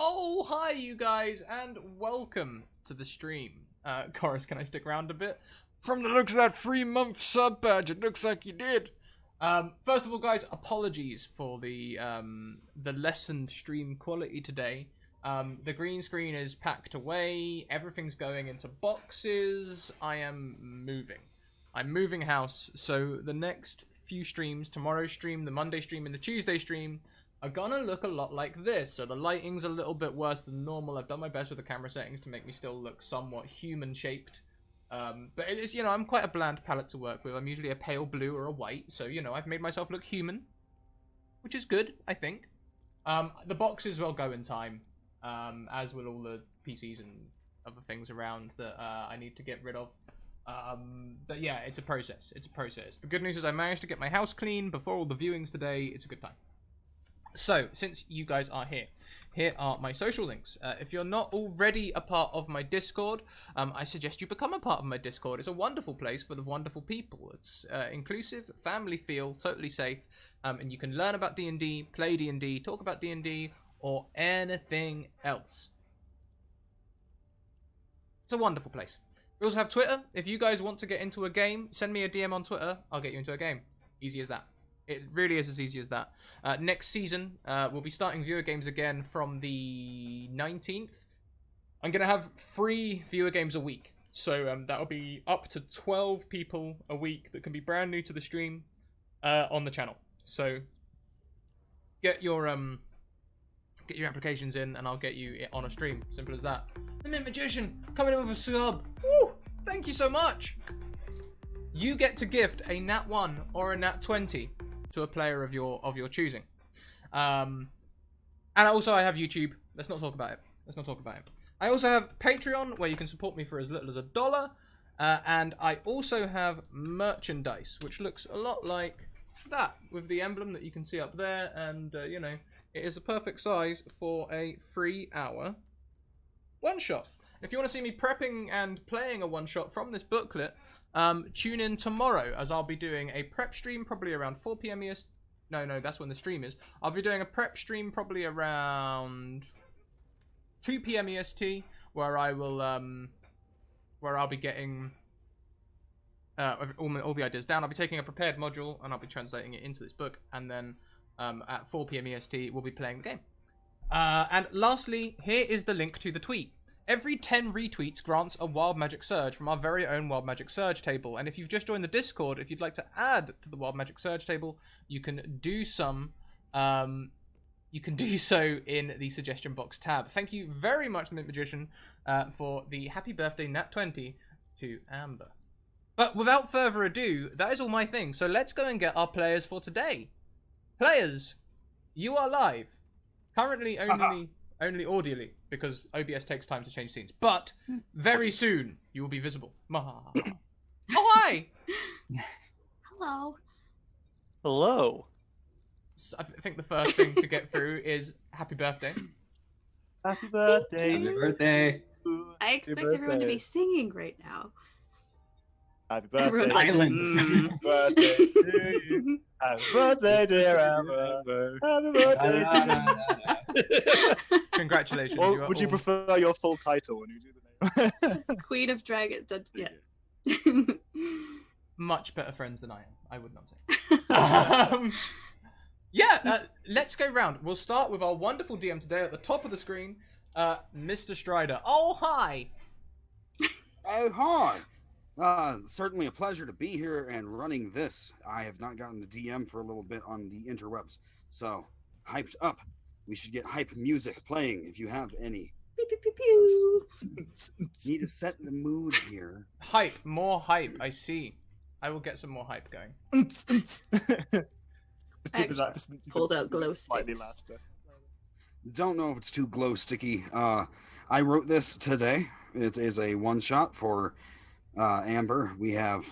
Oh, hi you guys, and welcome to the stream. Chorus, can I stick around a bit? From the looks of that 3-month sub badge, it looks like you did. First of all, guys, apologies for the lessened stream quality today. The green screen is packed away, everything's going into boxes. I'm moving house, so the next few streams, tomorrow's stream, the Monday stream, and the Tuesday stream, are gonna look a lot like this. So the lighting's a little bit worse than normal. I've done my best with the camera settings to make me still look somewhat human-shaped. But it is, I'm quite a bland palette to work with. I'm usually a pale blue or a white, so, I've made myself look human, which is good, I think. The boxes will go in time, as will all the PCs and other things around that I need to get rid of. But yeah, it's a process. It's a process. The good news is I managed to get my house clean before all the viewings today. It's a good time. So, since you guys are here are my social links. If you're not already a part of my Discord, I suggest you become a part of my Discord. It's a wonderful place full of wonderful people. It's inclusive, family feel, totally safe, and you can learn about D&D, play D&D, talk about D&D, or anything else. It's a wonderful place. We also have Twitter. If you guys want to get into a game, send me a DM on Twitter. I'll get you into a game. Easy as that. It really is as easy as that. Next season, we'll be starting viewer games again from the 19th. I'm going to have 3 viewer games a week. So that'll be up to 12 people a week that can be brand new to the stream on the channel. So get your applications in and I'll get you on a stream. Simple as that. The Mint Magician coming in with a sub. Woo! Thank you so much. You get to gift a Nat 1 or a Nat 20 to a player of your choosing. And also I have YouTube. Let's not talk about it. I also have Patreon, where you can support me for as little as $1. And I also have merchandise, which looks a lot like that, with the emblem that you can see up there. And, it is a perfect size for a 3-hour one-shot. If you want to see me prepping and playing a one-shot from this booklet, tune in tomorrow, as I'll be doing a prep stream probably around 4 PM EST. No, that's when the stream is. I'll be doing a prep stream probably around 2 PM EST, where I will where I'll be getting all the ideas down. I'll be taking a prepared module and I'll be translating it into this book, and then at 4 PM EST we'll be playing the game. And lastly, here is the link to the tweet. Every 10 retweets grants a Wild Magic Surge from our very own Wild Magic Surge table. And if you've just joined the Discord, if you'd like to add to the Wild Magic Surge table, you can do some. You can do so in the suggestion box tab. Thank you very much, the Mint Magician, for the happy birthday Nat 20 to Amber. But without further ado, that is all my thing. So let's go and get our players for today. Players, you are live. Currently only audially, because OBS takes time to change scenes. But very soon, you will be visible. Oh, hi! Hello. Hello. So I think the first thing to get through is happy birthday. Happy birthday. Happy birthday. I expect everyone to be singing right now. Happy birthday. Everyone's Happy birthday to you. Happy birthday, dear Amber. Happy birthday to you. Congratulations. Or would you prefer your full title when you do the name? Queen of Dragons. Yeah. Much better friends than I am, I would not say. Let's go round. We'll start with our wonderful DM today at the top of the screen, Mr. Strider. Oh, hi! Oh, hi! Certainly a pleasure to be here and running this. I have not gotten the DM for a little bit on the interwebs, so hyped up. We should get hype music playing if you have any. Pew, pew, pew, pew. Need to set the mood here. Hype, more hype. I see. I will get some more hype going. Pulls out glow slightly sticks. faster. Don't know if it's too glow sticky. I wrote this today. It is a one shot for Amber. We have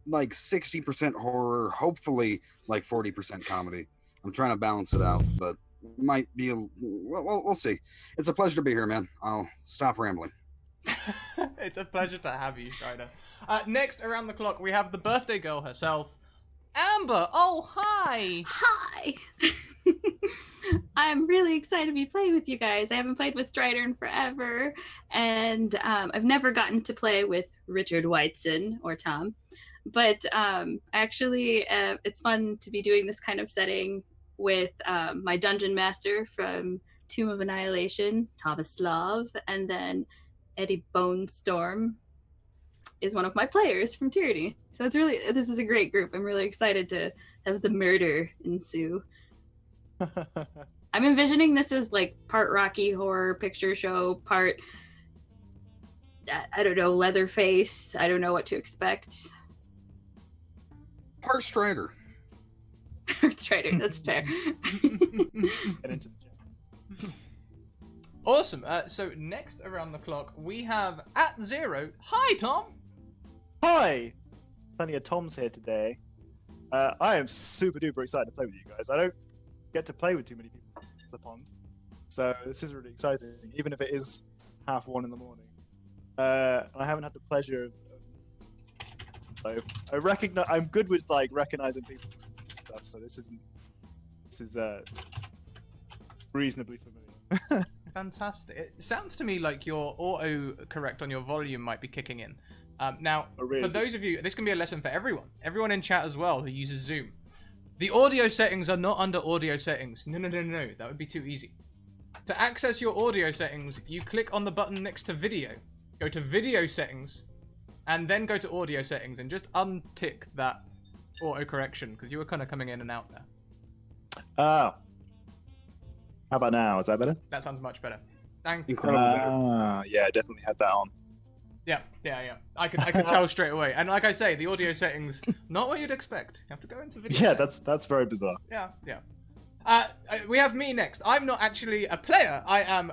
like 60% horror, hopefully like 40% comedy. I'm trying to balance it out, but it might be we'll see. It's a pleasure to be here, man. I'll stop rambling. It's a pleasure to have you, Strider. Next, around the clock, we have the birthday girl herself, Amber. Oh, hi. Hi. I'm really excited to be playing with you guys. I haven't played with Strider in forever, and I've never gotten to play with Richard Whiteson or Tom. But actually, it's fun to be doing this kind of setting with my dungeon master from Tomb of Annihilation, Thomas Slav, and then Eddie Bonestorm is one of my players from Tyranny. So this is a great group. I'm really excited to have the murder ensue. I'm envisioning this as like part Rocky Horror Picture Show, part, I don't know, Leatherface. I don't know what to expect. Part Strider. Strider, that's fair. Get into the gym. Awesome. So next around the clock, we have at Zero. Hi, Tom. Hi! Plenty of Toms here today. I am super duper excited to play with you guys. I don't get to play with too many people on the pond, so this is really exciting, even if it is 1:30 in the morning. I haven't had the pleasure of I recognize. I'm good with like recognizing people and stuff, so this is reasonably familiar. Fantastic. It sounds to me like your auto-correct on your volume might be kicking in. Now, Oh, really? for those of you, this can be a lesson for everyone in chat as well who uses Zoom. The audio settings are not under audio settings. No, that would be too easy. To access your audio settings, you click on the button next to video, go to video settings, and then go to audio settings, and just untick that auto-correction, because you were kind of coming in and out there. Oh. How about now? Is that better? That sounds much better. Thank you. Incredible. Yeah, definitely has that on. Yeah. I could tell straight away. And like I say, the audio settings, not what you'd expect. You have to go into video. Yeah, that's very bizarre. Yeah. We have me next. I'm not actually a player. I am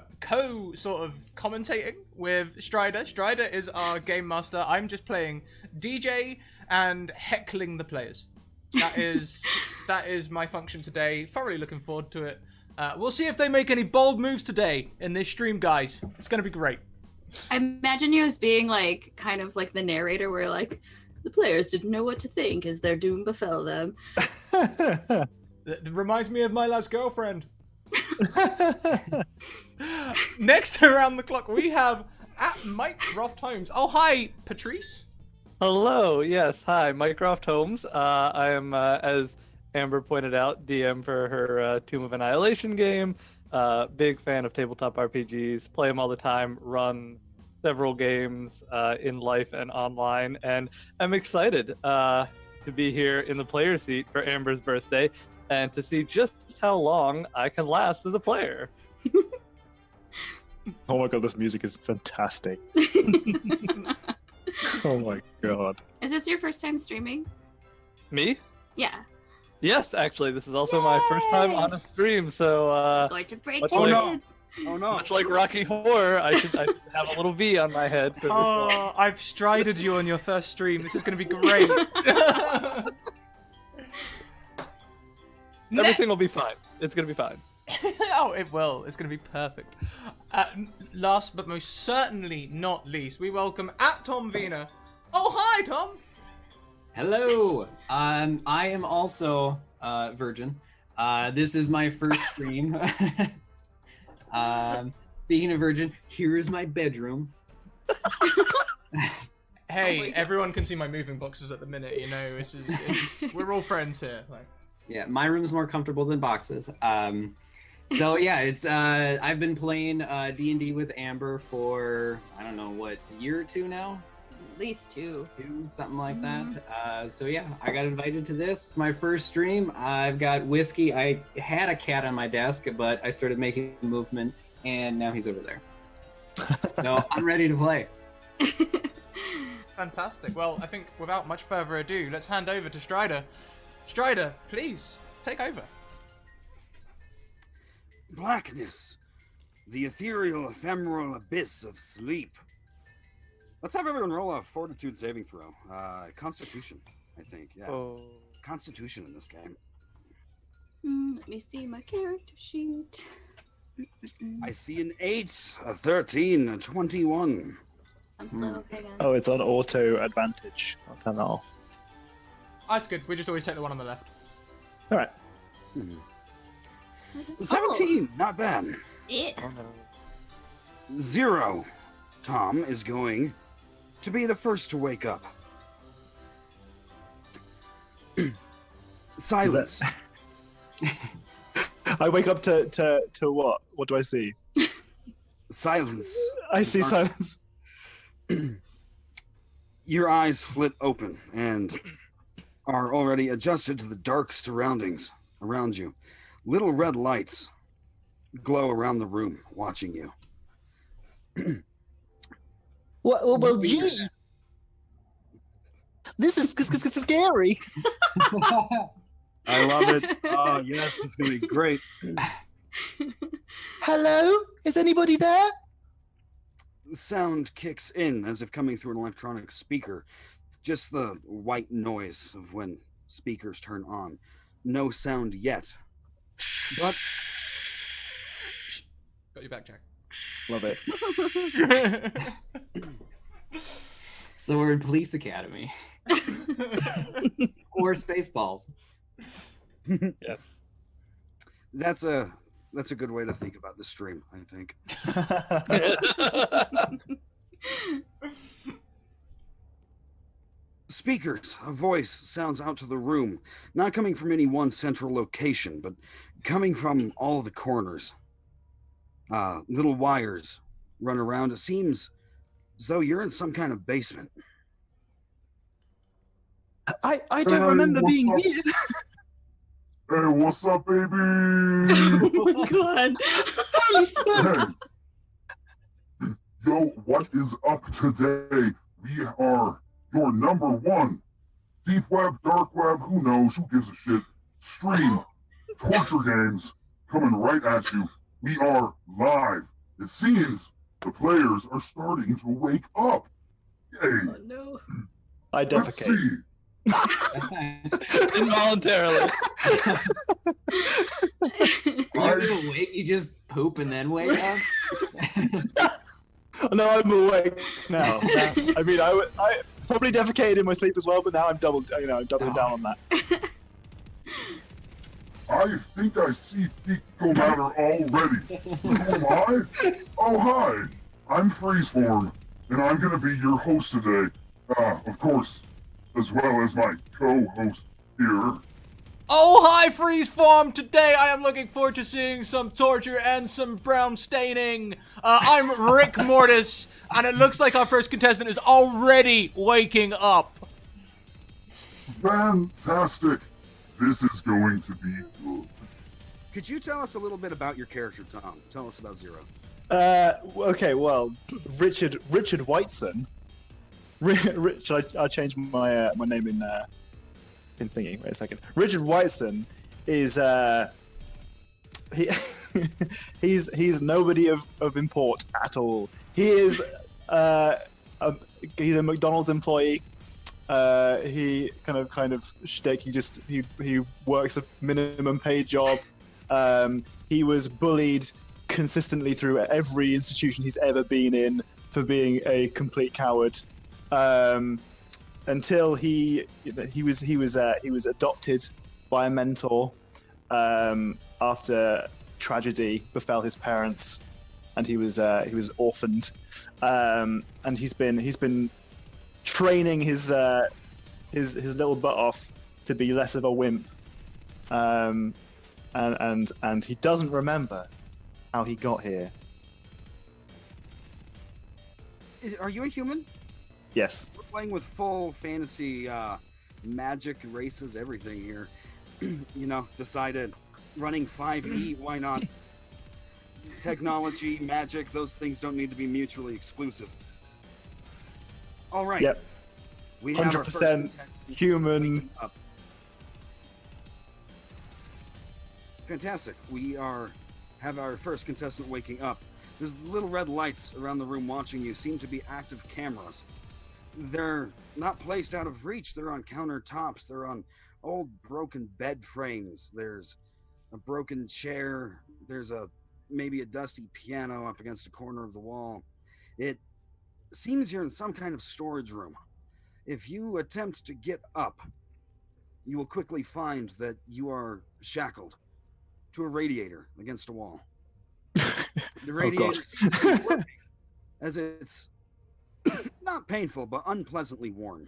sort of commentating with Strider. Strider is our game master. I'm just playing DJ and heckling the players. That is my function today. Thoroughly looking forward to it. We'll see if they make any bold moves today in this stream, guys. It's gonna be great. I imagine you as being like kind of like the narrator where like the players didn't know what to think as their doom befell them. It reminds me of my last girlfriend. Next around the clock, we have at Mike Croft Holmes. Oh, hi, Patrice. Hello, yes, hi, Mike Croft Holmes. I am, as Amber pointed out, DM for her Tomb of Annihilation game. Big fan of tabletop RPGs, play them all the time, run several games in life and online, and I'm excited to be here in the player seat for Amber's birthday and to see just how long I can last as a player. Oh my god, this music is fantastic. Oh my god. Is this your first time streaming? Me? Yeah. Yes, actually, this is also my first time on a stream, so Going to break Much it. like- Oh no. much like Rocky Horror, I should have a little V on my head for this one. Oh, I've strided you on your first stream. This is going to be great. Everything will be fine. It's gonna be fine. Oh, it will. It's going to be perfect. Last but most certainly not least, we welcome at Tom Vina. Oh, hi, Tom. Hello. I am also virgin. This is my first stream. Being a virgin, here is my bedroom. Hey, Oh my God. everyone can see my moving boxes at the minute. You know, we're all friends here. Like, Yeah, my room's more comfortable than boxes. So yeah, it's I've been playing D&D with Amber for I don't know what, a year or two now. least 2. Something like that. So yeah, I got invited to this. It's my first stream. I've got whiskey. I had a cat on my desk, but I started making movement, and now he's over there. So I'm ready to play. Fantastic. Well, I think without much further ado, let's hand over to Strider. Strider, please take over. Blackness. The ethereal, ephemeral abyss of sleep. Let's have everyone roll a fortitude saving throw. Constitution, I think. Yeah. Oh. Constitution in this game. Let me see my character sheet. I see an 8, a 13, a 21. I'm slow. Hang on. Oh, it's on auto advantage. I'll turn that off. Oh, that's good. We just always take the one on the left. All right. 17, not bad. Yeah. 0. Tom is going to be the first to wake up. Silence. I wake up to what? What do I see? Silence. I see silence. Your eyes flit open and are already adjusted to the dark surroundings around you. Little red lights glow around the room, watching you. Well, gee. This is scary. I love it. Oh, yes, this is going to be great. Hello? Is anybody there? The sound kicks in as if coming through an electronic speaker. Just the white noise of when speakers turn on. No sound yet. But Got your back, Jack. Love it. So we're in Police Academy. Or Spaceballs. Yeah. that's a good way to think about the stream, I think. Speakers, a voice sounds out to the room, not coming from any one central location, but coming from all the corners. Little wires run around. It seems as though you're in some kind of basement. I don't remember being here. Hey, what's up, baby? Oh my god. Hey. Yo, what is up today? We are your number one deep web, dark web, who knows, who gives a shit, stream, torture games coming right at you. We are live. It seems the players are starting to wake up. Yay. Oh no. I Let's defecate. see. Involuntarily. Are you awake? You just poop and then wake up? No, I'm awake now. I probably defecated in my sleep as well, but now I'm doubling down on that. I think I see fecal matter already. Who am I? Oh, hi. I'm Freezeform, and I'm going to be your host today. Of course, as well as my co-host here. Oh, hi, Freeze Farm! Today I am looking forward to seeing some torture and some brown staining. I'm Rick Mortis, and it looks like our first contestant is already waking up. Fantastic. This is going to be good. Could you tell us a little bit about your character, Tom? Tell us about Zero. Okay, well, Richard Whiteson. Should I change my my name in thingy? Wait a second. Richard Whiteson is he's nobody of import at all. He is he's a McDonald's employee. He kind of shtick. He works a minimum paid job. He was bullied consistently through every institution he's ever been in for being a complete coward. Until he was adopted by a mentor after tragedy befell his parents, and he was orphaned. And he's been training his little butt off to be less of a wimp. And he doesn't remember how he got here. Are you a human? Yes. We're playing with full fantasy, magic, races, everything here. Decided running 5e, why not? Technology, magic, those things don't need to be mutually exclusive. All right. Yep. We have our first 100% contestant human. waking up. Fantastic. We have our first contestant waking up. There's little red lights around the room watching you. Seem to be active cameras. They're not placed out of reach. They're on countertops. They're on old broken bed frames. There's a broken chair. There's maybe a dusty piano up against a corner of the wall. It seems you're in some kind of storage room. If you attempt to get up, you will quickly find that you are shackled to a radiator against a wall. The radiator seems to be working, as it's not painful, but unpleasantly warm.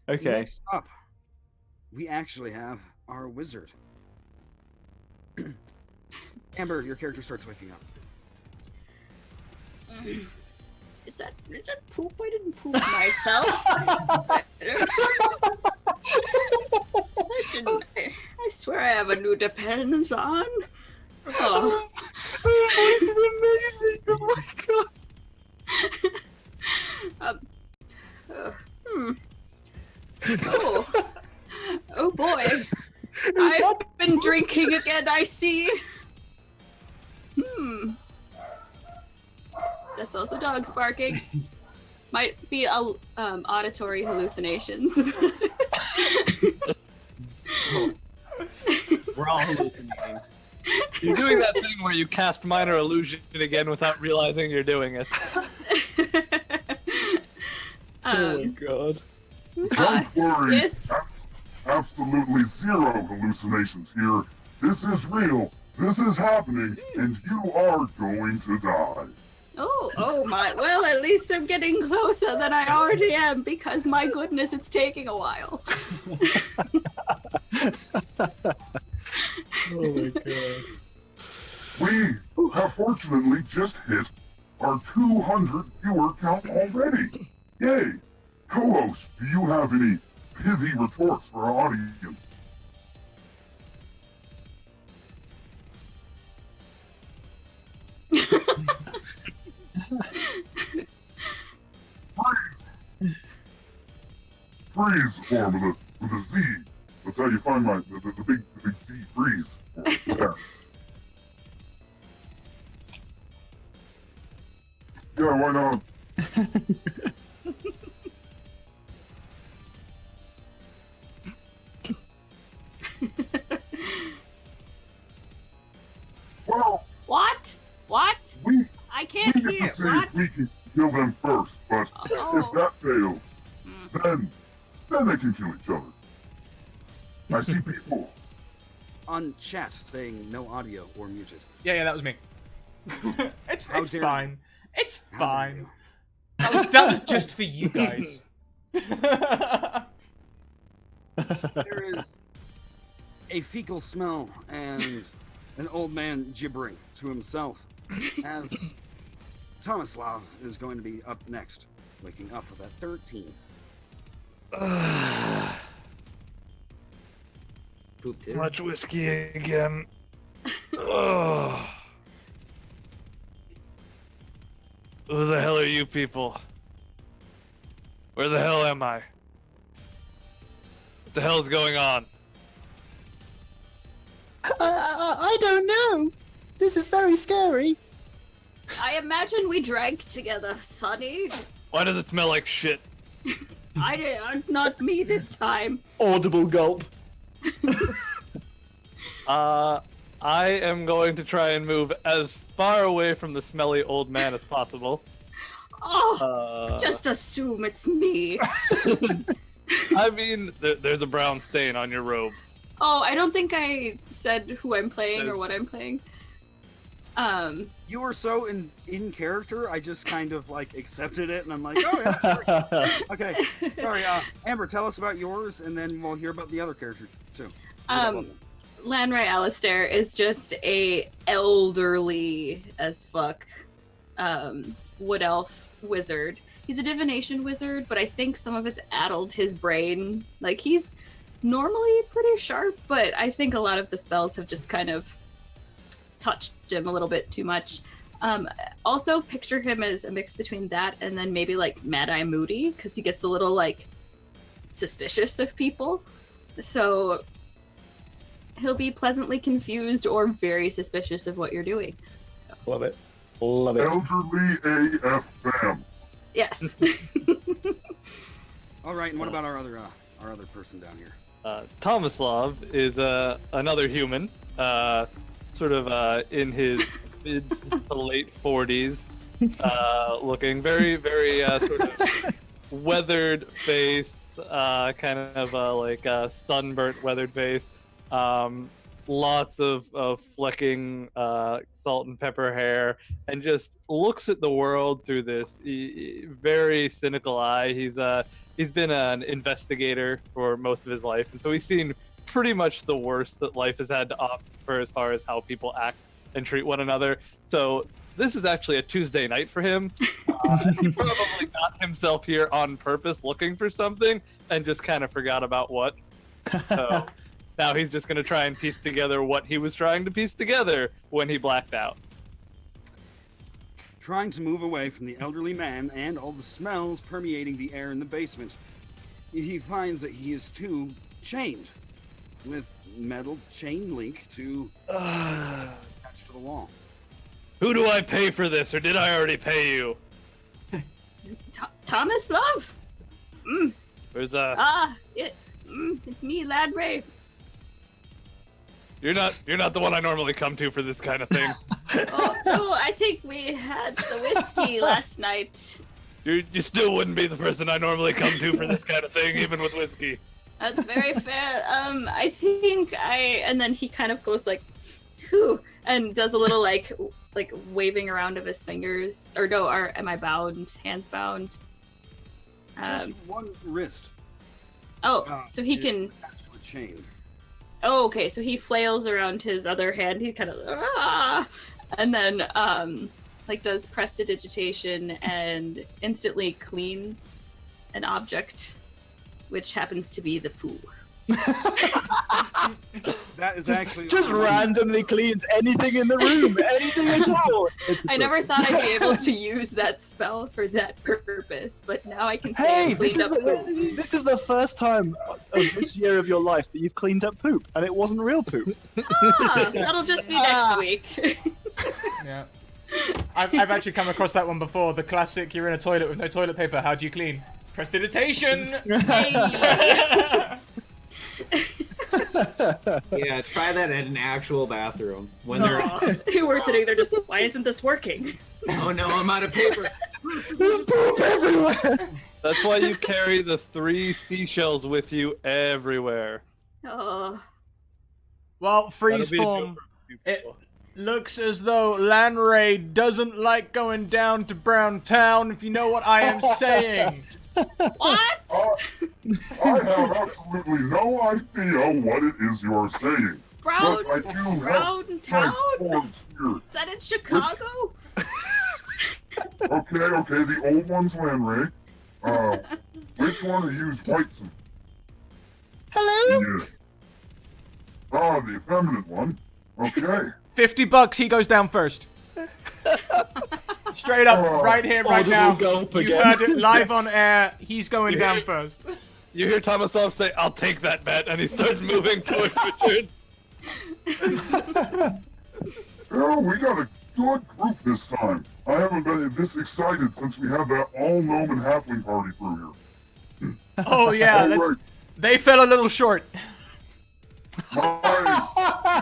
Okay. Next up, we actually have our wizard. Amber, your character starts waking up. Is that poop? I didn't poop myself. I swear I have a new Depends on. Oh. Her voice is amazing. Oh my god. Oh boy. I've been drinking again, I see. That's also dogs barking. Might be auditory hallucinations. We're all hallucinating. You're doing that thing where you cast minor illusion again without realizing you're doing it. Oh my god. Don't worry. Yes. That's absolutely zero hallucinations here. This is real. This is happening, and you are going to die. Oh my. Well, at least I'm getting closer than I already am because my goodness, it's taking a while. Oh my god. We have fortunately just hit our 200 viewer count already. Yay! Co-host, do you have any pithy retorts for our audience? Freeze! Freeze form with a Z. That's how you find the big Z freeze. There. Yeah, why not? Well, What? we I can't get hear. to say What? if we can kill them first, but Oh. if that fails, then they can kill each other. I see people. On chat saying no audio or muted. Yeah, that was me. it's How it's dare fine. It's How dare fine. you. That was just for you guys. There is a fecal smell and an old man gibbering to himself as Tomislav is going to be up next, waking up with a 13. Poop too. Much whiskey again. Ugh. Who the hell are you people? Where the hell am I? What the hell's going on? I don't know. This is very scary. I imagine we drank together, Sonny. Why does it smell like shit? I did not me this time. Audible gulp. I am going to try and move as far away from the smelly old man as possible. Oh, just assume it's me. I mean, there's a brown stain on your robes. Oh, I don't think I said who I'm playing or what I'm playing. You were so in character, I just kind of like accepted it, and I'm like, oh yeah, sure. Okay. Sorry, Amber, tell us about yours, and then we'll hear about the other character too. Lanray Alistair is just a elderly as fuck wood elf wizard. he's a divination wizard, but I think some of it's addled his brain. Like, he's normally pretty sharp, but I think a lot of the spells have just kind of touched him a little bit too much. Also, picture him as a mix between that and then maybe like Mad Eye Moody, because he gets a little like suspicious of people. So he'll be pleasantly confused or very suspicious of what you're doing. So. Love it. Love it. Elderly AF Bam. Yes. All right, and what about our other person down here? Tomislav is another human, sort of in his mid to late 40s, looking very, very sort of weathered face, kind of like sunburnt weathered face. Lots of flecking salt and pepper hair, and just looks at the world through this very cynical eye. He's been an investigator for most of his life, and so he's seen pretty much the worst that life has had to offer as far as how people act and treat one another. So this is actually a Tuesday night for him. He probably got himself here on purpose looking for something and just kind of forgot about what. So now he's just going to try and piece together what he was trying to piece together when he blacked out. Trying to move away from the elderly man and all the smells permeating the air in the basement, he finds that he is too chained with metal chain link to attach to the wall. Who do I pay for this, or did I already pay you? Tomislav? Where's It's me, Lad Ray. You're not the one I normally come to for this kind of thing. Oh, no, I think we had the whiskey last night. You still wouldn't be the person I normally come to for this kind of thing, even with whiskey. That's very fair. I think and then he kind of goes like, whew, and does a little like waving around of his fingers. Or no, am I bound? Hands bound? Just one wrist. So he can attached to a chain. Oh, okay. So he flails around his other hand. He kind of and then does prestidigitation and instantly cleans an object, which happens to be the poo. That is actually just randomly cleans anything in the room, anything at all. I never thought I'd be able to use that spell for that purpose, but now I can say Hey, I cleaned up poop. this is the first time of this year of your life that you've cleaned up poop, and it wasn't real poop. That'll just be next week. Yeah. I've actually come across that one before. The classic, you're in a toilet with no toilet paper. How do you clean? Prestidigitation! Yeah, try that at an actual bathroom when they're. You were sitting there just, why isn't this working? Oh no, I'm out of paper. There's poop everywhere. That's why you carry the 3 seashells with you everywhere. Oh. Well, freeze That'll be a form. deal for a few It people. looks as though Lanray doesn't like going down to Brown Town, if you know what I am saying. What? I have absolutely no idea what it is you are saying. Brown But I do have Brown Town? my forms here. Is that in Chicago? Okay, the old one's Lanray. Which one are you, Whiteson? Hello? Yeah. The effeminate one. Okay. $50, he goes down first. Straight up, right here, right audible now. gulp You again. heard it live on air. He's going down first. You hear Tomislav say, "I'll take that bet," and he starts moving towards Richard. Oh, we got a good group this time. I haven't been this excited since we had that all-gnome and halfling party through here. Oh yeah, All that's, right. they fell a little short. My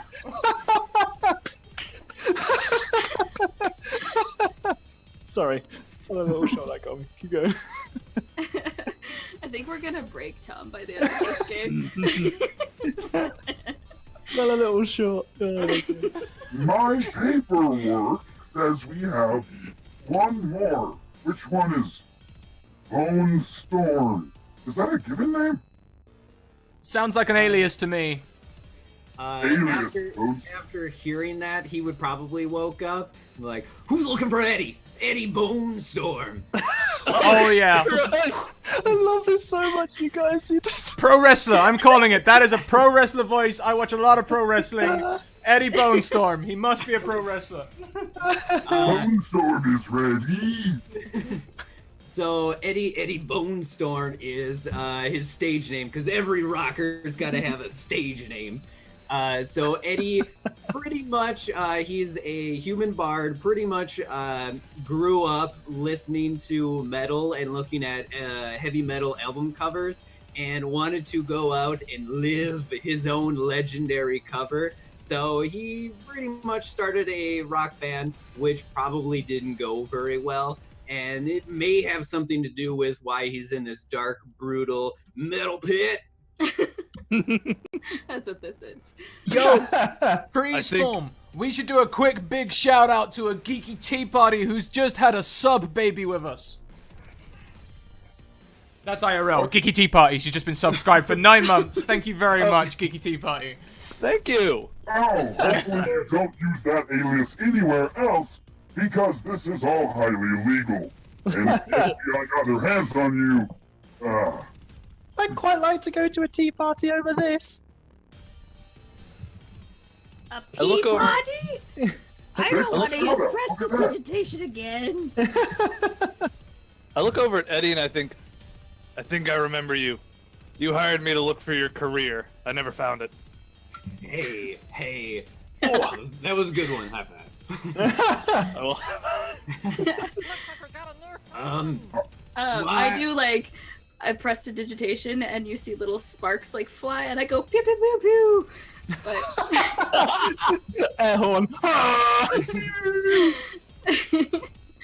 Sorry. A little shot that got me. Keep going. I think we're gonna break Tom by the end of this game. Fell a little short. My paperwork says we have one more. Which one is Bone Storm? Is that a given name? Sounds like an alias to me. Alias, folks. After hearing that, he would probably woke up and be like, "Who's looking for Eddie? Eddie Bone Storm." What Oh yeah. I love this so much, you guys. You just... Pro wrestler, I'm calling it. That is a pro wrestler voice. I watch a lot of pro wrestling. Eddie Bonestorm, he must be a pro wrestler. Bonestorm is ready. So Eddie Bonestorm is his stage name, because every rocker's got to have a stage name. So Eddie, pretty much, he's a human bard. Pretty much grew up listening to metal and looking at heavy metal album covers, and wanted to go out and live his own legendary cover. So he pretty much started a rock band, which probably didn't go very well. And it may have something to do with why he's in this dark, brutal metal pit. That's what this is. Yo, Freestorm, we should do a quick big shout out to a geeky tea party who's just had a sub baby with us. That's IRL, Geeky Tea Party. She's just been subscribed for 9 months. Thank you very much, Geeky Tea Party. Thank you. Oh, hopefully you don't use that alias anywhere else, because this is all highly illegal. And if the FBI got their hands on you, I'd quite like to go to a tea party over this. A I look pee over- party? I don't want to use Look at that. prestidigitation again. I look over at Eddie and I think I remember you. You hired me to look for your career. I never found it. Hey. Oh, that was a good one. High five. Oh, I do like a prestidigitation, and you see little sparks like fly, and I go pew pew pew pew. But Air horn.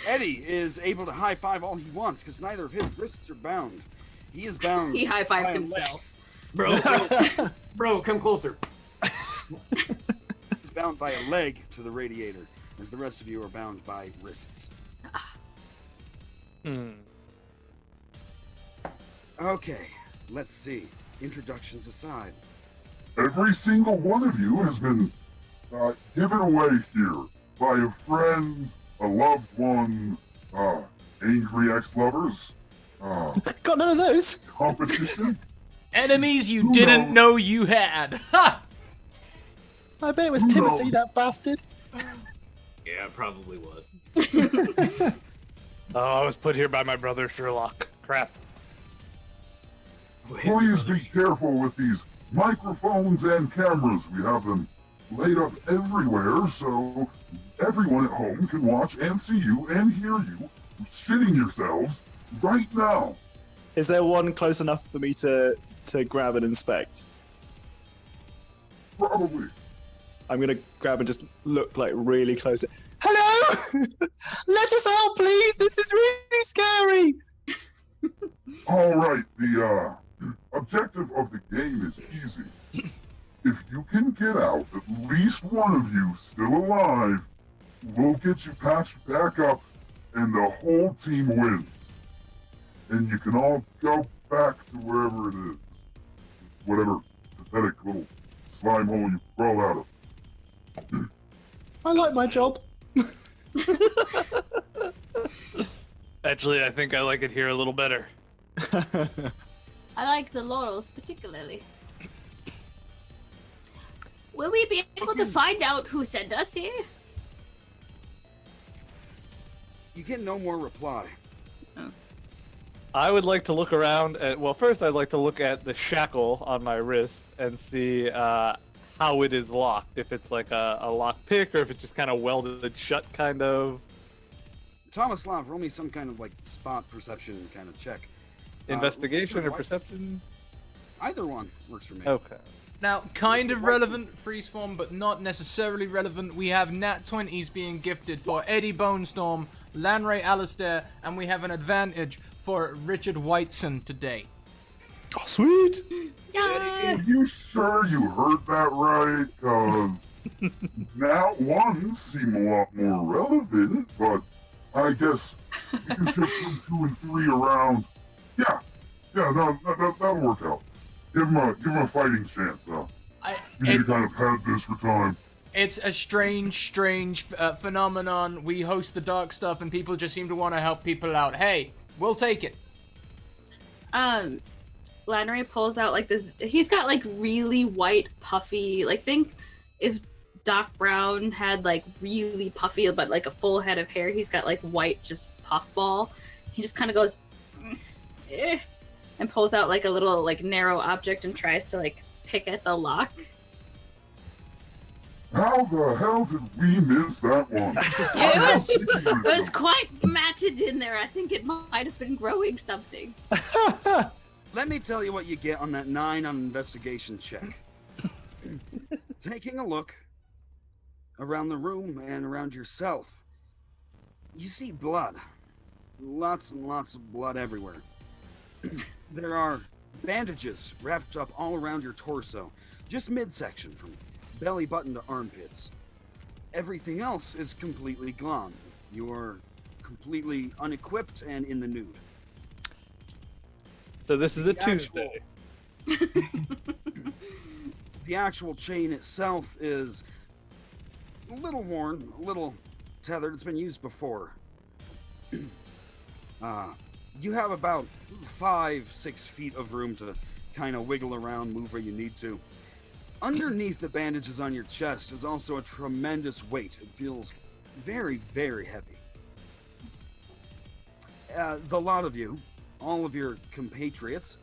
Eddie is able to high five all he wants because neither of his wrists are bound. He is bound. he high fives by a himself. Bro, come closer. He's bound by a leg to the radiator, as the rest of you are bound by wrists. Okay, let's see. Introductions aside. every single one of you has been given away here by a friend, a loved one, angry ex-lovers, Got none of those. competition. Enemies you Who didn't knows? know you had. Ha! I bet it was Who Timothy, knows? that bastard. Yeah, it probably was. oh, I was put here by my brother Sherlock. Crap. Please be careful with these microphones and cameras. We have them laid up everywhere so everyone at home can watch and see you and hear you shitting yourselves right now. Is there one close enough for me to grab and inspect? Probably. I'm gonna grab and just look like really close. Hello! Let us out, please! This is really scary! All right, the objective of the game is easy. If you can get out, at least one of you still alive, we'll get you patched back up, and the whole team wins. And you can all go back to wherever it is. Whatever pathetic little slime hole you crawled out of. I like my job. Actually, I think I like it here a little better. I like the laurels particularly. Will we be able to find out who sent us here? You get no more reply. I would like to look around at. Well, first I'd like to look at the shackle on my wrist and see how it is locked. If it's like a lock pick or if it's just kind of welded shut, kind of. Tomislav, roll me some kind of like spot perception kind of check. Investigation Richard or White's- perception? Either one works for me. Okay. Now, kind of relevant, Freezeform, but not necessarily relevant. We have Nat 20s being gifted for Eddie Bonestorm, Lanray Alistair, and we have an advantage for Richard Whiteson today. Oh, sweet! Yeah. Are you sure you heard that right? Because now ones seem a lot more relevant, but I guess you can shift 2 and 3 around. Yeah, no, that'll work out. Give him a fighting chance, though. You need to kind of pad this for time. It's a strange phenomenon. We host the dark stuff, and people just seem to want to help people out. Hey, We'll take it. Lannery pulls out like this. He's got like really white, puffy. Like think if Doc Brown had like really puffy, but like a full head of hair. He's got like white, just puffball. He just kind of goes, eh, and pulls out like a little like narrow object and tries to like pick at the lock. How the hell did we miss that one? It was quite matted in there. I think it might have been growing something. Let me tell you what you get on that 9 on investigation check. Taking a look around the room and around yourself, you see blood. Lots and lots of blood everywhere. There are bandages wrapped up all around your torso, just midsection from belly button to armpits. Everything else is completely gone. You're completely unequipped and in the nude. So this is a Tuesday. The actual chain itself is a little worn, a little tethered. It's been used before. You have about 5-6 feet of room to kind of wiggle around, move where you need to. Underneath the bandages on your chest is also a tremendous weight. It feels very, very heavy. The lot of you, all of your compatriots,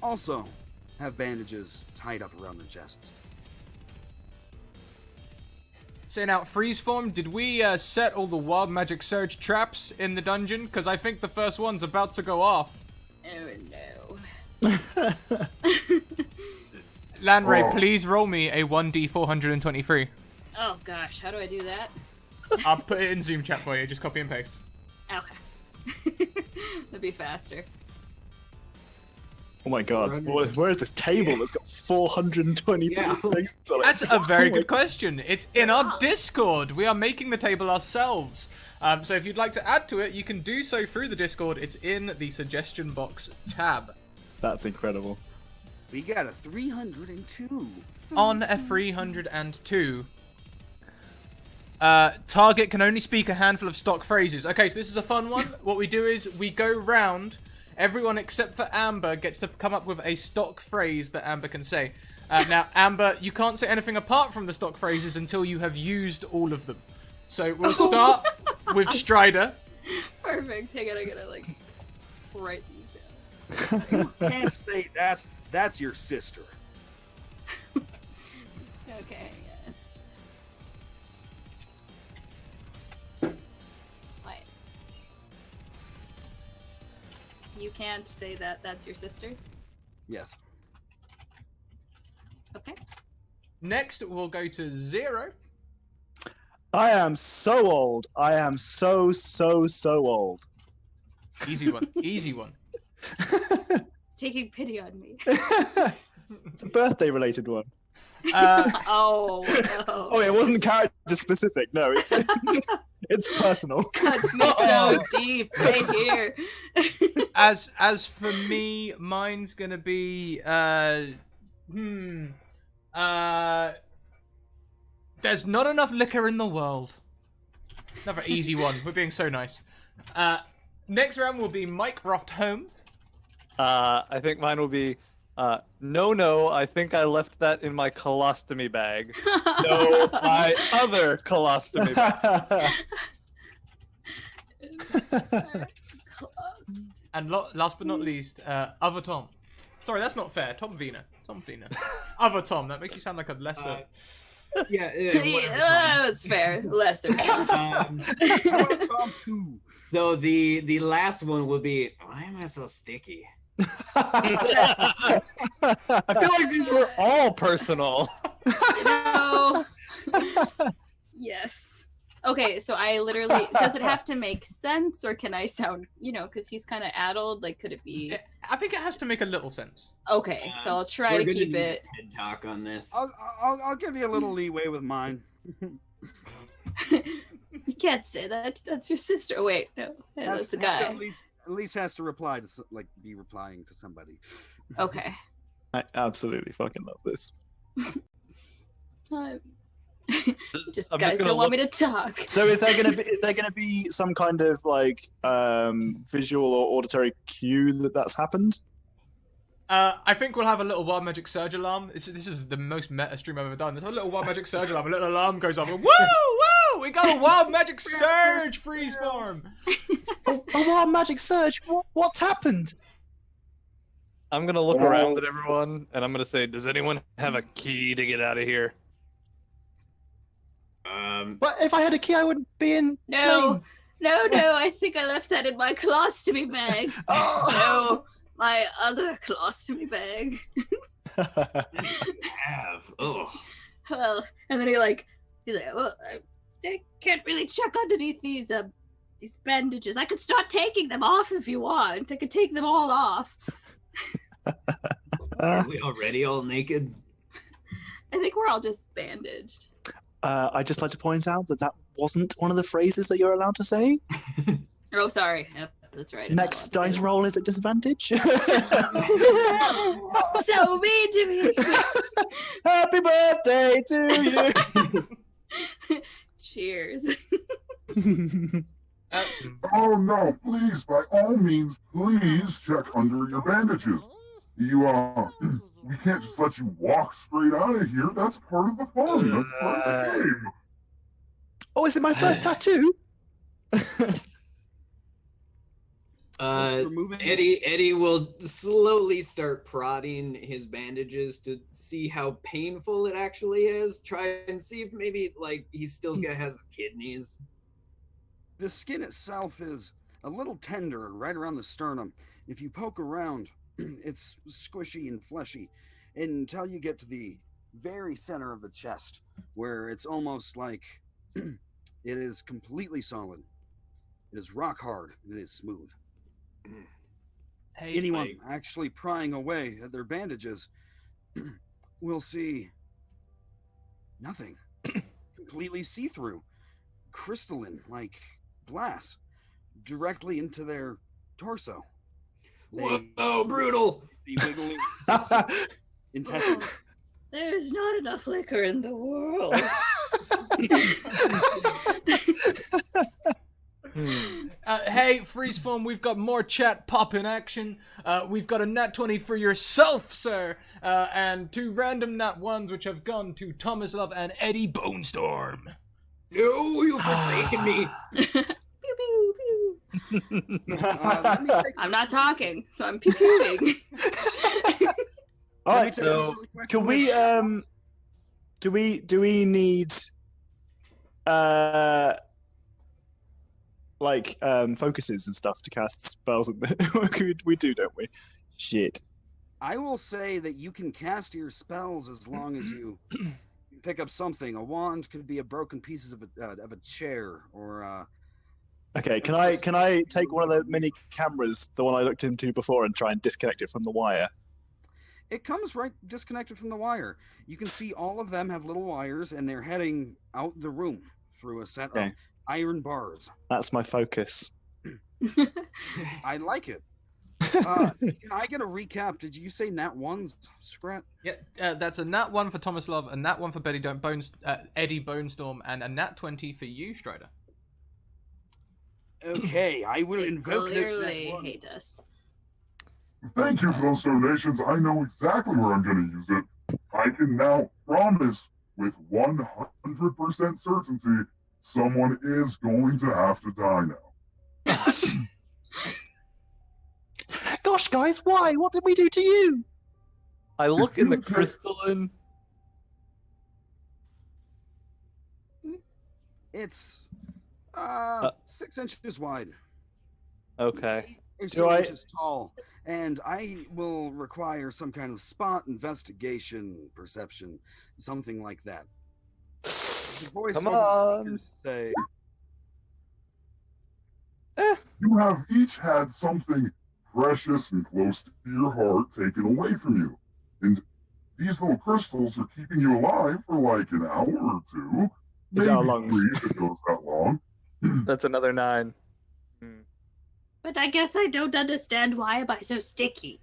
also have bandages tied up around their chests. So now, freeze form, did we set all the wild magic surge traps in the dungeon? Because I think the first one's about to go off. Oh no. Lanray, Oh. please roll me a 1d423. Oh gosh, how do I do that? I'll put it in Zoom chat for you, just copy and paste. Okay. That'd be faster. Oh my god, where is this table that's got 422 Yeah. things on it? That's a very Oh my good question. It's in our Discord. We are making the table ourselves. So if you'd like to add to it, you can do so through the Discord. It's in the suggestion box tab. That's incredible. We got a 302. On a 302. Target can only speak a handful of stock phrases. Okay, so this is a fun one. What we do is we go round. Everyone except for Amber gets to come up with a stock phrase that Amber can say. Now, Amber, you can't say anything apart from the stock phrases until you have used all of them. So we'll start with Strider. Perfect. Hang on, I gotta like write these down. You can't say that. That's your sister. Okay, hang on. My sister. You can't say that that's your sister? Yes. Okay. Next, we'll go to 0. I am so old. I am so old. Easy one. Easy one. Taking pity on me. It's a birthday related one. Oh, no. Oh, it wasn't character specific. No, it's it's personal. Cut me so deep right here. As for me, mine's gonna be there's not enough liquor in the world. Another easy one. We're being so nice. Next round will be Mycroft Holmes. I think mine will be, no, I think I left that in my colostomy bag. No, my other colostomy bag. And last but not least, other Tom. Sorry, that's not fair. Tom Vina. Other Tom. That makes you sound like a lesser. Yeah, whatever, That's fair. Lesser. Tom. Tom 2. So the last one will be, why am I so sticky? I feel like these were all personal. No. Yes. Okay, so I literally, does it have to make sense or can I sound, because he's kind of addled, like could it be? I think it has to make a little sense. Okay, so I'll try to keep it. TED talk on this. I'll give you a little leeway with mine. You can't say that. That's your sister. Oh, wait, no, that's a Has to guy. at least has to reply to be replying to somebody. Okay. I absolutely fucking love this. Just I'm guys gonna don't want me look- to talk. So is there gonna be some kind of like visual or auditory cue that's happened? I think we'll have a little Wild Magic Surge alarm. This is the most meta stream I've ever done. There's a little Wild Magic Surge alarm. A little alarm goes off. And, woo! Woo! We got a Wild Magic Surge freeze form. A wild magic surge. What's happened? I'm gonna look around at everyone, and I'm gonna say, "Does anyone have a key to get out of here?" But if I had a key, I wouldn't be in. No, planes. no, I think I left that in my colostomy bag. Oh. No, my other colostomy bag. Have. Oh. Well, and then he's like, well, I can't really check underneath these bandages. I could start taking them off if you want. I could take them all off. Are we already all naked? I think we're all just bandaged. I'd just like to point out that wasn't one of the phrases that you're allowed to say. Oh, sorry. Yep, that's right. I'm not Next allowed to dice say roll is at disadvantage. that. So mean to me. Happy birthday to you. Cheers. Oh no, please, by all means, please check under your bandages. We can't just let you walk straight out of here. That's part of the fun. That's part of the game. Oh, is it my first tattoo? Eddie will slowly start prodding his bandages to see how painful it actually is. Try and see if maybe like he still has his kidneys. The skin itself is a little tender right around the sternum. If you poke around, it's squishy and fleshy until you get to the very center of the chest, where it's almost like it is completely solid. It is rock hard and it is smooth. Hey, Anyone actually prying away at their bandages will see nothing. Completely see-through, crystalline, like glass, directly into their torso. Whoa, brutal! The wiggling intestines. There's not enough liquor in the world. Hey, Freezeform, we've got more chat popping action. We've got a nat 20 for yourself, sir, and 2 random nat 1s which have gone to Thomas Love and Eddie Bonestorm. No, you've forsaken me. Pew, pew, pew. I'm not talking, so I'm pew-pewing. All right, so can we do we need focuses and stuff to cast spells? We do, don't we? Shit. I will say that you can cast your spells as long as you pick up something. A wand could be a broken pieces of a chair, or Okay, can I take one of the mini cameras, the one I looked into before, and try and disconnect it from the wire? it comes right disconnected from the wire. You can see all of them have little wires, and they're heading out the room through a set of Okay. iron bars. That's my focus. I like it. Can I get a recap? Did you say nat ones, Scrat? Yeah, that's a nat 1 for Thomas Love, a nat 1 for Eddie Bonestorm, and a nat 20 for you, Strider. Okay, I will They invoke this clearly nat one. hate us. Thank you for those donations. I know exactly where I'm going to use it. I can now promise with 100% certainty someone is going to have to die now. Gosh, guys, why? What did we do to you? I look in the crystalline. It's 6 inches wide. Okay. Or Do 6 I- inches tall. And I will require some kind of spot investigation, perception, something like that. The voice Come over the on. speakers say, You have each had something precious and close to your heart taken away from you. And these little crystals are keeping you alive for like an hour or two. Is Maybe our lungs. 3 if it goes that long. That's another 9. But I guess I don't understand why am I so sticky.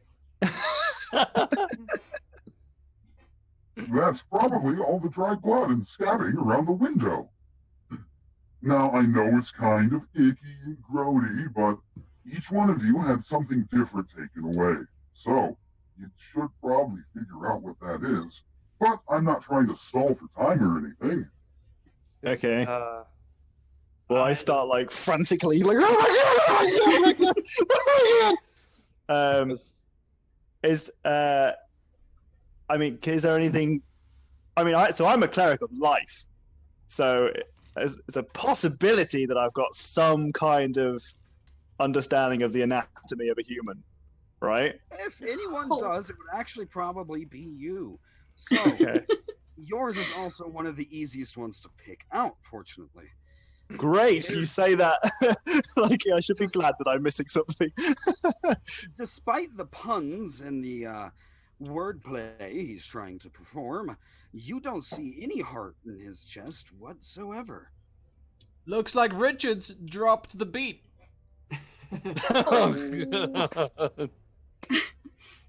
That's probably all the dried blood and scabbing around the window. Now, I know it's kind of icky and grody, but each one of you had something different taken away. So, you should probably figure out what that is. But I'm not trying to stall for time or anything. Okay. Well, I I- start like frantically, like, oh my god, oh my god. Is I mean, is there anything? I mean, I'm a cleric of life, so it's a possibility that I've got some kind of understanding of the anatomy of a human, right? If anyone Oh. does, it would actually probably be you. So, Okay, yours is also one of the easiest ones to pick out, fortunately. great. You say that like I should be glad that I'm missing something. Despite the puns and the wordplay he's trying to perform, you don't see any heart in his chest whatsoever. Looks like Richard's dropped the beat. Oh, God.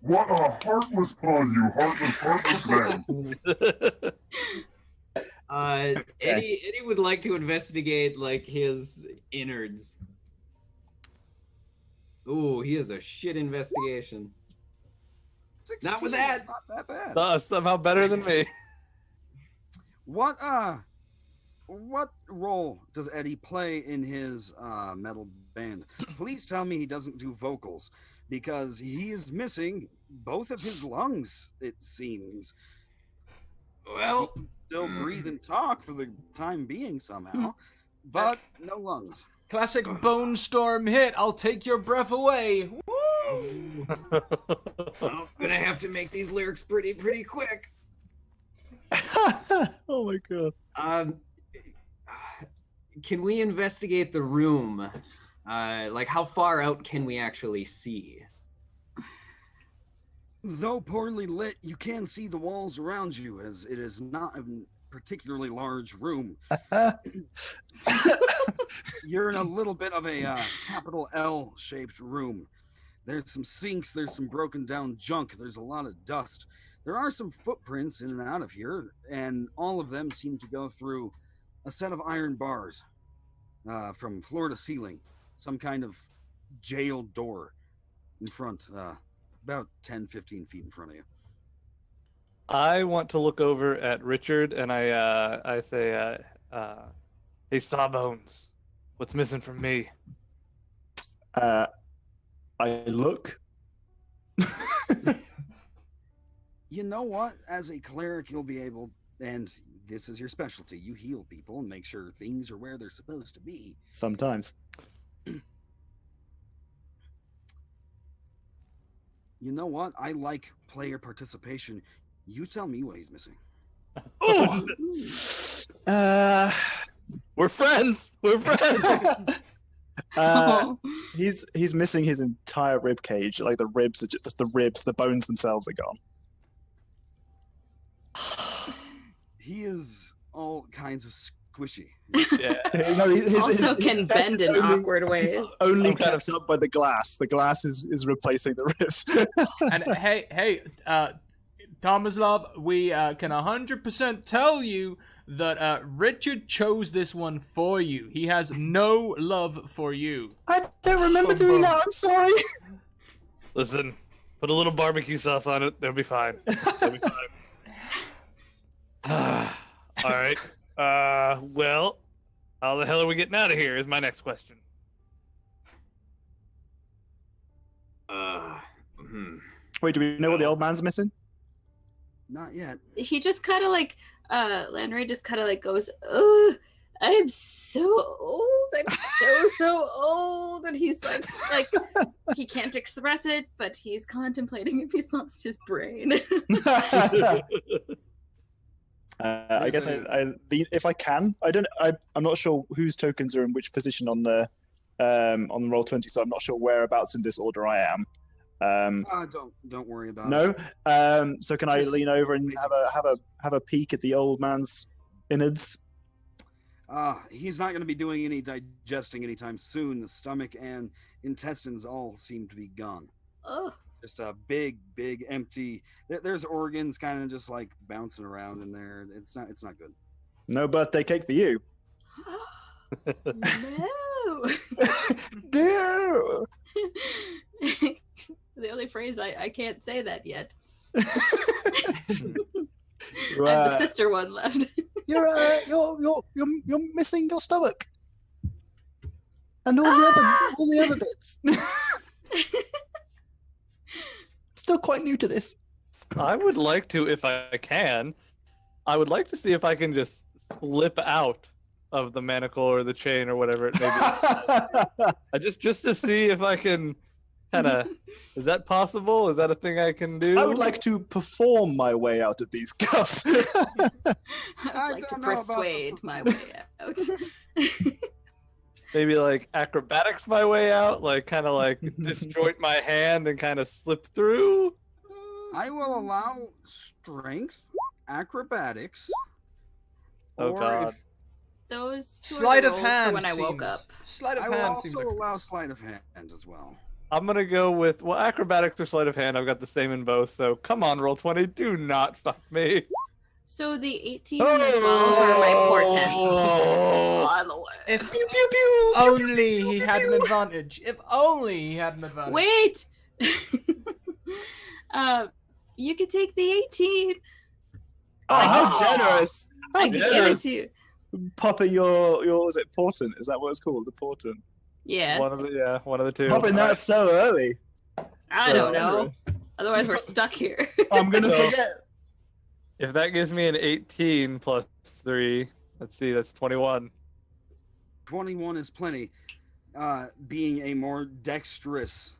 What a heartless pun, you heartless man. Eddie would like to investigate like his innards. Ooh, he has a shit investigation. 16 Not with is that. Not that bad. Somehow better than me. What role does Eddie play in his metal band? Please tell me he doesn't do vocals, because he is missing both of his lungs, it seems. Well, Still breathe and talk for the time being somehow, but no lungs. Classic Bone Storm hit. I'll take your breath away. Woo! I'm gonna have to make these lyrics pretty quick. Oh my god. Can we investigate the room? Like, how far out can we actually see? Though poorly lit, you can see the walls around you, as it is not a particularly large room. You're in a little bit of a capital L-shaped room. There's some sinks, there's some broken down junk, there's a lot of dust. There are some footprints in and out of here, and all of them seem to go through a set of iron bars from floor to ceiling. Some kind of jail door in front, about 10, 15 feet in front of you. I want to look over at Richard and I say, hey, Sawbones, what's missing from me? I look. You know what? As a cleric, you'll be able, and this is your specialty, you heal people and make sure things are where they're supposed to be. Sometimes. You know what? I like player participation. You tell me what he's missing. Oh! We're friends. We're friends. He's missing his entire rib cage. Like the ribs are just the ribs. The bones themselves are gone. He is all kinds of squishy. Yeah. No, Also can chest bend is in only- awkward ways. He's only I'm kind kept up by the glass. The glass is replacing the ribs. And hey, Tomislav, we can 100% tell you that Richard chose this one for you. He has no love for you. I don't remember doing that. I'm sorry. Listen, put a little barbecue sauce on it. They'll be fine. They'll be fine. All right. Well, how the hell are we getting out of here? Is my next question. Wait, do we know what the old man's missing? Not yet. He just kind of like Landry just kind of like goes, "Oh, I'm so old. I'm so old." And he's like he can't express it, but he's contemplating if he's lost his brain. I guess if I can, I'm not sure whose tokens are in which position on the Roll20, so I'm not sure whereabouts in this order I am. Don't worry about it. No. So can I Just lean over and basic have a peek at the old man's innards? He's not going to be doing any digesting anytime soon. The stomach and intestines all seem to be gone. Oh, Just a big empty. There's organs kind of just like bouncing around in there. It's not good. No birthday cake for you. No. No. The only phrase I can't say that yet. You're, I have the sister one left. you're missing your stomach. And all the other bits. Still quite new to this. I would like to, if I can, I would like to see if I can just slip out of the manacle or the chain or whatever it may be. just to see if I can kind of. Is that possible? Is that a thing I can do? I would like to perform my way out of these cuffs. I'd I like to don't know about the- persuade my way out. Maybe like acrobatics my way out, like kind of like disjoint my hand and kind of slip through. I will allow strength, acrobatics. Oh, or God. if- Those two Sleight are of the rolls hand. for when I woke seems- up. Sleight of I will hand also seems like. allow sleight of hand as well. I'm gonna go with acrobatics or sleight of hand. I've got the same in both, so come on, roll 20. Do not fuck me. So the 18 and the 12 are my portents. Oh. By the way. If Pew, pew, pew, only he had an advantage. If only he had an advantage. Wait! You could take the 18. Oh, how Oh. generous! How I can give it generous! to you. Papa, your was it portent? Is that what it's called? The portent. Yeah. One of the two. Popping that so early. I So don't know. generous. Otherwise, we're stuck here. I'm gonna So- forget. If that gives me an 18 plus 3, let's see, that's 21. 21 is plenty. Being a more dexterous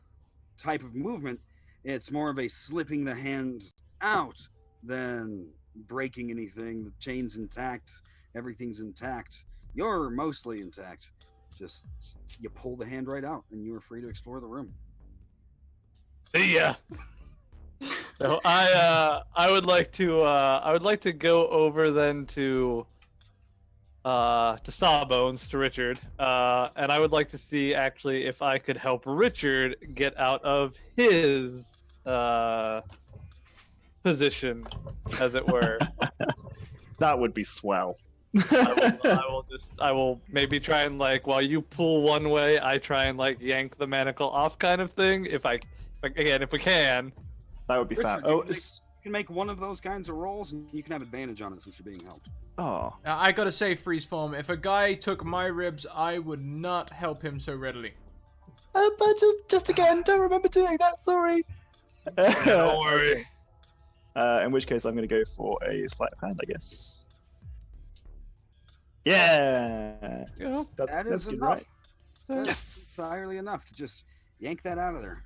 type of movement, it's more of a slipping the hand out than breaking anything. The chain's intact, everything's intact. You're mostly intact. Just you pull the hand right out, and you are free to explore the room. See ya. So I would like to go over then to Sawbones, to Richard, and I would like to see actually if I could help Richard get out of his position, as it were. That would be swell. I will maybe try and like while you pull one way, I try and like yank the manacle off, kind of thing. If we can. That would be Richard, fab. you Oh, can You can make one of those kinds of rolls, and you can have advantage on it since you're being helped. oh. I gotta say, freeze form. If a guy took my ribs, I would not help him so readily. But just again, don't remember doing that. Sorry. Don't worry. In which case, I'm going to go for a sleight of hand, I guess. Yeah. Yeah, That's That is good, enough. right? That's Yes. entirely enough to just yank that out of there.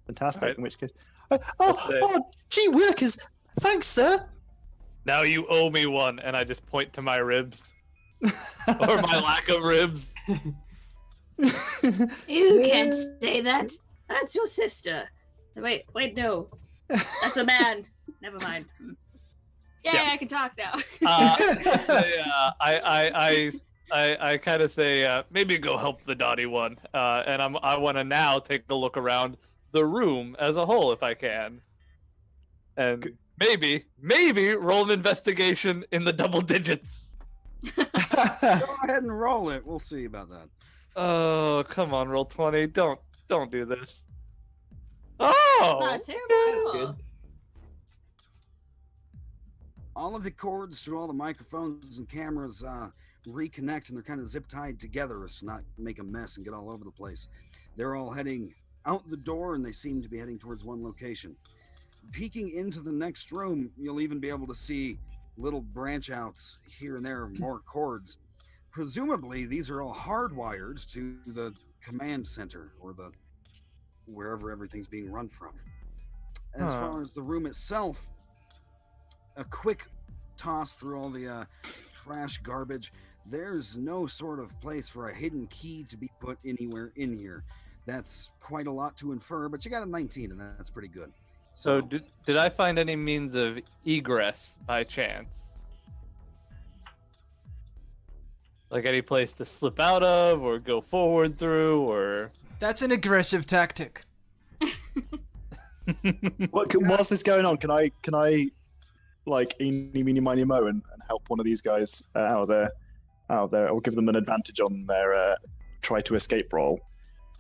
Fantastic. Alright. In which case, Let's say- gee willikers! Thanks, sir. Now you owe me one, and I just point to my ribs or my lack of ribs. You can't say that. That's your sister. Wait, no. That's a man. Never mind. Yay, Yeah. I can talk now. I kind of say maybe go help the dotty one, and I want to now take a look around the room as a whole if I can, and maybe roll an investigation in the double digits. Go ahead and roll it. We'll see about that. Oh, come on, roll 20. Don't do this. Oh, Not terrible. Good. All of the cords to all the microphones and cameras reconnect, and they're kind of zip tied together so not make a mess and get all over the place. They're all heading out the door, and they seem to be heading towards one location. Peeking into the next room, you'll even be able to see little branch outs here and there, more cords. Presumably, these are all hardwired to the command center or the wherever everything's being run from. As Huh. far as the room itself, a quick toss through all the trash garbage. There's no sort of place for a hidden key to be put anywhere in here. That's quite a lot to infer, but you got a 19, and that's pretty good. so did I find any means of egress by chance? Like any place to slip out of or go forward through, or That's an aggressive tactic. Whilst this going on, can I like eeny meeny miny mo and help one of these guys out of there, or give them an advantage on their try to escape roll?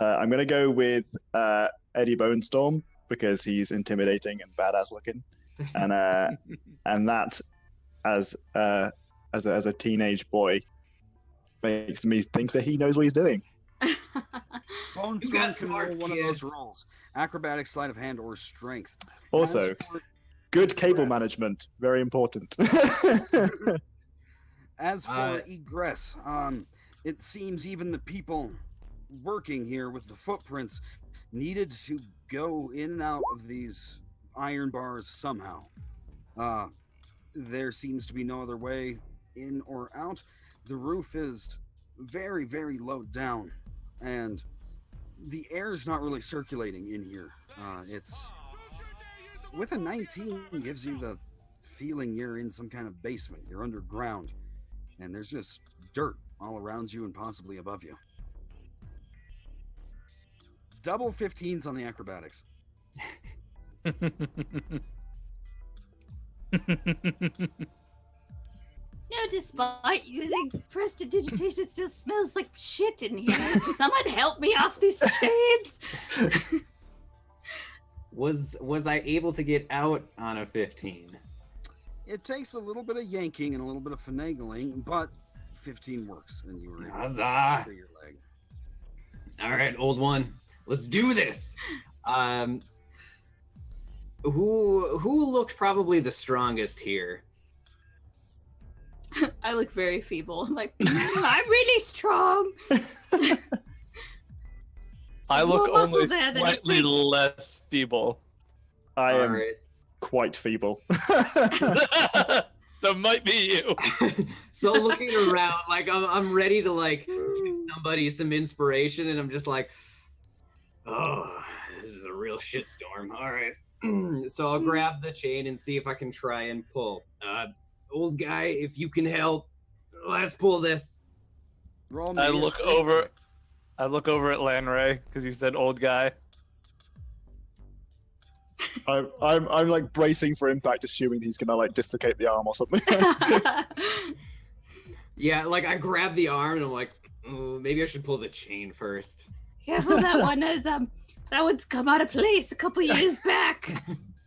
I'm gonna go with Eddie Bonestorm because he's intimidating and badass looking, and that as a teenage boy makes me think that he knows what he's doing. Bonestorm can roll one of those rolls: acrobatics, sleight of hand, or strength. Also, good cable management, very important. As for egress, it seems even the people working here with the footprints needed to go in and out of these iron bars somehow. There seems to be no other way in or out. The roof is very, very low down, and the air is not really circulating in here. It's with a 19 gives you the feeling you're in some kind of basement. You're underground, and there's just dirt all around you and possibly above you. Double 15s on the acrobatics. No, despite using prestidigitation, it still smells like shit in here. Someone help me off these chains. Was I able to get out on a 15? It takes a little bit of yanking and a little bit of finagling, but 15 works, and you were able Huzzah! to your leg. All right, old one, let's do this. Who looked probably the strongest here? I look very feeble. I'm like, I'm really strong. I look more muscle only there than you slightly think. less feeble. I am Alright. quite feeble. That might be you. So looking around, like I'm ready to like give somebody some inspiration, and I'm just like, oh, this is a real shitstorm. All right. So I'll grab the chain and see if I can try and pull. Old guy, if you can help, let's pull this. Roll I me a look strength over. check. I look over at Lanray because you said old guy. I'm like bracing for impact, assuming he's gonna like dislocate the arm or something. Yeah, like I grab the arm and I'm like, oh, maybe I should pull the chain first. Careful, that one is that one's come out of place a couple years back.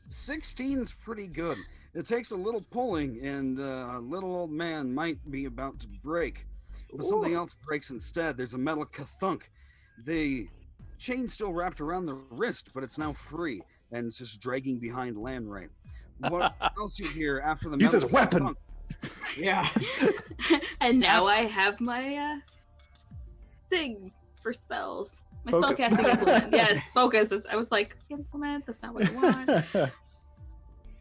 16's pretty good. It takes a little pulling, and a little old man might be about to break. But something else breaks instead. There's a metal ka-thunk. The chain's still wrapped around the wrist, but it's now free, and it's just dragging behind Lanray. What else you hear after the Use metal his weapon. ka-thunk? Yeah. And now I have my thing for spells. My spellcasting implement. Yes, focus. I was like, implement, that's not what I want.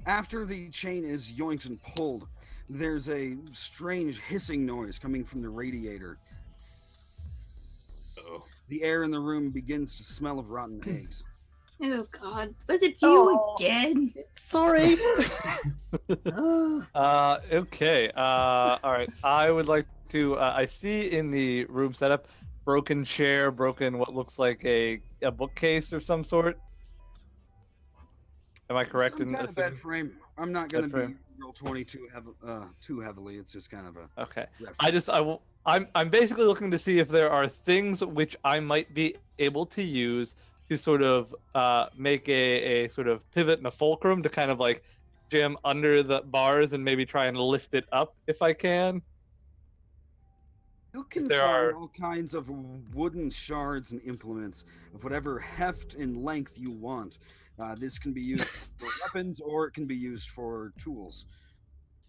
After the chain is yoinked and pulled, there's a strange hissing noise coming from the radiator. Oh. The air in the room begins to smell of rotten eggs. Oh God, was it you again? Sorry. Oh. Okay. All right. I would like to. I see in the room setup broken chair, broken what looks like a bookcase of some sort. Am I correct Some in kind of this? bed frame. I'm not going Bed to be frame. roll 20 too heavily. It's just kind of a. Okay. reference. I'm basically looking to see if there are things which I might be able to use to sort of make a sort of pivot and a fulcrum to kind of like jam under the bars and maybe try and lift it up if I can. You can there find are- all kinds of wooden shards and implements of whatever heft and length you want. This can be used for weapons, or it can be used for tools.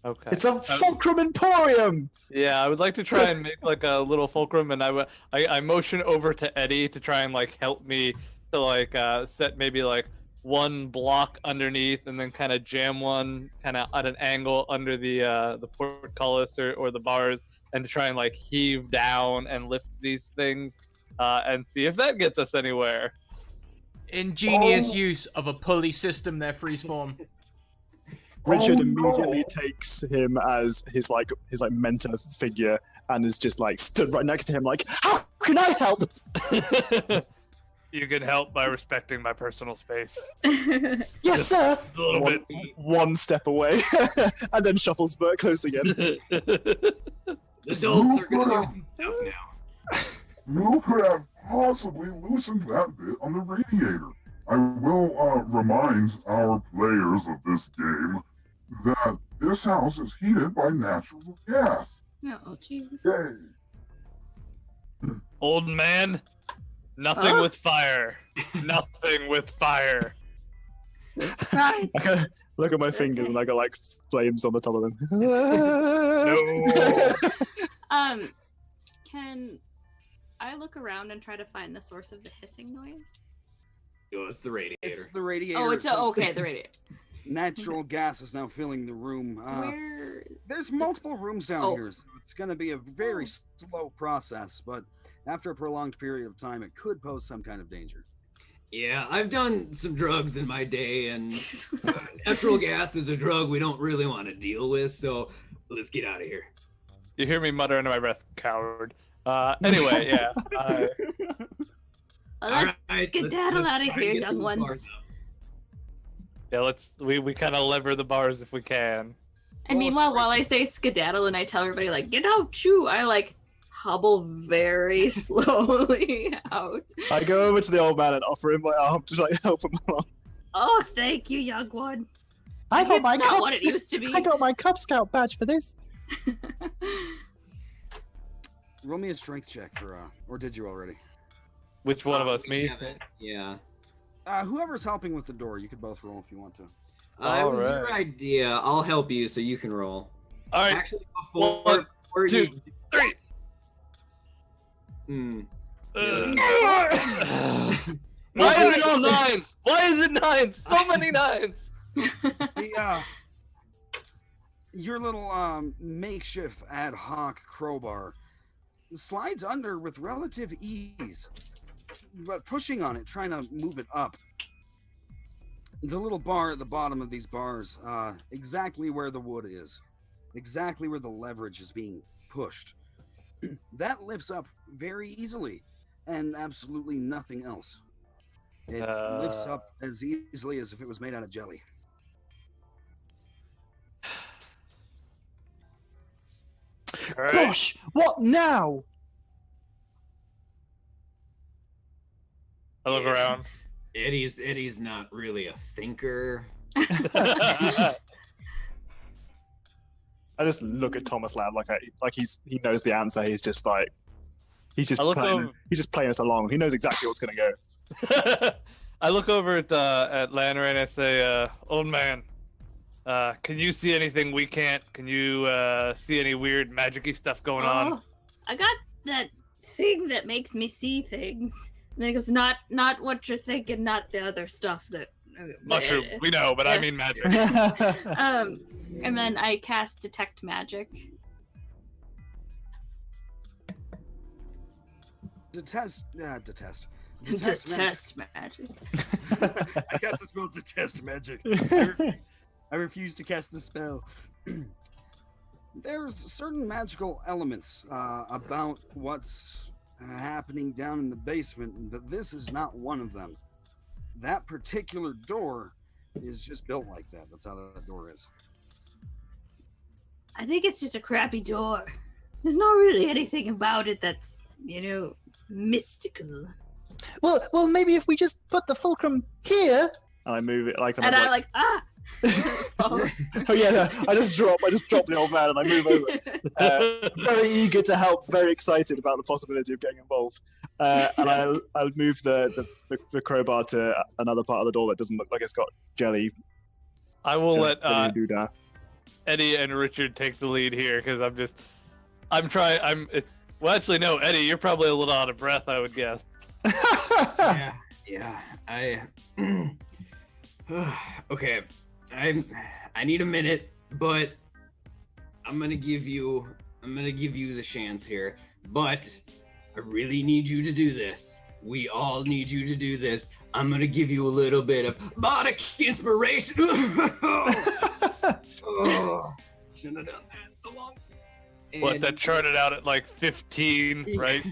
Okay. It's a fulcrum emporium. Yeah, I would like to try and make like a little fulcrum, and I motion over to Eddie to try and like help me to like set maybe like one block underneath, and then kind of jam one kind of at an angle under the portcullis or the bars, and to try and like heave down and lift these things, and see if that gets us anywhere. Ingenious use of a pulley system there, Freezeform. Richard Oh, no. immediately takes him as his mentor figure and is just like stood right next to him like, how can I help? You can help by respecting my personal space. Yes, Just sir. A little bit. One step away, and then shuffles back close again. Adults are gonna loosen stuff now. You could have possibly loosened that bit on the radiator. I will remind our players of this game that this house is heated by natural gas. Oh, jeez. Yay. Old man, nothing Huh? with fire. Nothing with fire. Right. I kinda look at my fingers and I got like flames on the top of them. No. Can I look around and try to find the source of the hissing noise? Oh, it's the radiator. It's the radiator. Oh, it's so- okay. The radiator. Natural gas is now filling the room. Where? There's multiple rooms down Oh. here, so it's going to be a very slow process, but after a prolonged period of time, it could pose some kind of danger. Yeah, I've done some drugs in my day, and natural gas is a drug we don't really want to deal with, so let's get out of here. You hear me mutter under my breath, coward. Anyway, yeah. Let's skedaddle out of try and here, get young those ones. bars up. Yeah, we kind of lever the bars if we can. And meanwhile, while I say skedaddle and I tell everybody like get out, chew, I like hobble very slowly out. I go over to the old man and offer him my arm to like help him along. Oh, thank you, young one. I got It's my not what it used to be. I got my Cub Scout badge for this. Roll me a strength check for, or did you already? Which one of us? We Me? haven't. Yeah. Whoever's helping with the door, you could both roll if you want to. It was your Alright. idea. I'll help you so you can roll. All right. Actually, before, One, before two, you... 3. Hmm. Why is it all 9? Why is it 9? So many 9s. The, your little makeshift ad hoc crowbar slides under with relative ease, but pushing on it, trying to move it up. The little bar at the bottom of these bars, exactly where the wood is, exactly where the leverage is being pushed. That lifts up very easily, and absolutely nothing else. It lifts up as easily as if it was made out of jelly. All right. Gosh, what now? I look around. Eddie's not really a thinker. I just look at Thomas Lamb like he knows the answer. He's just I look over- playing us along. He knows exactly what's gonna go. I look over at Lanner and I say, "Old man, can you see anything we can't? Can you see any weird magic-y stuff going on?" Oh, I got that thing that makes me see things. And then he goes, not what you're thinking, not the other stuff that. Mushroom, we know, but I mean magic. And then I cast detect magic. Detest. Detest magic. I cast the spell detest magic. I refuse to cast the spell. There's certain magical elements about what's happening down in the basement, but this is not one of them. That particular door is just built like that. That's how that door is. I think it's just a crappy door. There's not really anything about it that's, mystical. well, maybe if we just put the fulcrum here, and I move it like. And I'm like, ah! oh yeah, no, I just drop the old man and I move over. Very eager to help, very excited about the possibility of getting involved. And I'll move the crowbar to another part of the door that doesn't look like it's got jelly. I will let do that. Eddie and Richard take the lead here because well, actually, no, Eddie, you're probably a little out of breath, I would guess. Yeah. Okay. I need a minute, but I'm gonna give you the chance here. But I really need you to do this. We all need you to do this. I'm gonna give you a little bit of bardic inspiration. Oh, shouldn't have done that. The lungs. What, that charted out at like 15, right?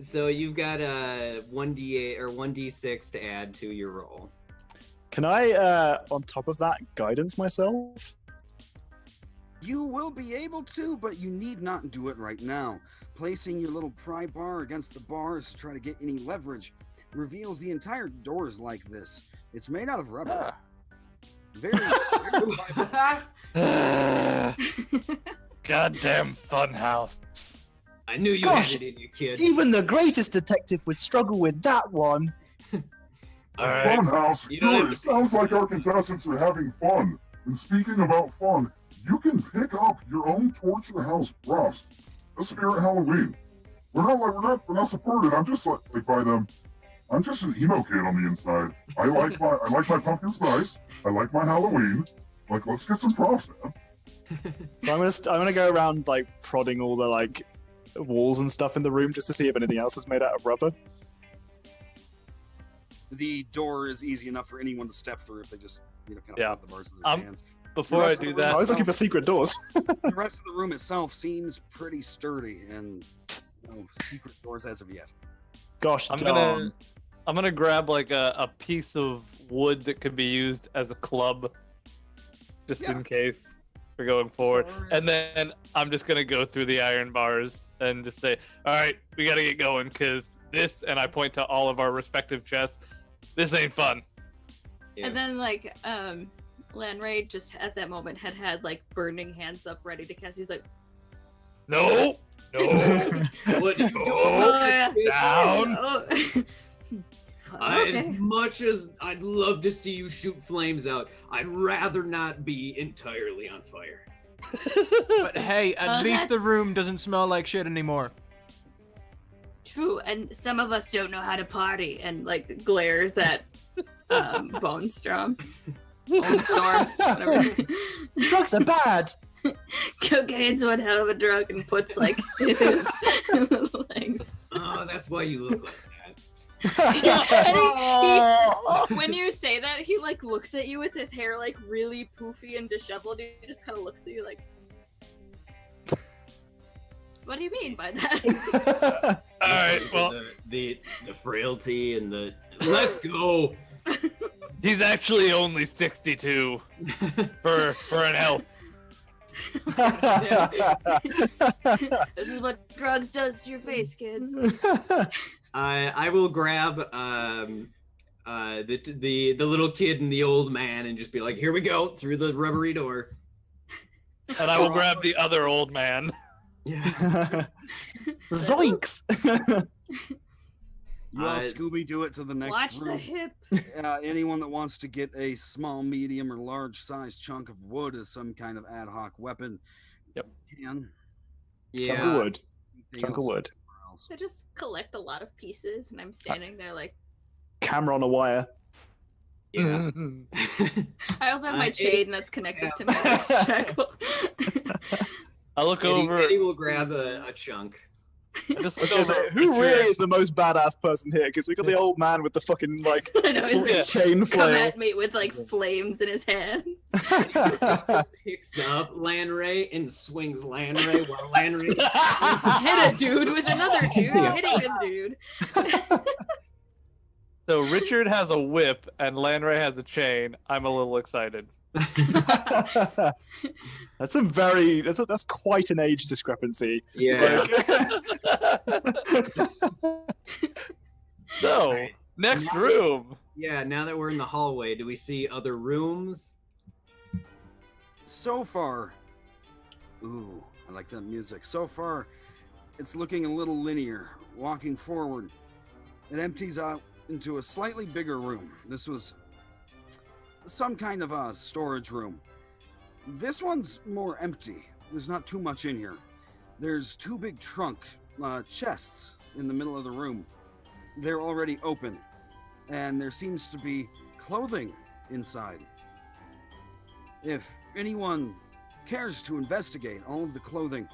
So you've got a 1d8 or 1d6 to add to your roll. Can I, on top of that, guidance myself? You will be able to, but you need not do it right now. Placing your little pry bar against the bars to try to get any leverage reveals the entire doors like this. It's made out of rubber. Very, Goddamn funhouse. I knew you Gosh, had it in you, kid. Even the greatest detective would struggle with that one. All right. Funhouse, You don't have good. to- It sounds like our contestants are having fun. And speaking about fun, you can pick up your own torture house props. A Spirit Halloween. We're not supported. I'm just like by them. I'm just an emo kid on the inside. I like my pumpkin spice. I like my Halloween. Like, let's get some props, man. So I'm gonna go around like prodding all the like walls and stuff in the room just to see if anything else is made out of rubber. the door is easy enough for anyone to step through if they just, kind of Yeah. put the bars in their hands. Before I rest of do the room I that, was looking for secret doors. The rest of the room itself seems pretty sturdy and no secret doors as of yet. Gosh, I'm darn. gonna grab like a piece of wood that could be used as a club, just Yeah. in case we're going forward. And then I'm just gonna go through the iron bars and just say, "All right, we gotta get going, cause this." And I point to all of our respective chests. This ain't fun. Yeah. And then Lanray just at that moment had like burning hands up ready to cast. He's like, No, no, What are you doing? Oh, yeah. down. oh. As Okay. much as I'd love to see you shoot flames out, I'd rather not be entirely on fire. But hey, at least the That's- room doesn't smell like shit anymore. True, and some of us don't know how to party, and like glares at Bone Storm. Bone Storm, whatever. Drugs are bad. Cocaine's one hell of a drug, and puts like his legs. Oh, that's why you look like that. And he, when you say that, he like looks at you with his hair like really poofy and disheveled. He just kind of looks at you like, "What do you mean by that?" All right, well, the frailty and the let's go. he's actually only 62 for an elf. This is what drugs does to your face, kids. I will grab the little kid and the old man and just be like, here we go through the rubbery door. And I will grab the other old man. Yeah. Zoinks! You all it's- Scooby do it to the next Watch the room. hip. Anyone that wants to get a small, medium, or large size chunk of wood as some kind of ad hoc weapon, Yep. can. Chunk of wood. Anything Chunk of else wood. somewhere else. I just collect a lot of pieces, and I'm standing there like. Camera on a wire. Yeah. I also have my Eddie- chain that's connected to my wrist shackle. I look Eddie, over. Eddie will grab a chunk. I just I was look gonna over say, who Richard. really is the most badass person here? Because we got the old man with the fucking like I know, he's like, chain come flail. at me with like flames in his hand. Picks up Lanray and swings Lanray while Lanray. Hit a dude with another dude, hitting a dude. So Richard has a whip and Lanray has a chain. I'm a little excited. That's some very that's quite an age discrepancy. Yeah. So, Right. next Now- room. Yeah, now that we're in the hallway, do we see other rooms? So far, ooh, I like that music. So far, it's looking a little linear. Walking forward, it empties out into a slightly bigger room. This was some kind of a storage room. This one's more empty. There's not too much in here. There's two big trunk chests in the middle of the room. They're already open, and there seems to be clothing inside. If anyone cares to investigate all of the clothing,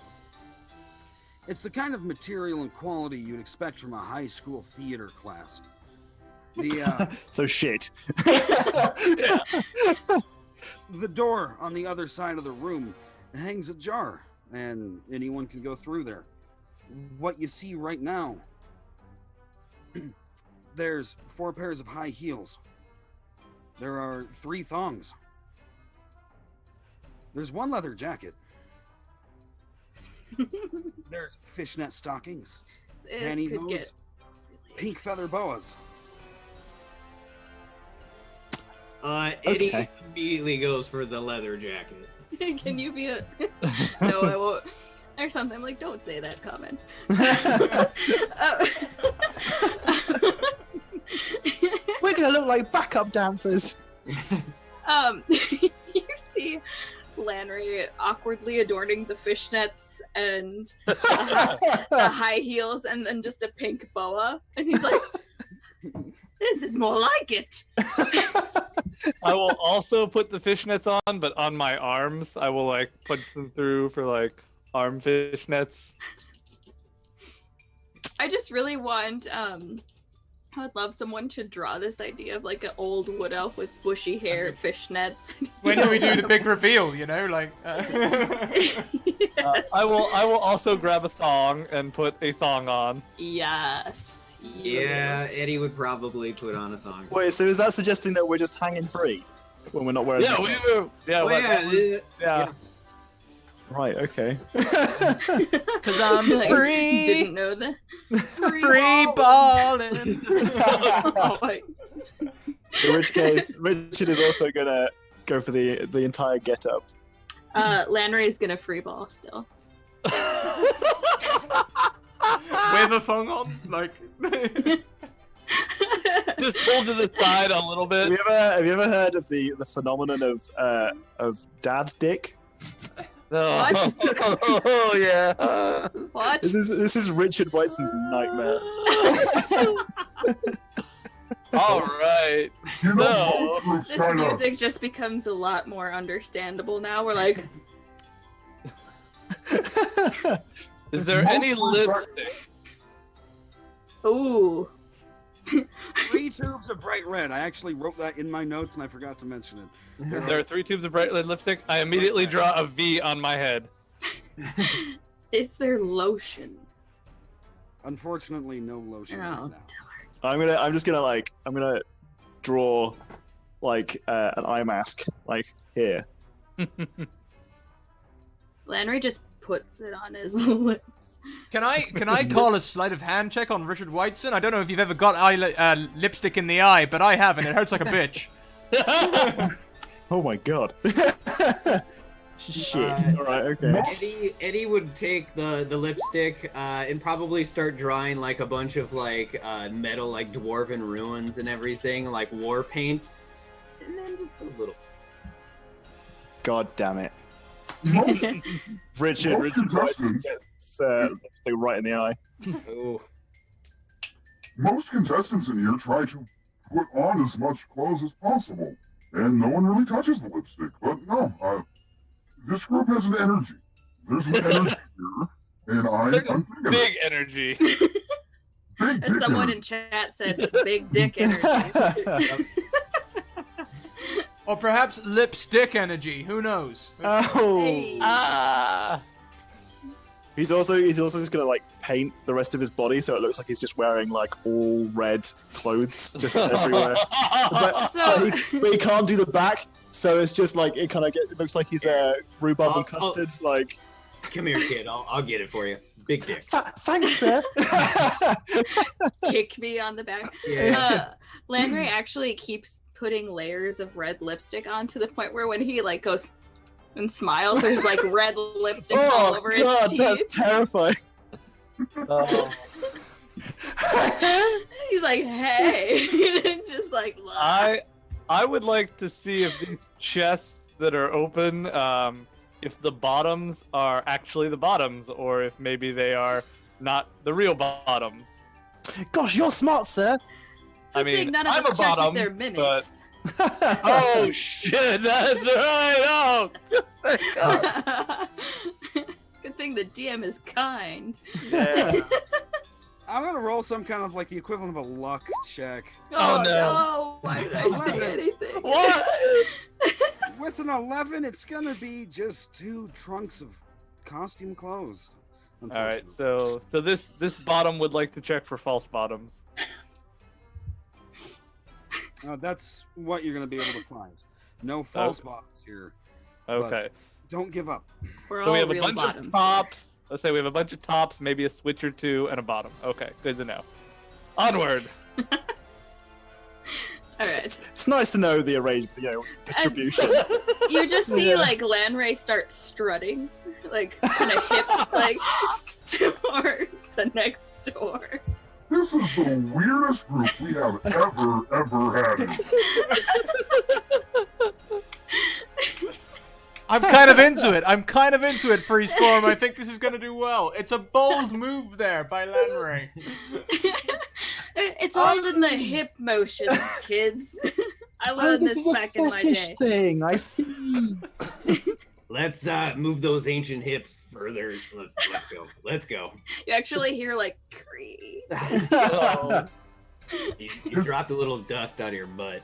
it's the kind of material and quality you'd expect from a high school theater class. The So shit. the door on the other side of the room hangs ajar, and anyone can go through there. What you see right now There's 4 pairs of high heels. There are 3 thongs. There's 1 leather jacket. There's fishnet stockings, This pantyhose, could get pink feather boas. Eddie Okay. immediately goes for the leather jacket. Can you be a? No, I won't. Or something. I'm like, don't say that comment. We're gonna look like backup dancers. You see Landry awkwardly adorning the fishnets and the high heels, and then just a pink boa, and he's like, "This is more like it." I will also put the fishnets on, but on my arms, I will like put them through for like arm fishnets. I just really want I would love someone to draw this idea of like an old wood elf with bushy hair, fishnets. When do we do the big reveal? You know, like. I will also grab a thong and put a thong on. Yes. Yeah, Eddie would probably put on a thong. Wait, so is that suggesting that we're just hanging free when we're not wearing? Yeah, this? yeah, Oh, yeah, yeah. Right. Okay. Because I'm Like, free. Didn't know that. Free balling. Oh, my. In which case, Richard is also gonna go for the entire get up. Landry is gonna free ball still. With a thong on, like. Just pull to the side a little bit. Have you ever heard of the phenomenon of dad dick? Oh, oh yeah. What? This is Richard Whiteson's nightmare. All right. You know, No. most groups This kind of. music just becomes a lot more understandable now. We're like, Is there any lipstick? ooh. 3 tubes of bright red. I actually wrote that in my notes and I forgot to mention it. There are 3 tubes of bright red lipstick. I immediately draw a V on my head. Is there lotion? Unfortunately, no lotion Oh, right now. I'm just gonna draw like an eye mask like here. Landry just puts it on his lips. Can I call a sleight of hand check on Richard Whiteson? I don't know if you've ever got lipstick in the eye, but I have, and it hurts like a bitch. Oh my god. Shit. All right. Okay. Eddie would take the lipstick and probably start drawing like a bunch of like metal, like dwarven ruins and everything, like war paint, and then just put a little. God damn it. Most, Richard most Whiteson contestants, gets lipstick right in the eye. Oh, most contestants in here try to put on as much clothes as possible, and no one really touches the lipstick. But no, this group has an energy. There's an energy here, and I'm thinking Big energy. big As dick someone energy. in chat said, big dick energy. Or perhaps lipstick energy. Who knows? Oh. Hey. Ah. He's also just gonna like paint the rest of his body so it looks like he's just wearing like all red clothes just everywhere. But he can't do the back, so it's just like it kind of it looks like he's rhubarb and custard. Like, come here, kid. I'll get it for you. Big dick. Thanks, sir. Kick me on the back. Yeah. Landry actually keeps putting layers of red lipstick on to the point where when he like goes and smiles, there's like red lipstick all over God, his that's teeth. terrifying. Oh. He's like, hey. It's just like, look. I would like to see if these chests that are open, if the bottoms are actually the bottoms, or if maybe they are not the real bottoms. Gosh, you're smart, sir. I Good thing mean, none of I'm us a check bottom, if they're mimics. but oh shit, that's right. Oh, Good thing the DM is kind. Yeah. I'm gonna roll some kind of like the equivalent of a luck check. Oh, no. no! Why did I say anything? what? With an 11, it's gonna be just 2 trunks of costume clothes. All right, unfortunately. so this bottom would like to check for false bottoms. That's what you're going to be able to find. No false bottoms here. Okay. Don't give up. We're So all we have a real bunch bottoms. of tops. Let's say we have a bunch of tops, maybe a switch or two, and a bottom. Okay, good to know. Onward. All right. It's nice to know the distribution. You just see like Lanray start strutting, like kind of hips, like towards the next door. This is the weirdest group we have ever had. I'm kind of into it. Freezeform. I think this is going to do well. It's a bold move there by Lanray. It's all in the hip motions, kids. I learned this this is back a in my fetish day. thing. I see. Let's move those ancient hips further. Let's go. You actually hear like creak. Oh. You dropped a little dust out of your butt.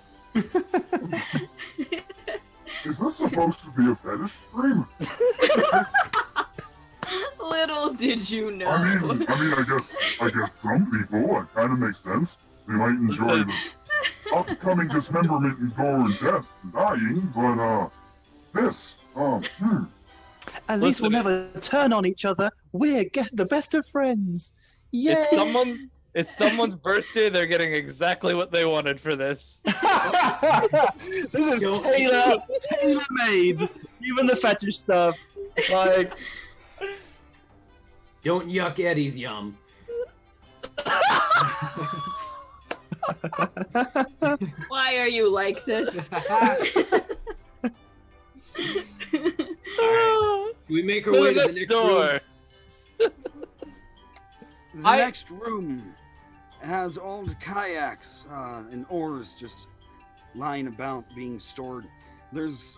Is this supposed to be a fetish stream? Little did you know. I guess some people, it kind of makes sense. They might enjoy the upcoming dismemberment and gore and death and dying, but this, At least we'll never turn on each other. We're the best of friends. Yay! It's someone's birthday. They're getting exactly what they wanted for this. This is tailor-made. Even the fetish stuff. Like, don't yuck Eddie's yum. Why are you like this? Alright. We make our way to the next door. The next room has old kayaks and oars just lying about being stored. There's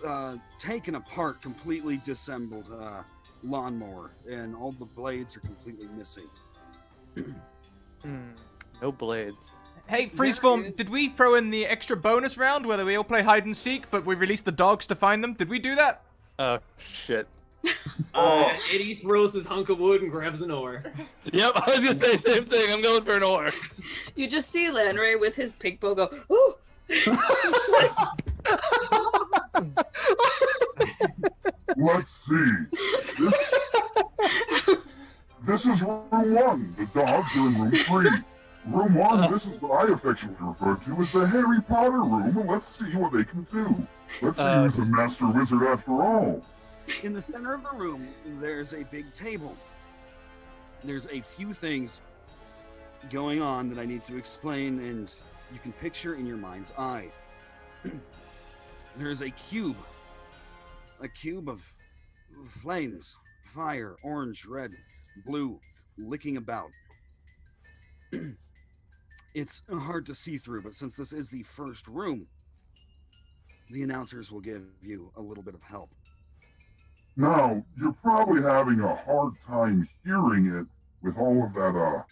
taken apart, completely disassembled lawnmower, and all the blades are completely missing. No blades. Hey, Freezeform, did we throw in the extra bonus round where we all play hide and seek, but we released the dogs to find them? Did we do that? Oh, shit. Eddie throws his hunk of wood and grabs an oar. Yep, I was gonna say the same thing. I'm going for an oar. You just see Lanray with his pig bow go, ooh! let's see. This is room 1. The dogs are in room 3. Room 1, this is what I affectionately refer to as the Harry Potter room, and let's see what they can do. Let's see who's the master wizard after all. In the center of the room, there's a big table. There's a few things going on that I need to explain, and you can picture in your mind's eye. There's a cube of flames, fire, orange, red, blue, licking about. It's hard to see through, but since this is the first room, the announcers will give you a little bit of help. Now, you're probably having a hard time hearing it with all of that,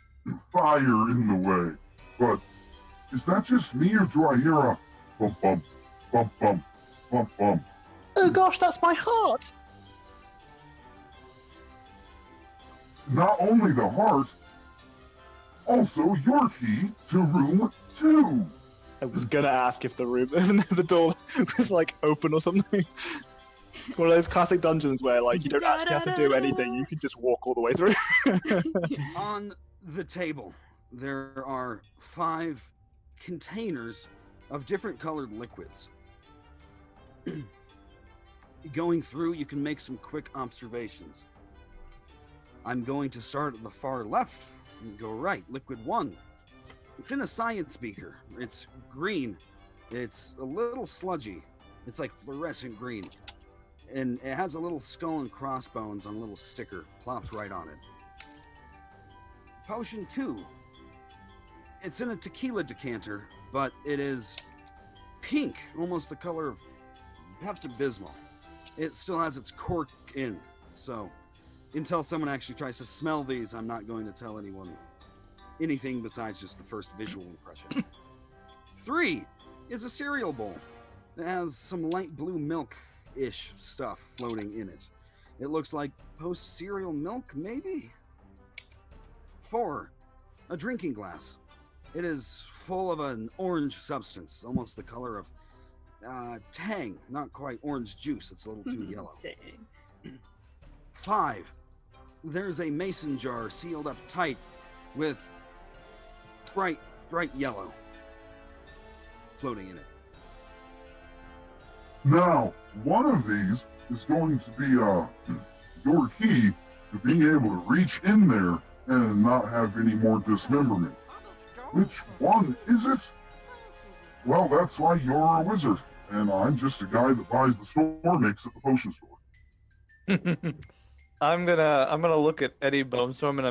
fire in the way. But is that just me, or do I hear a bump, bump, bump, bump, bump, bump? oh gosh, that's my heart. Not only the heart, also your key to room 2. I was gonna ask if the door was like open or something. One of those classic dungeons where like you don't actually have to do anything, you can just walk all the way through. On the table, there are 5 containers of different colored liquids. Going through, you can make some quick observations. I'm going to start at the far left and go right. Liquid 1. It's in a science beaker. It's green. It's a little sludgy. It's like fluorescent green. And it has a little skull and crossbones on a little sticker plopped right on it. Potion 2. It's in a tequila decanter, but it is pink, almost the color of Pepto-Bismol. It still has its cork in, so until someone actually tries to smell these, I'm not going to tell anyone anything besides just the first visual impression. 3 is a cereal bowl. It has some light blue milk-ish stuff floating in it. It looks like post-cereal milk, maybe? 4, a drinking glass. It is full of an orange substance, almost the color of tang, not quite orange juice. It's a little too yellow. Dang. 5. There's a mason jar sealed up tight with bright yellow floating in it. Now, one of these is going to be your key to being able to reach in there and not have any more dismemberment. Which one is it? Well, that's why you're a wizard, and I'm just a guy that buys the store mix at the potion store. I'm gonna look at Eddie Bonestorm and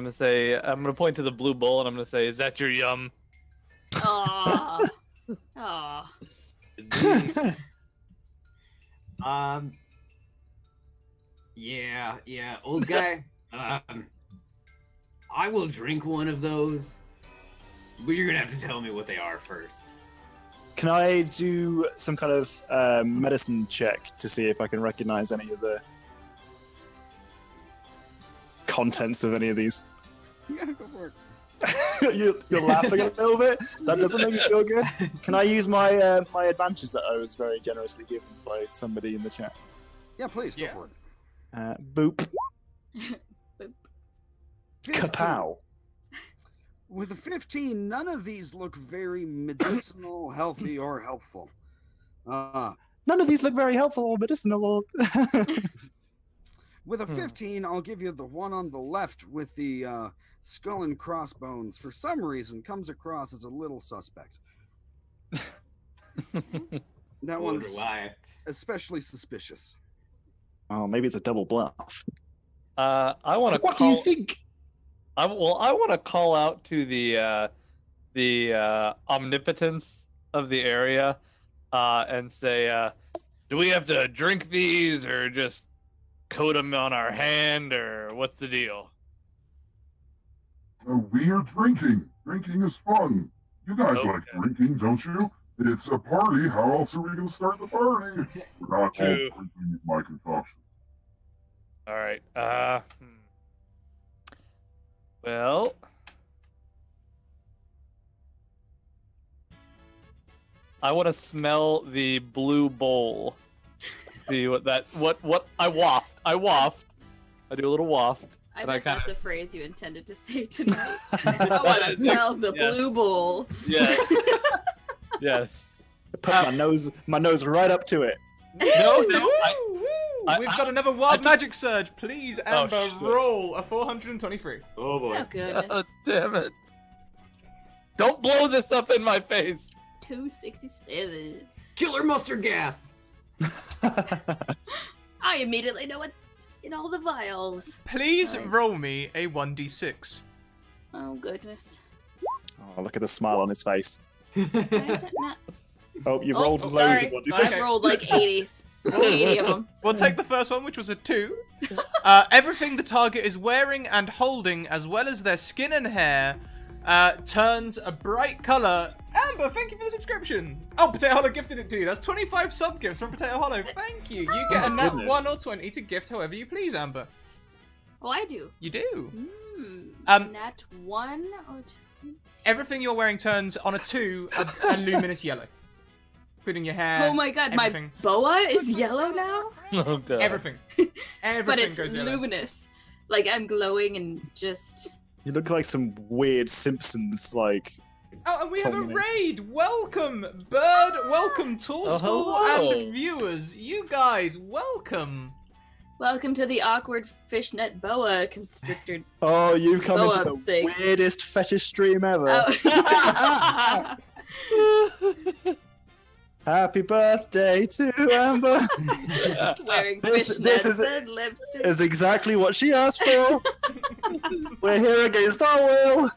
I'm gonna point to the blue bowl and I'm gonna say, "Is that your yum?" Aw. Aw. Yeah, old guy. I will drink one of those, but you're gonna have to tell me what they are first. Can I do some kind of medicine check to see if I can recognize any of the contents of any of these? Yeah, go for you're laughing a little bit. That doesn't make me feel good. Can I use my my advantage that I was very generously given by somebody in the chat? Yeah, please, go for it. Boop. Boop. 15. Kapow. With a 15, none of these look very medicinal, healthy, or helpful. None of these look very helpful or medicinal. With a 15, I'll give you the one on the left with the skull and crossbones. For some reason, comes across as a little suspect. That one's why. especially suspicious. Oh, maybe it's a double bluff. I want to. What do you think? I want to call out to the omnipotence of the area, and say, do we have to drink these or just coat them on our hand, or what's the deal? We are drinking. Drinking is fun. You guys Okay. like drinking, don't you? It's a party. How else are we going to start the party? We're not all True. drinking my concoction. All right. Well, I want to smell the blue bowl. See what I waft. I do a little waft. I And bet I kinda- that's a phrase you intended to say tonight. I want to smell the Yeah. blue bowl. Yes. Yes. Put my nose right up to it. No. We've got another wild magic surge. Please, Amber, shit. roll a 423. Oh boy. Oh goodness. Oh, damn it. Don't blow this up in my face. 267. Killer mustard gas. I immediately know what's in all the vials. Please Sorry. roll me a 1d6. Oh goodness. Oh, look at the smile on his face. Why is it not? Oh, you've Oh, rolled sorry. loads of what Okay. I rolled like 80s. 80 of them. We'll take the first one, which was a 2. Everything the target is wearing and holding, as well as their skin and hair, turns a bright colour. Amber, thank you for the subscription. Oh, Potato Hollow gifted it to you. That's 25 sub gifts from Potato Hollow. Thank you. You get a nat goodness. 1 or 20 to gift however you please, Amber. Oh, I do. You do. Hmm. Nat 1 or 2? Everything you're wearing turns on a 2 a luminous yellow. Including your hair. Oh my god, everything. my boa is yellow now? Oh god. Everything. Everything But it's goes yellow. luminous. Like I'm glowing and just... You look like some weird Simpsons, like. Oh, and we have a Culminate. raid! Welcome, Bird! Welcome, Tall Oh, School hello. and viewers! You guys, welcome! Welcome to the awkward fishnet boa constrictor. Oh, you've come Boa into the thing. weirdest fetish stream ever. Oh. Happy birthday to Amber. Wearing This fishnets is- and lipstick. Is exactly what she asked for. We're here against our will.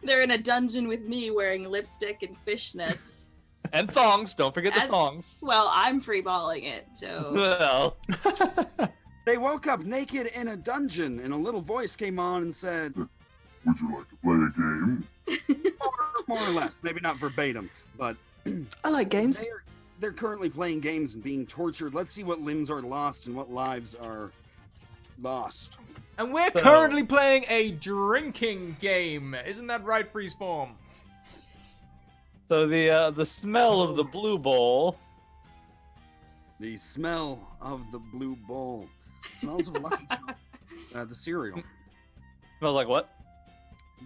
They're in a dungeon with me wearing lipstick and fishnets. And thongs. Don't forget the And- thongs. Well, I'm freeballing it, so... Well. They woke up naked in a dungeon, and a little voice came on and said, Would you like to play a game? more or less, maybe not verbatim, but I like games. they're currently playing games and being tortured. Let's see what limbs are lost and what lives are lost. And we're So- currently playing a drinking game. Isn't that right, Freezeform? So the smell of the blue bowl. The smell of the blue bowl. Smells of Lucky Charms. The cereal. Smells like what?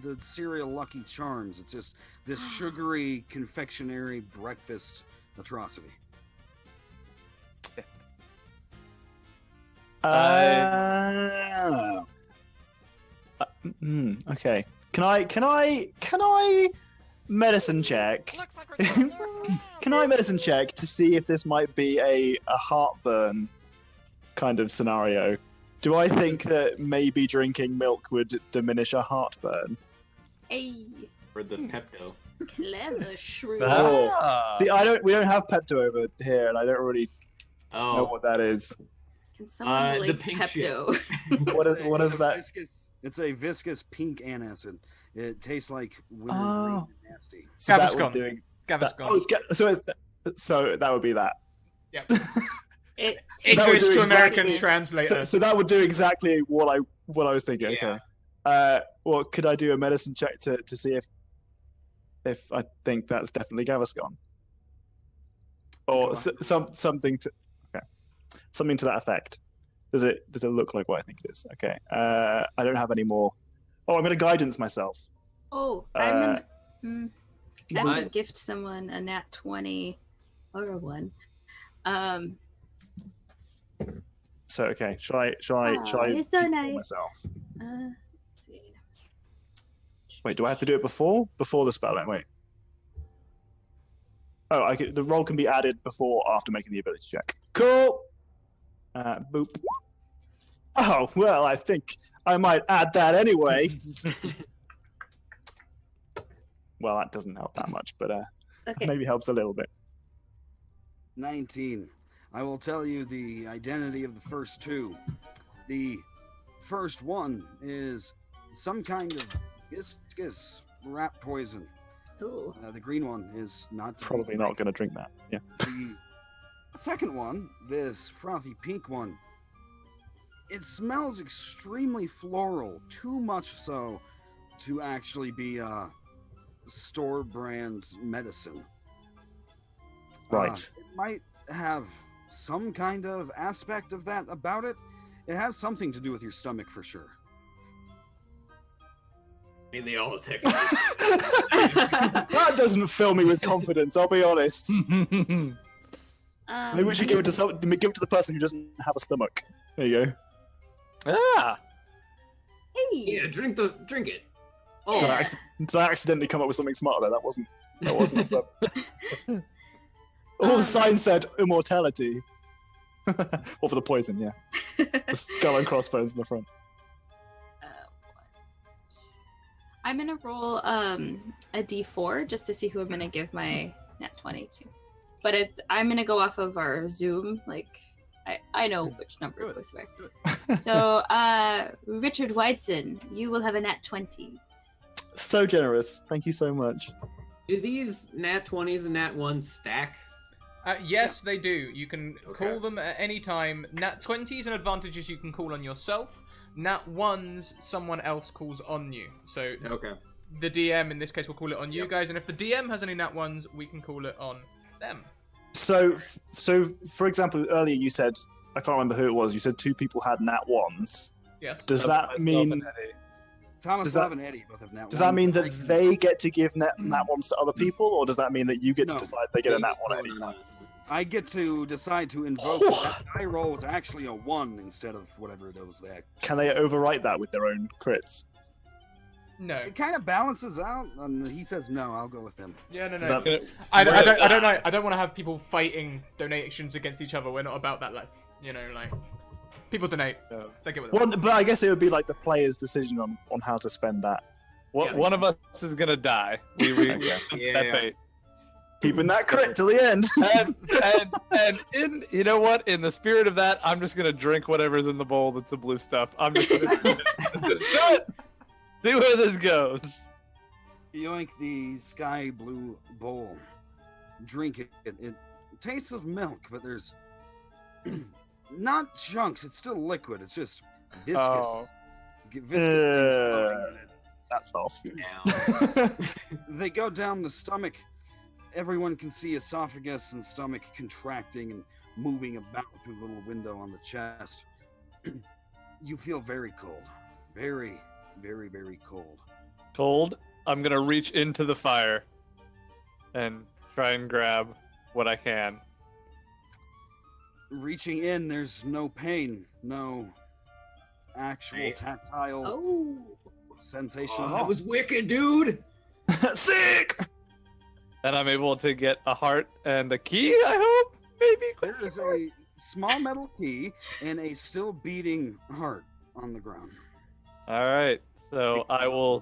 The cereal Lucky Charms. It's just this sugary confectionery breakfast atrocity. Okay. Can I medicine check? Can I medicine check to see if this might be a heartburn kind of scenario? Do I think that maybe drinking milk would diminish a heartburn? Hey, For the Pepto. clever shrew. Ah. See, we don't have Pepto over here, and I don't really know Oh, what that is. Can someone the link pink Pepto? What is that? It's a viscous pink antacid. It tastes like winter Oh. green and nasty. So that Gaviscon. would do. Gaviscon. So that would be that. Yep. It So that would English do to exactly- American translator. So that would do exactly what I was thinking. Yeah. Okay. Well, could I do a medicine check to see if I think that's definitely Gaviscon, or something to that effect? Does it look like what I think it is? Okay. I don't have any more. Oh, I'm gonna guidance myself. Oh, I'm gonna gift someone a nat 20 or a 1. So okay, shall I you're so do it nice. myself? Let's see. Wait, do I have to do it before the spell? Then wait. Oh, the roll can be added before or after making the ability check. Cool. Boop. Oh well, I think I might add that anyway. Well, that doesn't help that much, but Okay. maybe helps a little bit. 19. I will tell you the identity of the first two. The first one is some kind of viscous rat poison. Ooh. The green one is not. Probably not going to drink that. Yeah. The second one, this frothy pink one, it smells extremely floral, too much so to actually be store brand medicine. Right. It might have some kind of aspect of that about it. It has something to do with your stomach for sure. I mean, they all take That doesn't fill me with confidence. I'll be honest. Maybe we should give it to the person who doesn't have a stomach. There you go. Ah. Hey. Yeah, drink it. Did Oh, I accidentally come up with something smart there? That wasn't. All the signs said immortality. Or for the poison, yeah. The skull and crossbones in the front. I'm gonna roll a d4 just to see who I'm gonna give my nat 20 to. But I'm gonna go off of our Zoom. Like I know which number goes where. So Richard Whiteson, you will have a nat 20. So generous. Thank you so much. do these nat 20s and nat 1s stack? Yes, they do. You can Okay. call them at any time. Nat 20s and advantages you can call on yourself. Nat 1s, someone else calls on you. So Okay. the DM, in this case, will call it on you guys. And if the DM has any nat 1s, we can call it on them. So for example, earlier you said, I can't remember who it was, you said 2 people had nat 1s. Yes. Does that mean Thomas Does that- Love and Eddie both have nat does that one. mean that they get to give nat 1s to other people, or does that mean that you get to No. decide they get a nat 1 at any On time? us. I get to decide to invoke Oh. that die roll was actually a 1 instead of whatever it was there. Can they overwrite that with their own crits? No. It kind of balances out, and he says no. I'll go with him. Yeah, no, Is no. that- I don't want to have people fighting donations against each other. We're not about that life. You know, like, people donate. No. They get what they Well, want. but I guess it would be like the player's decision on how to spend that. Yeah. One of us is gonna die. We Yeah. that fate. Keeping that crit till the end. And in you know what? In the spirit of that, I'm just gonna drink whatever's in the bowl that's the blue stuff. I'm just gonna do it. See where this goes. Yoink the sky blue bowl. Drink it. It tastes of milk, but there's not chunks. It's still liquid. It's just viscous. Oh. Uh, That's off. Now. They go down the stomach. Everyone can see esophagus and stomach contracting and moving about through the little window on the chest. You feel very cold. Very, very, very cold. Cold. I'm gonna reach into the fire and try and grab what I can. Reaching in, there's no pain, no actual Nice. tactile Oh. sensation. Oh, that was wicked, dude. Sick! And I'm able to get a heart and a key, I hope? Maybe? There is a small metal key and a still beating heart on the ground. Alright, so I will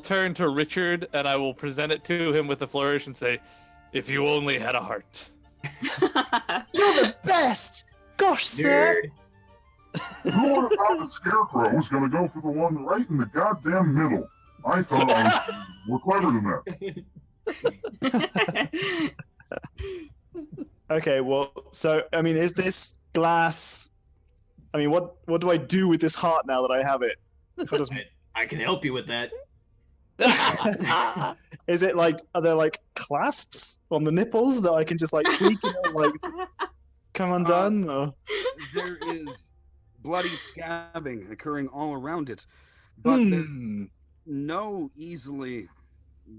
turn to Richard and I will present it to him with a flourish and say, if you only had a heart. You're the best! Gosh, sir! Nerd. Who would have thought the scarecrow was going to go for the one right in the goddamn middle? I thought we're clever than that. Okay, well, so, I mean, is this glass... I mean, what do I do with this heart now that I have it? How does... I can help you with that. Is it like, are there like clasps on the nipples that I can just like tweak, like come undone? Or... There is bloody scabbing occurring all around it, but there's no easily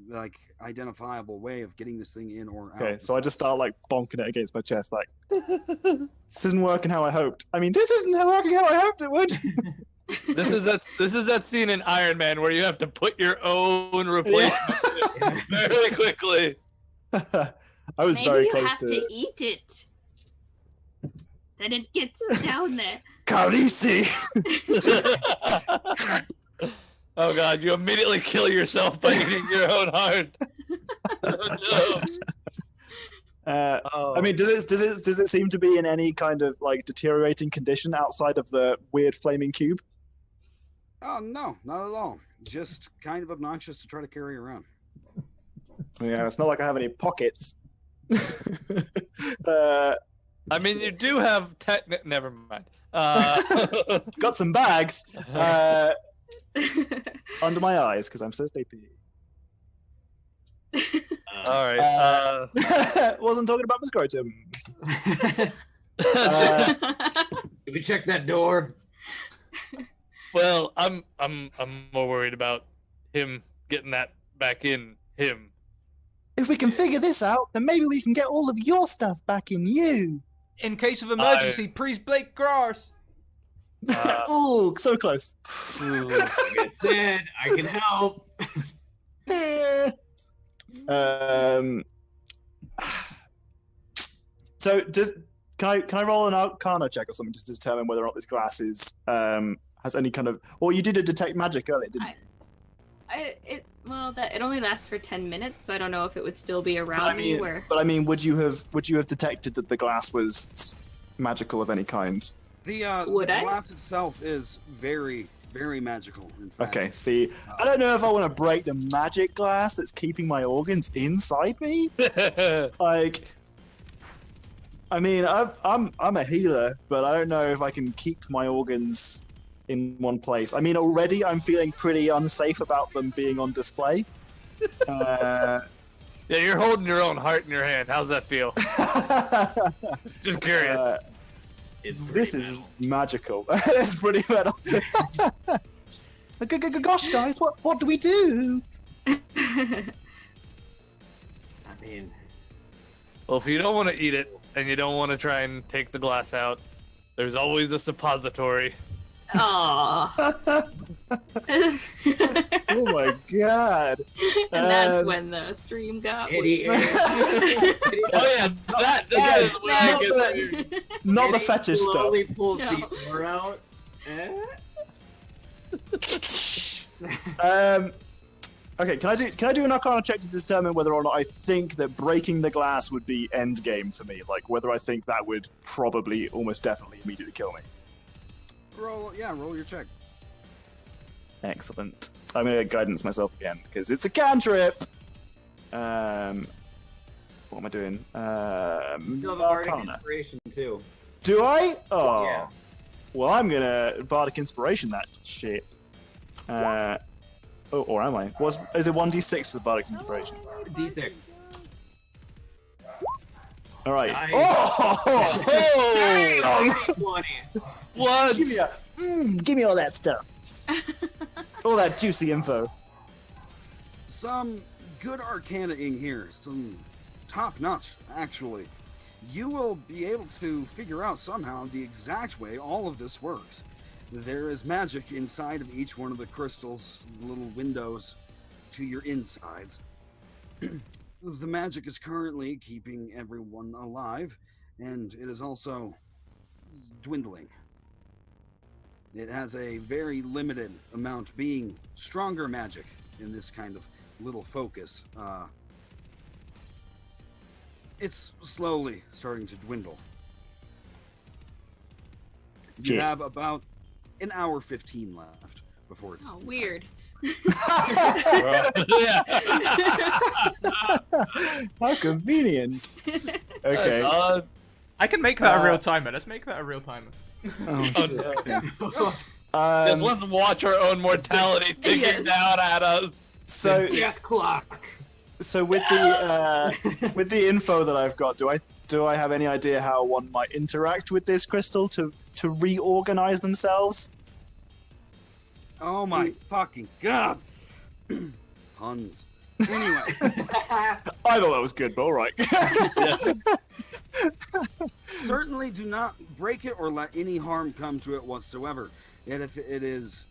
like identifiable way of getting this thing in or out. Okay, so I just start like bonking it against my chest, like this isn't working how I hoped. I mean, this isn't working how I hoped it would. This is that scene in Iron Man where you have to put your own replacement in very quickly. I was Maybe very you close have to eat it. Then it gets down there. Khaleesi! Oh god, you immediately kill yourself by eating your own heart. Oh, no. I mean, does it seem to be in any kind of like deteriorating condition outside of the weird flaming cube? Oh no, not at all. Just kind of obnoxious to try to carry around. Yeah, it's not like I have any pockets. I mean, you do have never mind. Got some bags under my eyes because I'm so sleepy. All right. Wasn't talking about my scrotum. Did we check that door? Well, I'm more worried about him getting that back in him. If we can figure this out, then maybe we can get all of your stuff back in you. In case of emergency, priest Blake Gross. Oh, so close. Like I said, I can help. So can I roll an Arcana check or something just to determine whether or not this glass is has any kind of? Well, you did a detect magic earlier, didn't you? It only lasts for 10 minutes, so I don't know if it would still be around me. But I mean, would you have detected that the glass was magical of any kind? The Would I? glass itself is very, very magical. In fact. Okay, see, I don't know if I want to break the magic glass that's keeping my organs inside me. Like, I mean, I'm a healer, but I don't know if I can keep my organs in one place. I mean, already I'm feeling pretty unsafe about them being on display. Yeah, you're holding your own heart in your hand. How's that feel? Just curious. This is magical. It's pretty metal. Gosh, guys, what do we do? I mean, Well, if you don't want to eat it and you don't want to try and take the glass out, there's always a suppository. Aww. Oh my god. And that's when the stream got Eddie, Oh yeah, that is where Not it the- gets weird. Not the Eddie fetish stuff. slowly pulls No. the oar out. Okay, can I do an Arcana check to determine whether or not I think that breaking the glass would be end game for me? Like whether I think that would probably almost definitely immediately kill me. Roll your check. Excellent. I'm gonna guidance myself again because it's a cantrip. What am I doing? Still have a bardic Arcana. inspiration too. Do I? Oh. Yeah. Well, I'm gonna bardic inspiration that shit. Or am I? Is it 1d6 for the bardic inspiration? D6. All right. Nice. Oh! 20. What? Give me all that stuff. All that juicy info. Some good arcana-ing here. Some top-notch, actually. You will be able to figure out somehow the exact way all of this works. There is magic inside of each one of the crystals, little windows to your insides. The magic is currently keeping everyone alive, and it is also dwindling. It has a very limited amount being stronger magic in this kind of little focus. It's slowly starting to dwindle. You have about an hour 15 left before it's Oh, weird. Yeah. How convenient. Okay. I can make that a real timer. Let's make that a real timer. Oh, Oh, shit. no. Okay. Just let's watch our own mortality ticking Yes. down at us. So, Death clock. so with the info that I've got, do I have any idea how one might interact with this crystal to reorganize themselves? Oh my fucking god! Puns. Anyway, I thought that was good, but all right. certainly do not break it or let any harm come to it whatsoever. And if it is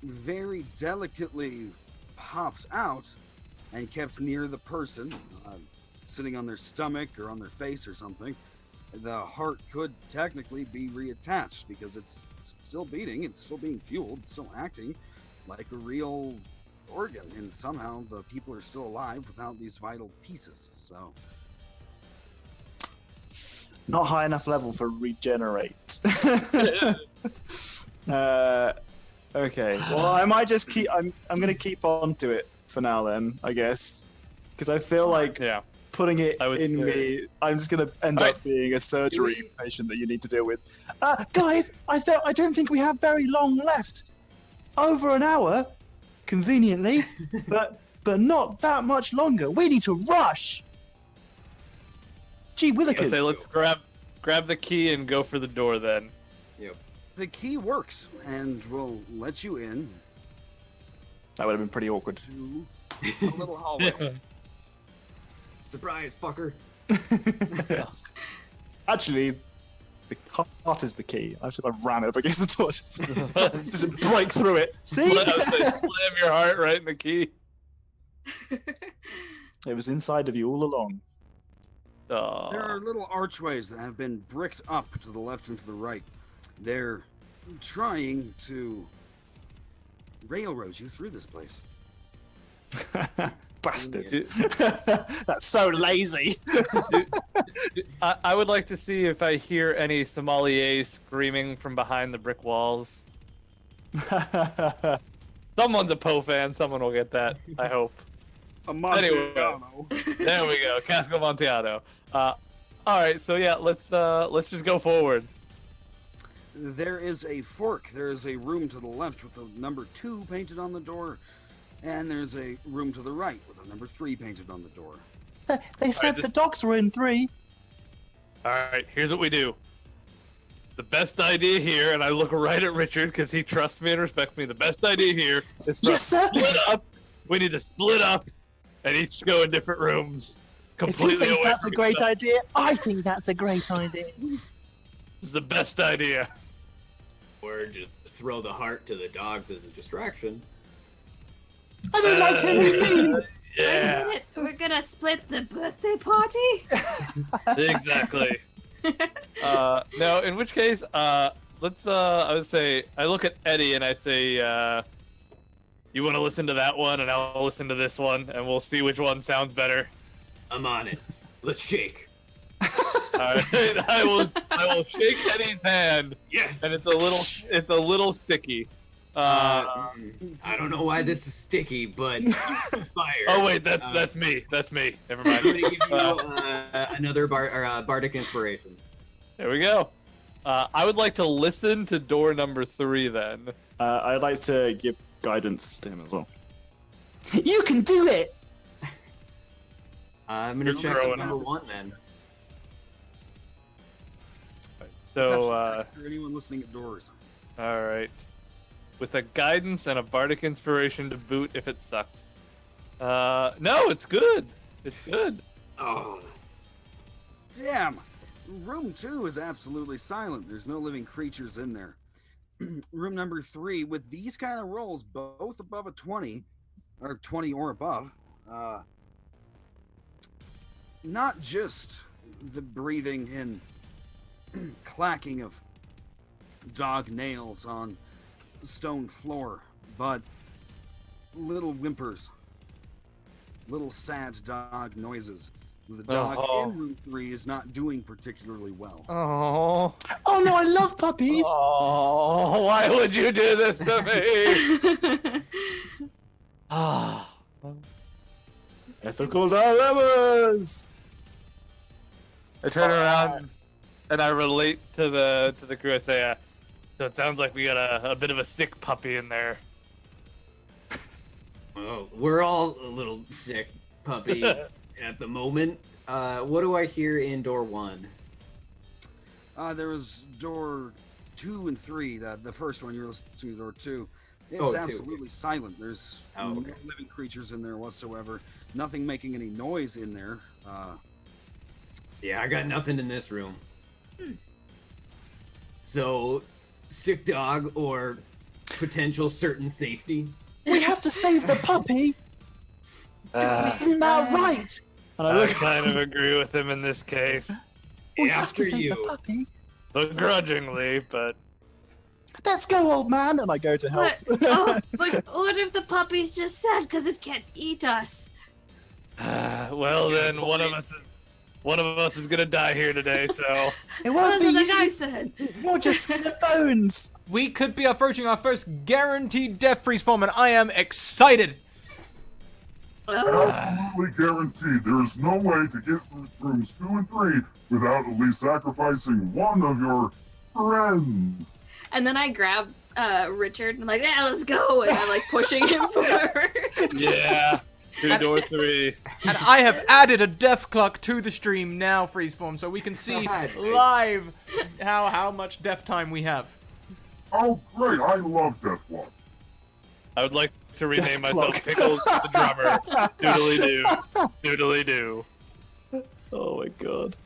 very delicately popped out and kept near the person, sitting on their stomach or on their face or something, the heart could technically be reattached because it's still beating, it's still being fueled, it's still acting like a real organ, and somehow the people are still alive without these vital pieces. So Not high enough level for regenerate. Okay. Well, I might just keep. I'm gonna keep on to it for now, then. I guess, because I feel like Yeah. putting it I would in say- me, I'm just gonna end All up right. being a surgery patient that you need to deal with. Guys, I don't think we have very long left. Over an hour, conveniently, but not that much longer. We need to rush. Gee I willikers. say let's grab the key and go for the door then. the key works, and we'll let you in That would have been pretty awkward. to a little hallway. Surprise, fucker. Actually, the heart is the key. I should have ran it up against the door just to break through it. See? Slam your heart right in the key. It was inside of you all along. Oh. There are little archways that have been bricked up to the left and to the right. They're trying to railroad you through this place. Bastards. That's so lazy. I would like to see if I hear any sommeliers screaming from behind the brick walls. Someone's a Poe fan. Someone will get that. I hope. Anyway. There we go. Casco Amontillado. All right. So yeah, let's just go forward. There is a fork. There is a room to the left with the number 2 painted on the door, and there's a room to the right with a number 3 painted on the door. They said the dogs were in 3. All right. Here's what we do. The best idea here, and I look right at Richard because he trusts me and respects me. The best idea here is for Yes, us sir. to split up. We need to split up and each go in different rooms. If he Completely thinks away that's a from great each other. idea, I think that's a great idea. It's the best idea. Or just throw the heart to the dogs as a distraction. I don't like him. He's mean. Yeah, We're gonna split the birthday party. exactly. No, in which case, let's. I would say I look at Eddie and I say, "You want to listen to that one, and I'll listen to this one, and we'll see which one sounds better." I'm on it. Let's shake. All right, I will shake Eddie's hand, Yes. and it's a little sticky. I don't know why this is sticky, but fire. Oh wait, that's me. That's me. Never I'm mind. gonna give you another bardic inspiration. There we go. I would like to listen to door number 3 then. I'd like to give guidance to him as well. You can do it! I'm gonna check growing out number up. 1 then. So, for anyone listening at doors. all right. With a guidance and a bardic inspiration to boot if it sucks. No, it's good. It's good. Oh, Damn! Room 2 is absolutely silent. There's no living creatures in there. Room number 3, with these kind of rolls, both above a 20, or 20 or above, not just the breathing and clacking of dog nails on stone floor, but little whimpers, little sad dog noises. The dog Oh. in room 3 is not doing particularly well. Oh. Oh no, I love puppies! Oh, why would you do this to me? Ah. Ethical dilemmas! I turn around and I relate to the crew. I say, so it sounds like we got a bit of a sick puppy in there. oh, we're all a little sick, puppy, at the moment. What do I hear in door 1? There was door 2 and 3. The first one you're listening to, door 2. It's Oh, 2, absolutely silent. There's Oh, no okay. living creatures in there whatsoever. Nothing making any noise in there. Yeah, I got nothing in this room. So, sick dog or potential certain safety? We have to save the puppy! Isn't that right? And I kind of agree with him in this case. We have to After save you. the puppy. Begrudgingly, but Let's go, old man! And I go to help. But what if the puppy's just sad because it can't eat us? well then one of us is gonna die here today, so It won't That's be what the guy you. said. You're just skin and bones. We could be approaching our first guaranteed death freeze form, and I am excited. Oh, Absolutely guaranteed. There is no way to get through rooms 2 and 3 without at least sacrificing one of your friends. and then I grab Richard and I'm like, yeah, let's go. And I'm like pushing him forward. yeah. To door 3. And I have added a death clock to the stream now, Freezeform, so we can see God. live how much death time we have. Oh, great. I love Deathwalk. I would like to rename Death myself clock. Pickles the drummer. Doodly doo. Doodly doo. Oh my god.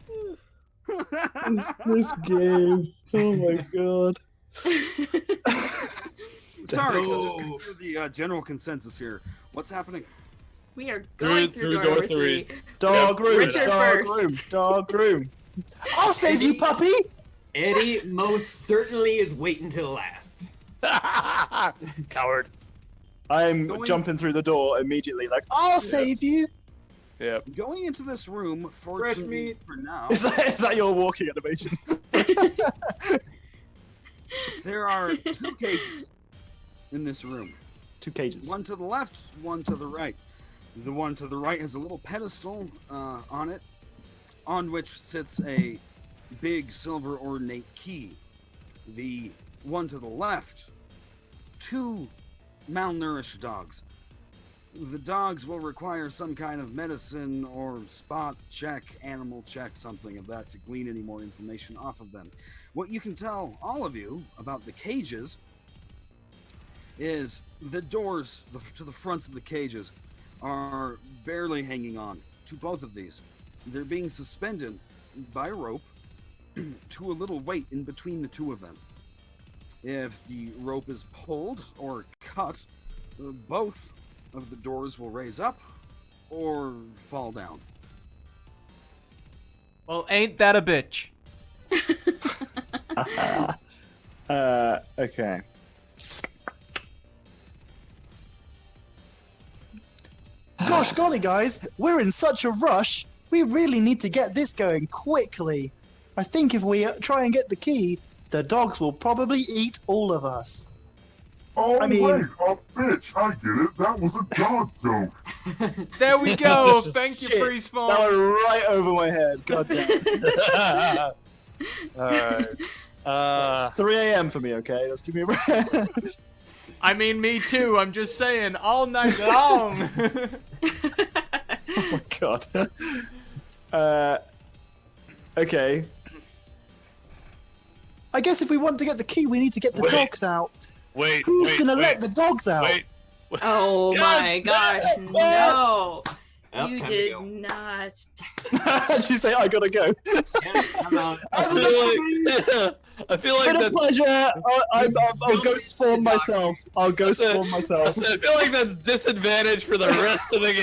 this game. Oh my god. Sorry, So- so just the general consensus here. What's happening? We are going Through through door door number 3. 3. Dog room, Richard dog first. room, dog room. I'll save you, puppy! Eddie most certainly is waiting till last. Coward. I'm Going- jumping through the door immediately, like, I'll save you! Yep. Going into this room, fortunately meat. for now, Is that your walking animation? there are 2 cages in this room. 2 cages. One to the left, one to the right. The one to the right has a little pedestal on it, on which sits a big silver ornate key. The one to the left, 2 malnourished dogs. The dogs will require some kind of medicine or spot check, animal check, something of that to glean any more information off of them. What you can tell all of you about the cages is the doors to the fronts of the cages are barely hanging on to both of these. They're being suspended by rope to a little weight in between the 2 of them. If the rope is pulled or cut, both of the doors will raise up or fall down. Well, ain't that a bitch? Okay. Gosh golly, guys, we're in such a rush. We really need to get this going quickly. I think if we try and get the key, the dogs will probably eat all of us. Oh, I mean- wait, a bitch. I get it. That was a dog joke. There we go. Thank you, Shit, Freezeform. That went right over my head. God damn. Alright. It's 3 a.m. for me, okay? Let's give me a break. I mean, me too. I'm just saying, all night long. Oh my god. Okay. I guess if we want to get the key, we need to get the dogs out. Who's gonna let the dogs out? Oh my gosh, no. Yep, You time to did go. not. Did you say I gotta go? Yeah, I'm out. I feel like It's been a that. pleasure. I'll ghost form myself. I'll ghost form myself. I feel like that's disadvantage for the rest of the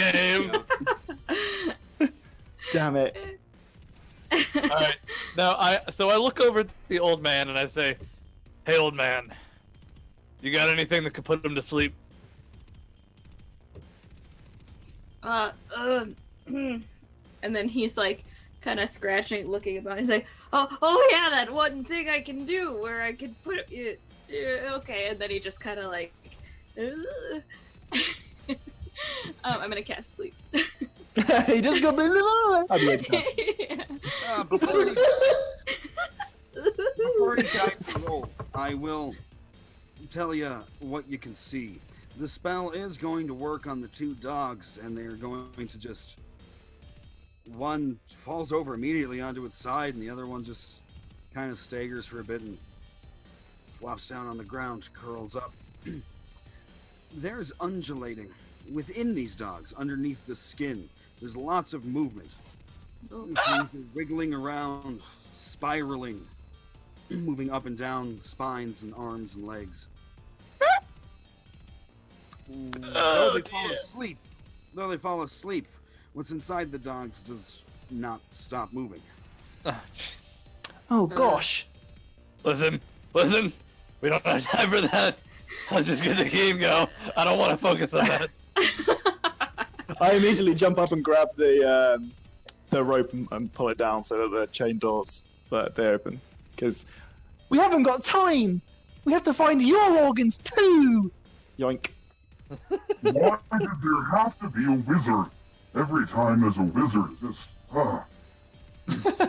game. Damn it. All right. Now I look over at the old man and I say, "Hey, old man, you got anything that could put him to sleep?" And then he's like, kind of scratching, looking about. He's like, oh yeah, that one thing I can do where I can put it. Okay, and then he just kind of like, I'm gonna cast sleep. He just got me. I'll be able to cast. Before you guys roll, I will tell you what you can see. The spell is going to work on the two dogs, and they're going to just... One falls over immediately onto its side, and the other one just kind of staggers for a bit and flops down on the ground, curls up. There's undulating within these dogs, underneath the skin. There's lots of movement. Things are wiggling around, spiraling, moving up and down spines and arms and legs. Though they fall asleep, what's inside the dogs does not stop moving. Oh gosh. Listen. We don't have time for that. Let's just get the game go. I don't want to focus on that. I immediately jump up and grab the rope and pull it down so that the chain doors they open. Because we haven't got time. We have to find your organs too. Yoink. Why did there have to be a wizard? Every time there's a wizard, just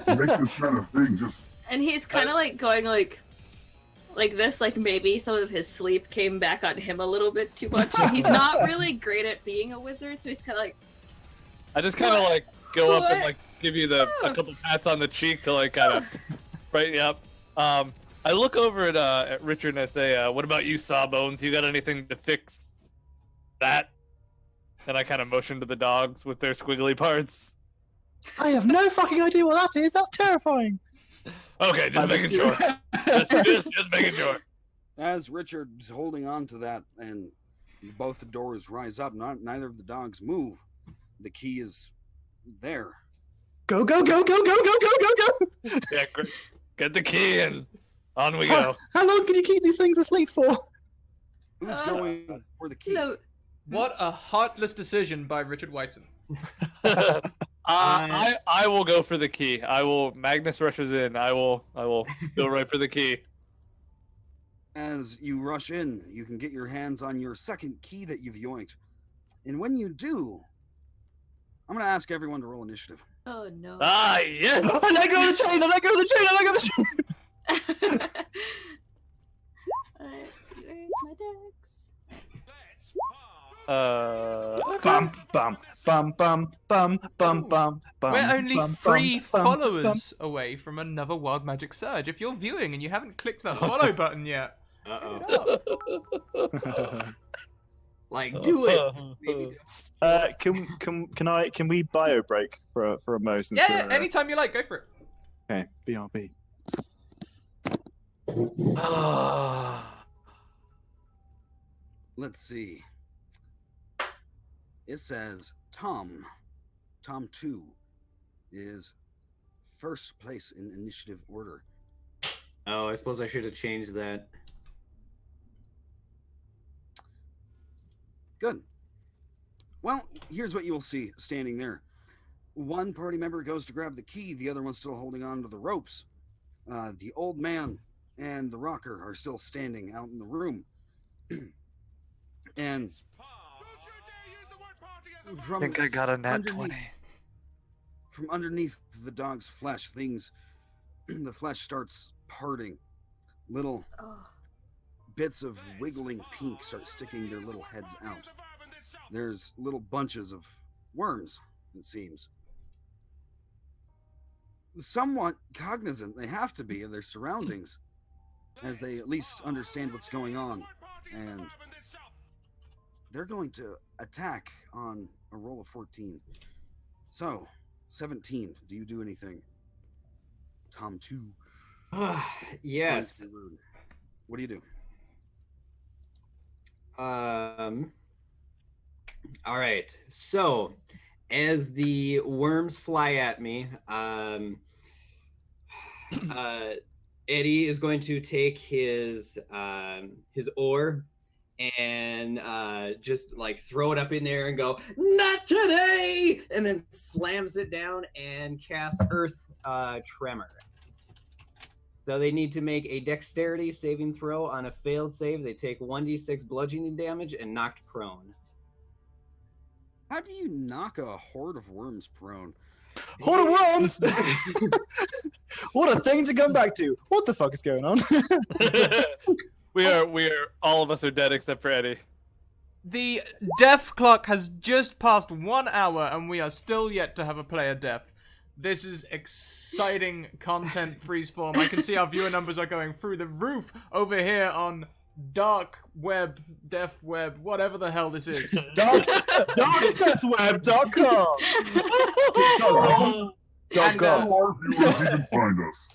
make this kind of thing just. And he's kind of like going like this, like maybe some of his sleep came back on him a little bit too much. He's not really great at being a wizard, so he's kind of like. I just kind of like go up and like give you a couple pats on the cheek to like kind of brighten you up. I look over at Richard and I say, "What about you, Sawbones? You got anything to fix that?" And I kind of motion to the dogs with their squiggly parts. I have no fucking idea what that is. That's terrifying. Okay, just making sure. just making sure. As Richard's holding on to that and both the doors rise up, neither of the dogs move. The key is there. Go. Yeah, get the key and on we go. How long can you keep these things asleep for? Who's going for the key? No. What a heartless decision by Richard Whiteson. I will go for the key. Magnus rushes in. I will go right for the key. As you rush in, you can get your hands on your second key that you've yoinked. And when you do, I'm going to ask everyone to roll initiative. Oh no. Ah, yes! I let go of the chain. Let's see, where's my decks? We're only 3 followers away from another Wild Magic Surge. If you're viewing and you haven't clicked that follow button yet, Like, do it. Can we bio break for a mo? Since yeah, anytime you like, go for it. Okay, BRB. Let's see. It says Tom 2 is first place in initiative order. Oh, I suppose I should have changed that. Good. Well, here's what you'll see standing there. One party member goes to grab the key, the other one's still holding on to the ropes. The old man and the rocker are still standing out in the room. And I think I got a nat 20. From underneath the dog's flesh, the flesh starts parting Little Oh. bits of wiggling pink start sticking their little heads out. There's little bunches of worms, it seems. Somewhat cognizant, they have to be, of their surroundings, as they at least understand what's going on. And they're going to attack on a roll of 14. So, 17. Do you do anything? Tom 2. Yes. What do you do? All right. So, as the worms fly at me, Eddie is going to take his oar and just like throw it up in there and go, "Not today!" and then slams it down and casts Earth Tremor. So they need to make a dexterity saving throw. On a failed save, they take 1d6 bludgeoning damage and knocked prone. How do you knock a horde of worms prone? Horde of worms! What a thing to come back to. What the fuck is going on? we are all of us are dead except for Eddie. The death clock has just passed 1 hour and we are still yet to have a player death. This is exciting content, Freezeform. I can see our viewer numbers are going through the roof over here on dark web, deaf web, whatever the hell this is. darkdeathweb.com. And, How our viewers even find us?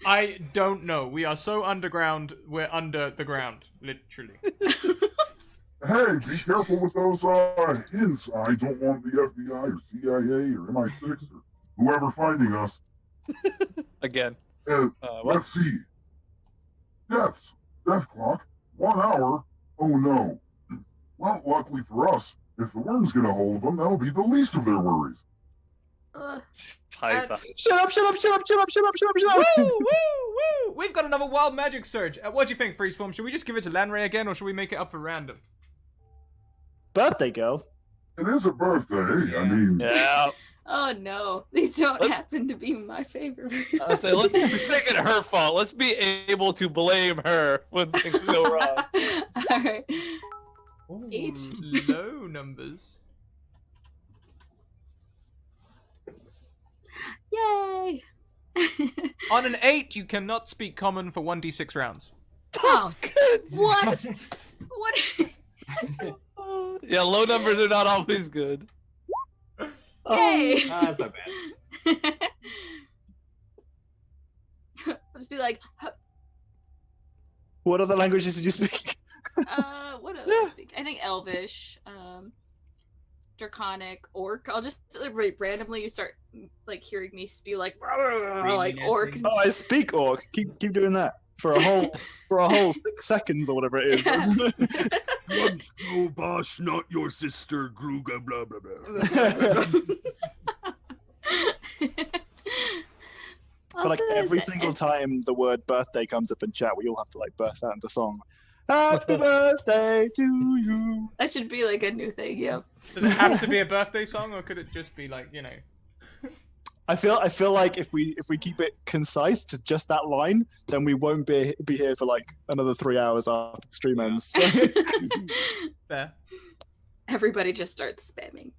I don't know. We are so underground, we're under the ground, literally. Hey, be careful with those hints. I don't want the FBI or CIA or MI6 or whoever finding us. Again. Let's see. Death clock. 1 hour. Oh no. Well, luckily for us, if the worms get a hold of them, that'll be the least of their worries. Shut Shut up! Woo, woo, woo! We've got another wild magic surge. What do you think, Freezeform? Should we just give it to Lanray again, or should we make it up for random? Birthday girl. It is a birthday. I mean, Yeah. Oh no, these don't happen to be my favorite. I'll say, let's make it her fault. Let's be able to blame her when things go wrong. All right. Ooh, 8. low numbers. Yay! On an 8, you cannot speak common for 1d6 rounds. Oh, Good. what? What? Yeah, low numbers are not always good. Yay! That's not bad. I'll just be like, What other languages did you speak? what do I speak? I think Elvish, Draconic, Orc. I'll just randomly you start like hearing me spew like Orc. Oh, I speak Orc. Keep doing that for a whole 6 seconds or whatever it is. Oh, Bosh, not your sister, Gruga, blah, blah, blah. But like every single time the word birthday comes up in chat, we all have to like burst out into song. Happy birthday to you. That should be like a new thing. Yep. Does it have to be a birthday song, or could it just be like, you know? I feel like if we keep it concise to just that line, then we won't be here for like another 3 hours after the stream ends. Fair. Everybody just starts spamming.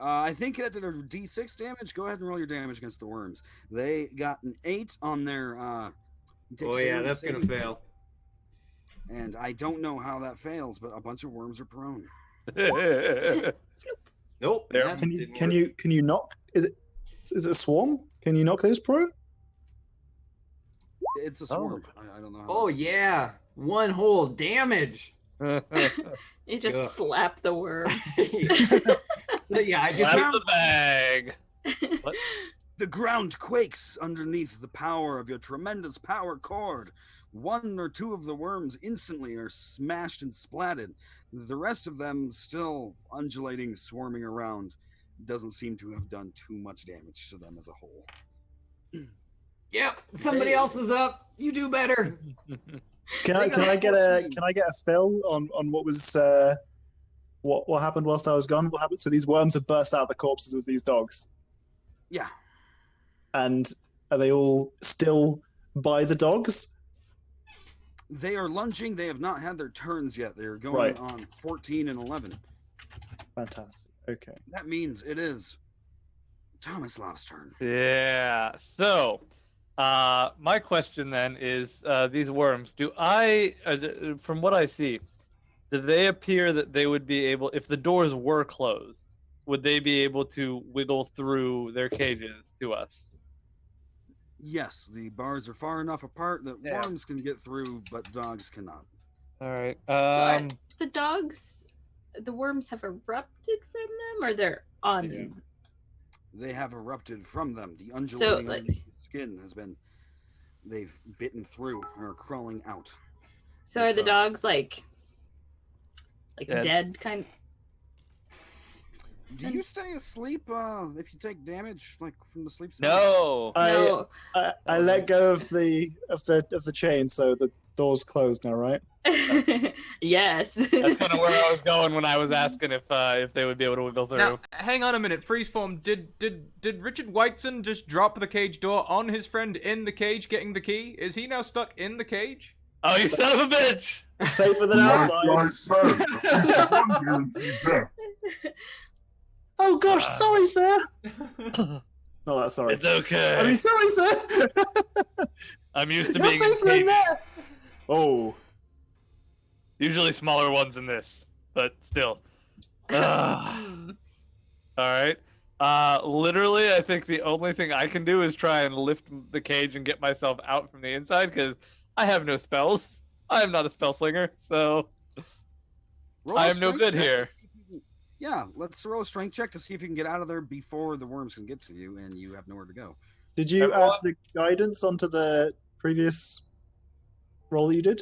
I think that did a d6 damage. Go ahead and roll your damage against the worms. They got an 8 on their Oh dexterity yeah, that's gonna saving fail. And I don't know how that fails, but a bunch of worms are prone. Nope. There. that Can didn't you work. can you knock? Is it a swarm? Can you knock those prone? It's a swarm. I don't know how. Oh yeah, 1 whole damage. You just Ugh. slap the worm. Yeah, I just Slap the bag. The ground quakes underneath the power of your tremendous power cord. 1 or 2 of the worms instantly are smashed and splatted. The rest of them still undulating, swarming around. Doesn't seem to have done too much damage to them as a whole. Yep, somebody else is up. You do better. Can I get a fill on what was what happened whilst I was gone? What happened? So these worms have burst out of the corpses of these dogs, Yeah. and are they all still by the dogs? They are lunging. They have not had their turns yet. They are going Right. on 14 and 11. Fantastic. Okay. That means it is Tomislav's turn. Yeah. So, my question then is, these worms. From what I see, do they appear that they would be able, if the doors were closed, would they be able to wiggle through their cages to us? Yes, the bars are far enough apart that Yeah. worms can get through, but dogs cannot. All right. So are the dogs, the worms have erupted from them, or they're on Yeah. them? They have erupted from them. The undulating like- underneath the skin has been, they've bitten through and are crawling out. So are It's, the dogs like Dead. dead kind? Do you stay asleep if you take damage like from the sleep? No. No. I let go of the chain, so the door's closed now, right? Yes. That's kind of where I was going when I was asking if they would be able to wiggle through. Now, hang on a minute. Freezeform, did Richard Whiteson just drop the cage door on his friend in the cage getting the key? Is he now stuck in the cage? Oh, you son of a bitch! Safer than Like outside. I said, at least one guaranteed death. Oh gosh, sorry, sir. No, that's sorry. It's okay. I mean, sorry, sir. I'm used to You're being in safer in cages. there. Oh. Usually smaller ones than this, but still. All right. Literally, I think the only thing I can do is try and lift the cage and get myself out from the inside because I have no spells. I am not a spell slinger, so Roll a I am no strength good check to here. see if you can- Yeah, let's roll a strength check to see if you can get out of there before the worms can get to you and you have nowhere to go. Did you Everyone- add the guidance onto the previous roll you did?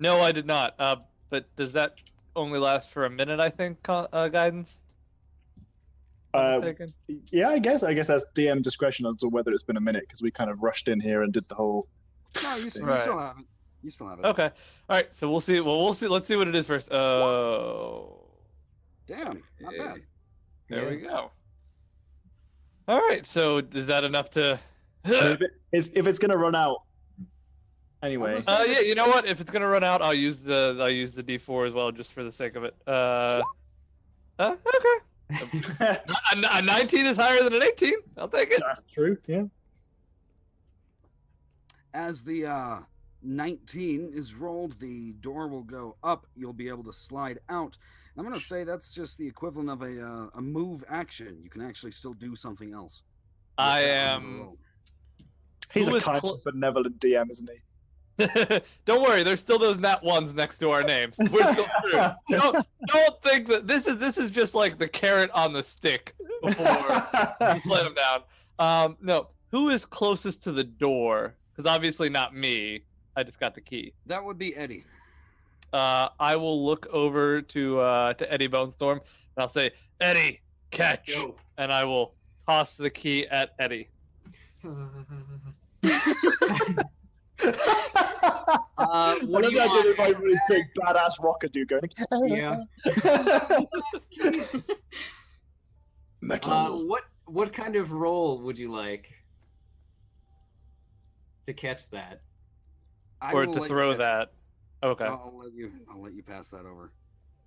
No, I did not. But does that only last for a minute? I think guidance. If I'm Uh, mistaken? Yeah, I guess that's DM discretion as to whether it's been a minute because we kind of rushed in here and did the whole. No, you, thing. you Right. still have it. You still have it. Okay. All right. So we'll see. Well, we'll see. Let's see what it is first. Oh. Damn, not bad. There we go. All right. So is that enough to? If it's gonna run out. Anyway, Yeah. You know what? If it's gonna run out, I'll use the D4 as well, just for the sake of it. Okay. A 19 is higher than an 18. I'll take it. that's true. Yeah. As the 19 is rolled, the door will go up. You'll be able to slide out. I'm going to say that's just the equivalent of a move action. You can actually still do something else. I With that kind of a am. roll. He's Who a is kind, clo- benevolent DM, isn't he? Don't worry, there's still those nat ones next to our names. We're still screwed. Don't think that this is just like the carrot on the stick before you let him down. No, who is closest to the door? Because obviously not me. I just got the key. That would be Eddie. I will look over to Eddie Bonestorm and I'll say, Eddie, catch, Yo. and I will toss the key at Eddie. What do I you imagine want? it's like really big badass rocker dude going. Yeah. Metal. What kind of roll would you like to catch that? I Or will to let you throw catch it. that. Okay. I'll let you pass that over.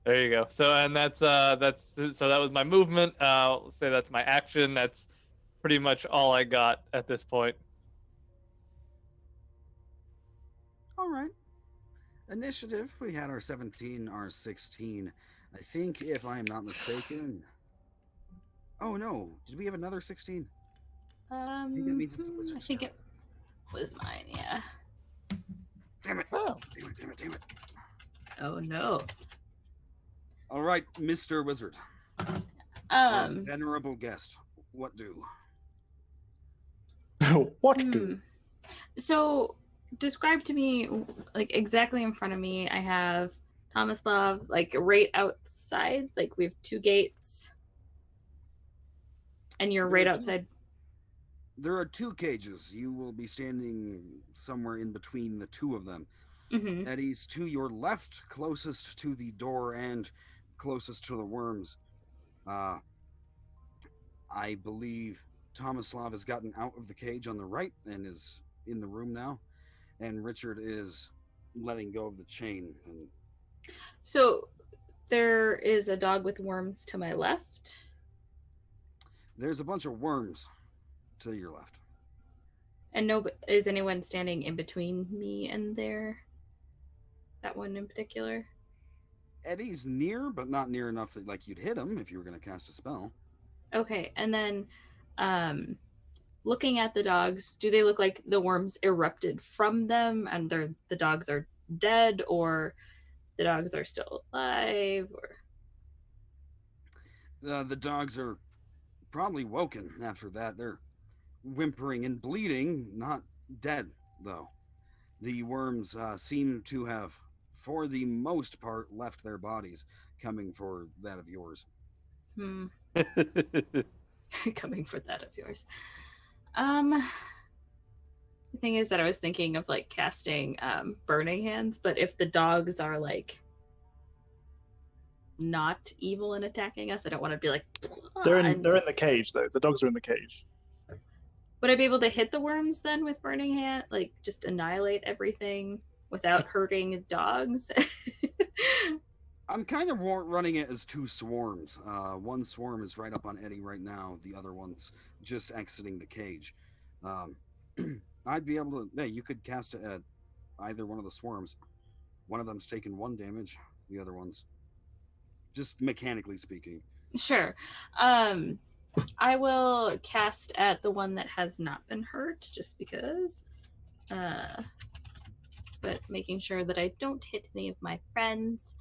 There you go. So and that's so that was my movement. I'll say that's my action. That's pretty much all I got at this point. All right. Initiative. We had our 17, our 16. I think, if I am not mistaken. Oh no! Did we have another 16? I think that means it's the wizard's think turn. it was mine. Yeah. Damn it! Oh. Damn it! Damn it! Damn it! Oh no. All right, Mr. Wizard. Our Um. venerable guest. What do? What do? So, describe to me, like exactly in front of me, I have Tomislav, like right outside. Like we have two gates, and you're There right are two. outside. There are two cages. You will be standing somewhere in between the two of them. Hmm. Eddie's to your left, closest to the door and closest to the worms. I believe Tomislav has gotten out of the cage on the right and is in the room now, and Richard is letting go of the chain. And So there is a dog with worms to my left. there's a bunch of worms to your left. And is anyone standing in between me and that one in particular? Eddie's near, but not near enough that like you'd hit him if you were going to cast a spell. Okay, and then looking at the dogs, do they look like the worms erupted from them and the dogs are dead, or the dogs are still alive, or The dogs are probably woken after that. They're whimpering and bleeding, not dead, though. The worms seem to have, for the most part, left their bodies, coming for that of yours. Coming for that of yours. The thing is that I was thinking of like casting Burning Hands, but if the dogs are like not evil and attacking us, I don't want to be like. They're in the cage though. The dogs are in the cage. Would I be able to hit the worms then with Burning Hand? Like just annihilate everything without hurting dogs? I'm kind of running it as two swarms. One swarm is right up on Eddie right now. The other one's just exiting the cage. I'd be able to. Hey, you could cast it at either one of the swarms. One of them's taking 1 damage. The other one's just mechanically speaking. Sure. I will cast at the one that has not been hurt, just because. But making sure that I don't hit any of my friends.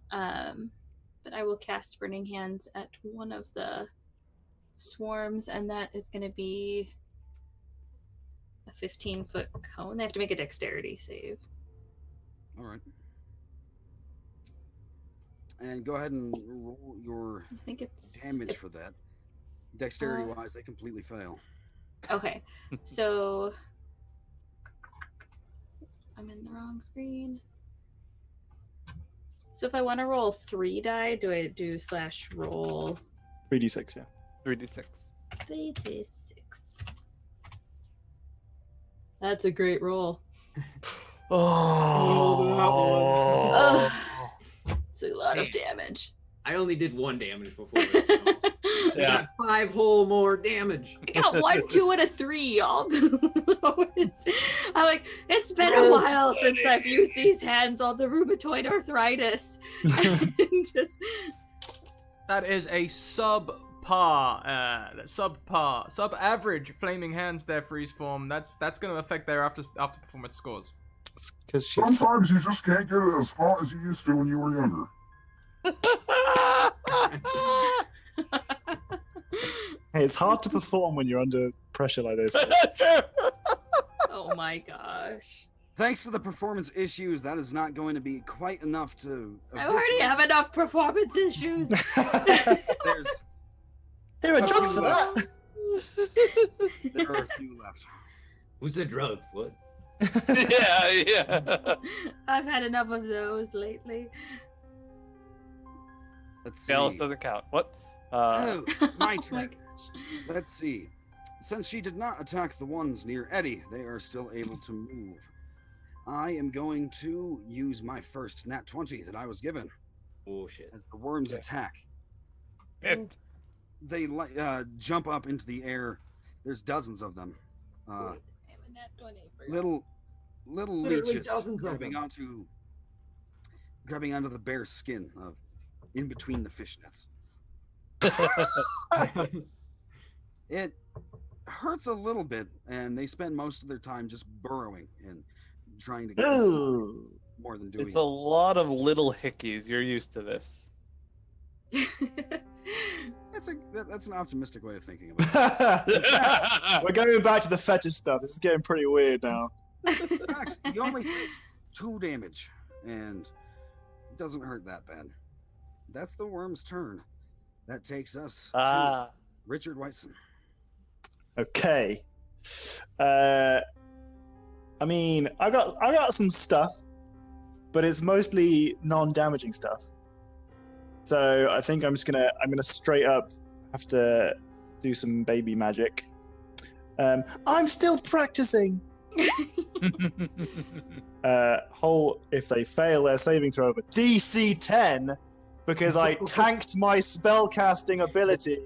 But I will cast Burning Hands at one of the swarms, and that is going to be a 15-foot cone. They have to make a dexterity save. All right. And go ahead and roll your I think it's damage for that. Dexterity-wise, they completely fail. Okay, so I'm in the wrong screen. So if I want to roll 3 die, do I do /roll 3d6, yeah. 3d6. 3d6? That's a great roll. Oh. It's a lot of damage. I only did 1 damage before this. So I got 5 whole more damage. I got 1, 2, and a 3. All the lowest. I'm like, it's been a while since I've used these hands on the rheumatoid arthritis. And just That is a sub average flaming hands there, freeze form. That's going to affect their after performance scores. Because she's Sometimes you just can't get it as hot as you used to when you were younger. hey, it's hard to perform when you're under pressure like this. oh my gosh. Thanks to the performance issues, that is not going to be quite enough to. I already have enough performance issues. There's There are drugs for that. there are a few left. Who said drugs? What? yeah. I've had enough of those lately. Let's see. Alice doesn't count. What? Oh, my Oh turn. my gosh. Let's see. Since she did not attack the ones near Eddie, they are still able to move. I am going to use my first nat 20 that I was given Oh shit. as the worms attack. It. They jump up into the air. There's dozens of them. Little Literally leeches dozens of grabbing onto the bare skin of in between the fishnets. It hurts a little bit, and they spend most of their time just burrowing and trying to get Ooh. more than doing. It's a lot of little hickeys. You're used to this. That's an optimistic way of thinking about it. We're going back to the fetish stuff. This is getting pretty weird now. Max, you only take 2 damage, and it doesn't hurt that bad. That's the worm's turn. That takes us to Richard Whiteson. Okay. I mean, I got some stuff, but it's mostly non-damaging stuff. So I think I'm gonna straight up have to do some baby magic. I'm still practicing. Whole, if they fail their saving throw of a DC 10, because I tanked my spellcasting ability.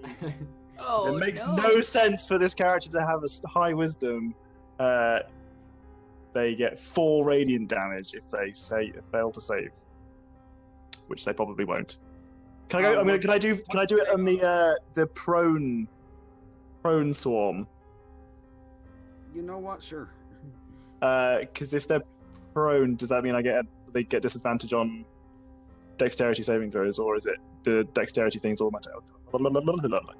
Oh, It makes no. no sense for this character to have a high wisdom. They get 4 radiant damage if they fail to save, which they probably won't. Can I go? Can I do it on the prone swarm? You know what? Sure. Because if they're prone, does that mean they get disadvantage on dexterity saving throws, or is it the dexterity things all matter?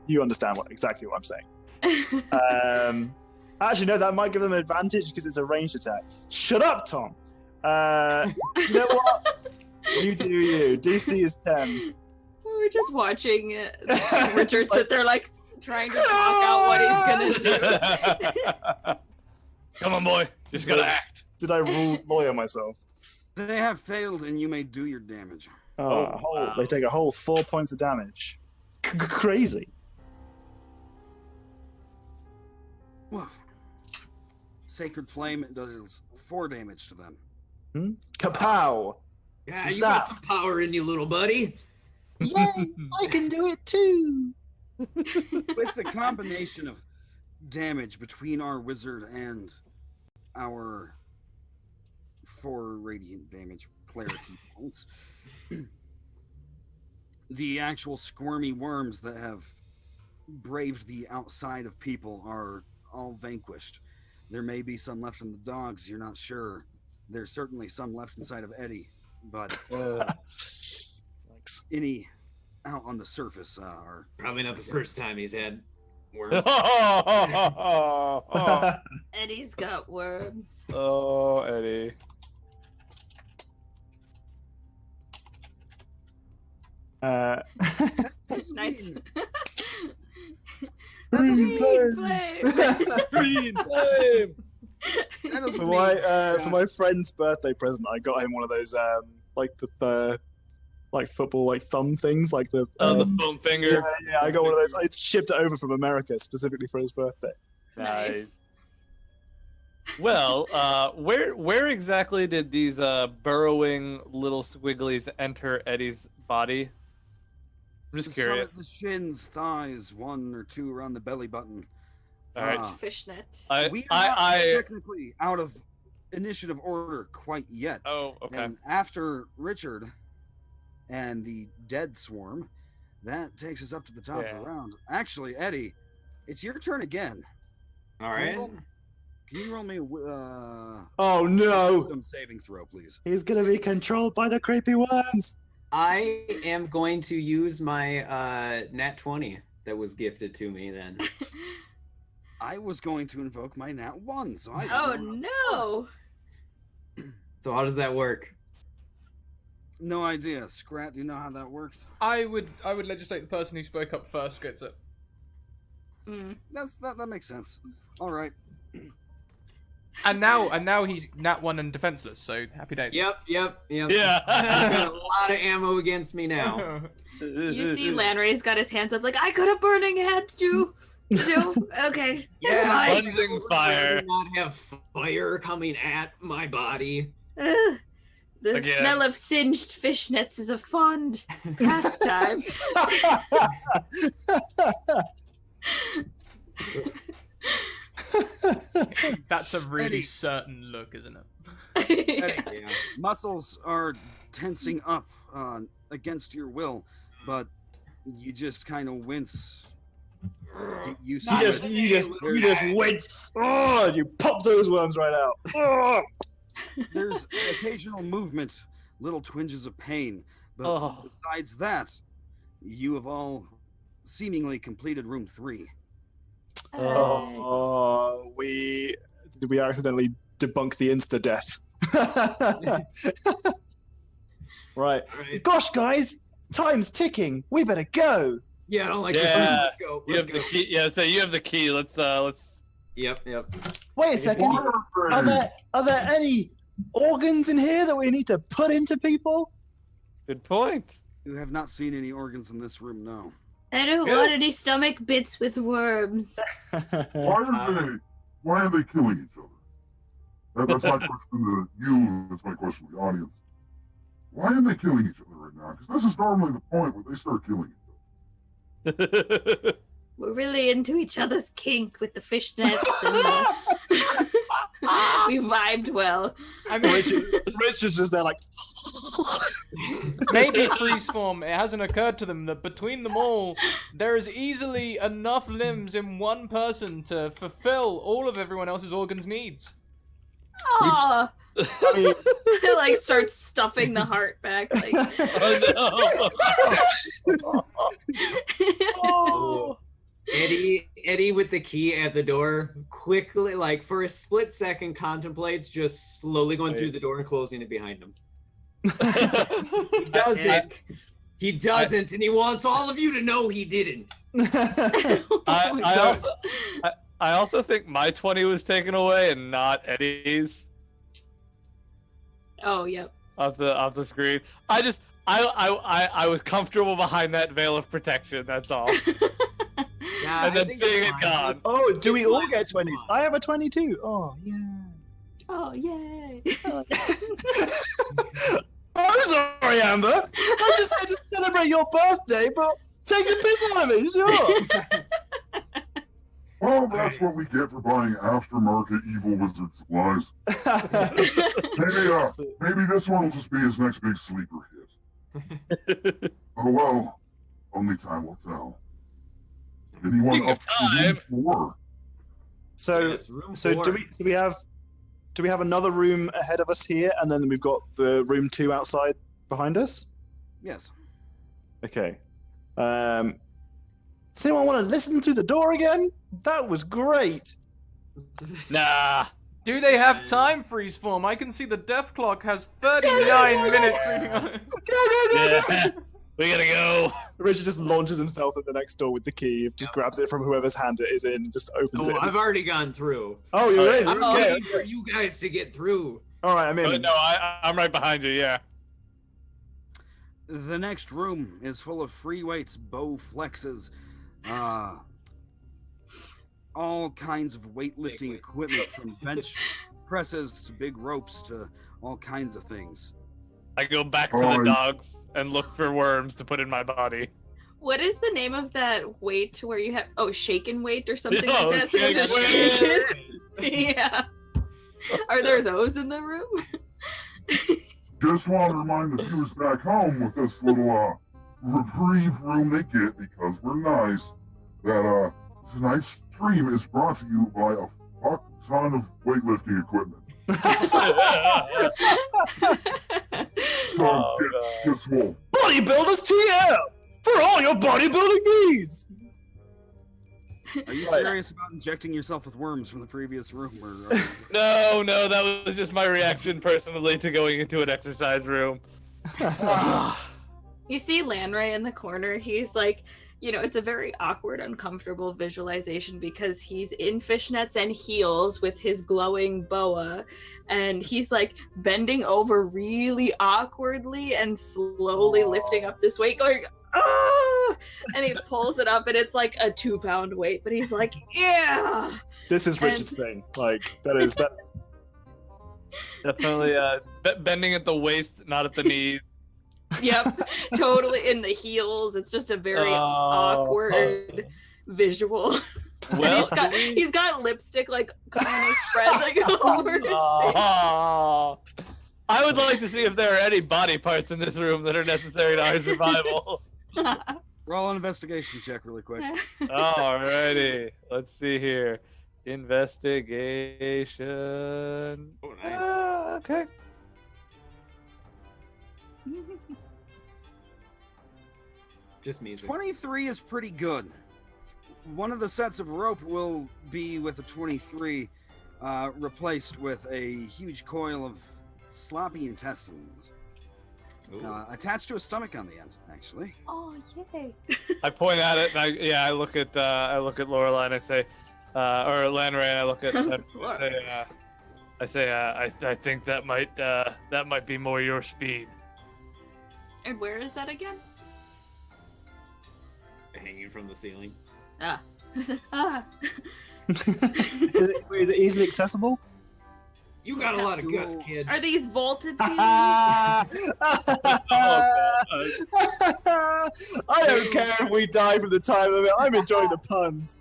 You understand exactly what I'm saying. Actually, no, that might give them an advantage because it's a ranged attack. Shut up, Tom. You know what? You do you. DC is 10. We're just watching Richard sit there, like, trying to talk out what he's gonna do. Come on, boy. Just gotta act. Did I rule lawyer myself? They have failed, and you may do your damage. Wow. They take a whole 4 points of damage. Crazy. Woof. Sacred Flame does 4 damage to them. Kapow! Yeah, you Zap. got some power in you, little buddy. Yay! I can do it too! With the combination of damage between our wizard and our 4 radiant damage clarity points, the actual squirmy worms that have braved the outside of people are all vanquished. There may be some left in the dogs, you're not sure. There's certainly some left inside of Eddie, but Thanks. any out on the surface are... Probably not the first time he's had worms. Eddie's got worms. Oh, Eddie. Nice. Green Green flame. flame. Green flame. That doesn't For mean- my friend's birthday present, I got him one of those like the like football like thumb things, like the The foam finger. yeah, I got one of those. I shipped it over from America specifically for his birthday. Nice. Well, where exactly did these burrowing little squigglies enter Eddie's body? I'm just Some curious. at the shins, thighs, 1 or 2 around the belly button. All right. Fishnet. We are not technically out of initiative order quite yet. Oh, okay. And after Richard and the dead swarm, that takes us up to the top of the round. Actually, Eddie, it's your turn again. All right. Can you roll me Oh no! wisdom saving throw, please? He's gonna be controlled by the creepy worms. I am going to use my nat 20 that was gifted to me then. I was going to invoke my nat 1, so I Oh don't know. no! So how does that work? No idea. Scrat, do you know how that works? I would legislate the person who spoke up first gets it. Mm. That makes sense. All right. And now he's nat 1 and defenseless, so happy days. Yep. Yeah. I've got a lot of ammo against me now. You see Lanray's got his hands up like, I could have burning hands too. Okay. Yeah, Bye. Blazing fire. Not have fire coming at my body. Ugh. The Again. smell of singed fishnets is a fond pastime. That's a really Eddie. certain look, isn't it? Eddie, muscles are tensing up against your will, but you just kind of wince. Get used to it. You just wince. Oh, you pop those worms right out. Oh. There's occasional movement, little twinges of pain, but Oh. besides that, you have all seemingly completed room 3. Oh, did we accidentally debunk the insta death? Right. All right. Gosh, guys, time's ticking. We better go. Yeah, I don't like Yeah. this. Let's go. You have the key. Yeah, so you have the key. Let's. Yep. Wait a second. Are there any organs in here that we need to put into people? Good point. You have not seen any organs in this room, no. I don't Good. want any stomach bits with worms. Why are they killing each other? That's my question to you. That's my question to the audience. Why are they killing each other right now? Because this is normally the point where they start killing each other. We're really into each other's kink with the fishnets and we vibed well. I mean, Richard's just there like. maybe Freezeform, it hasn't occurred to them that between them all, there is easily enough limbs in one person to fulfill all of everyone else's organs' needs. Aww. I mean, It like starts stuffing the heart back. Like, oh, Eddie with the key at the door quickly, like for a split second, contemplates just slowly going through the door and closing it behind him. He doesn't. He doesn't, and he wants all of you to know he didn't. I also think my 20 was taken away and not Eddie's oh, yep. off the screen. I was comfortable behind that veil of protection. That's all. Yeah, And then I think seeing it's it fine. gone. oh, do we all It's get fine. 20s? I have a 22. Oh, yeah. Oh, yay. I'm sorry, Amber. I just had to celebrate your birthday, but take the piss out of me, sure. Well, that's what we get for buying aftermarket evil wizard supplies. Maybe this one will just be his next big sleeper hit. Oh well, only time will tell. Anyone Speaking up of to room 4? So, Yes, room so 4. do we have another room ahead of us here, and then we've got the room 2 outside behind us? Yes. Okay. Does anyone want to listen through the door again? That was great. Nah. Do they have time, Freezeform? I can see the death clock has 39 minutes reading on it. Yeah. We gotta go. Richard just launches himself at the next door with the key, just grabs it from whoever's hand it is in, just opens Oh, it. I've already gone through. Oh, you're in. I'm Okay. waiting for you guys to get through. All right, I'm in. No, I'm right behind you. Yeah. The next room is full of free weights, bow flexes, all kinds of weightlifting equipment, from bench presses to big ropes to all kinds of things. I go back to the dogs and look for worms to put in my body. What is the name of that weight where you have shaken weight or something Oh, like that? So you just shaken shake it? Yeah. Are there those in the room? Just want to remind the viewers back home with this little reprieve room they get because we're nice. That tonight's stream is brought to you by a fuck ton of weightlifting equipment. So get swole. Bodybuilders TL for all your bodybuilding needs. Are you serious about injecting yourself with worms from the previous room? Or No, that was just my reaction personally to going into an exercise room. You see Lanray in the corner. He's like, it's a very awkward, uncomfortable visualization because he's in fishnets and heels with his glowing boa, and he's like bending over really awkwardly and slowly lifting up this weight, going, ah! And he pulls it up, and it's like a 2-pound weight, but he's like, yeah. This is Richard's thing. Like that's Definitely bending at the waist, not at the knees. Yep, totally in the heels. It's just a very awkward visual. Well, he's got lipstick like kind of spread like over his face. I would like to see if there are any body parts in this room that are necessary to our survival. roll an investigation check really quick. Alrighty, let's see here. Investigation. Oh, nice. Okay. Just music. 23 is pretty good. One of the sets of rope will be with a 23 replaced with a huge coil of sloppy intestines attached to a stomach on the end, actually. Oh yay! I point at it, and I look at Lorelai, and I say, or Lanray, and I look at, I say, I think that might be more your speed. And where is that again? Hanging from the ceiling. Ah. Is it easily accessible? You got a lot of guts, kid. Are these vaulted ceilings? I don't care if we die from the time of it. I'm enjoying the puns.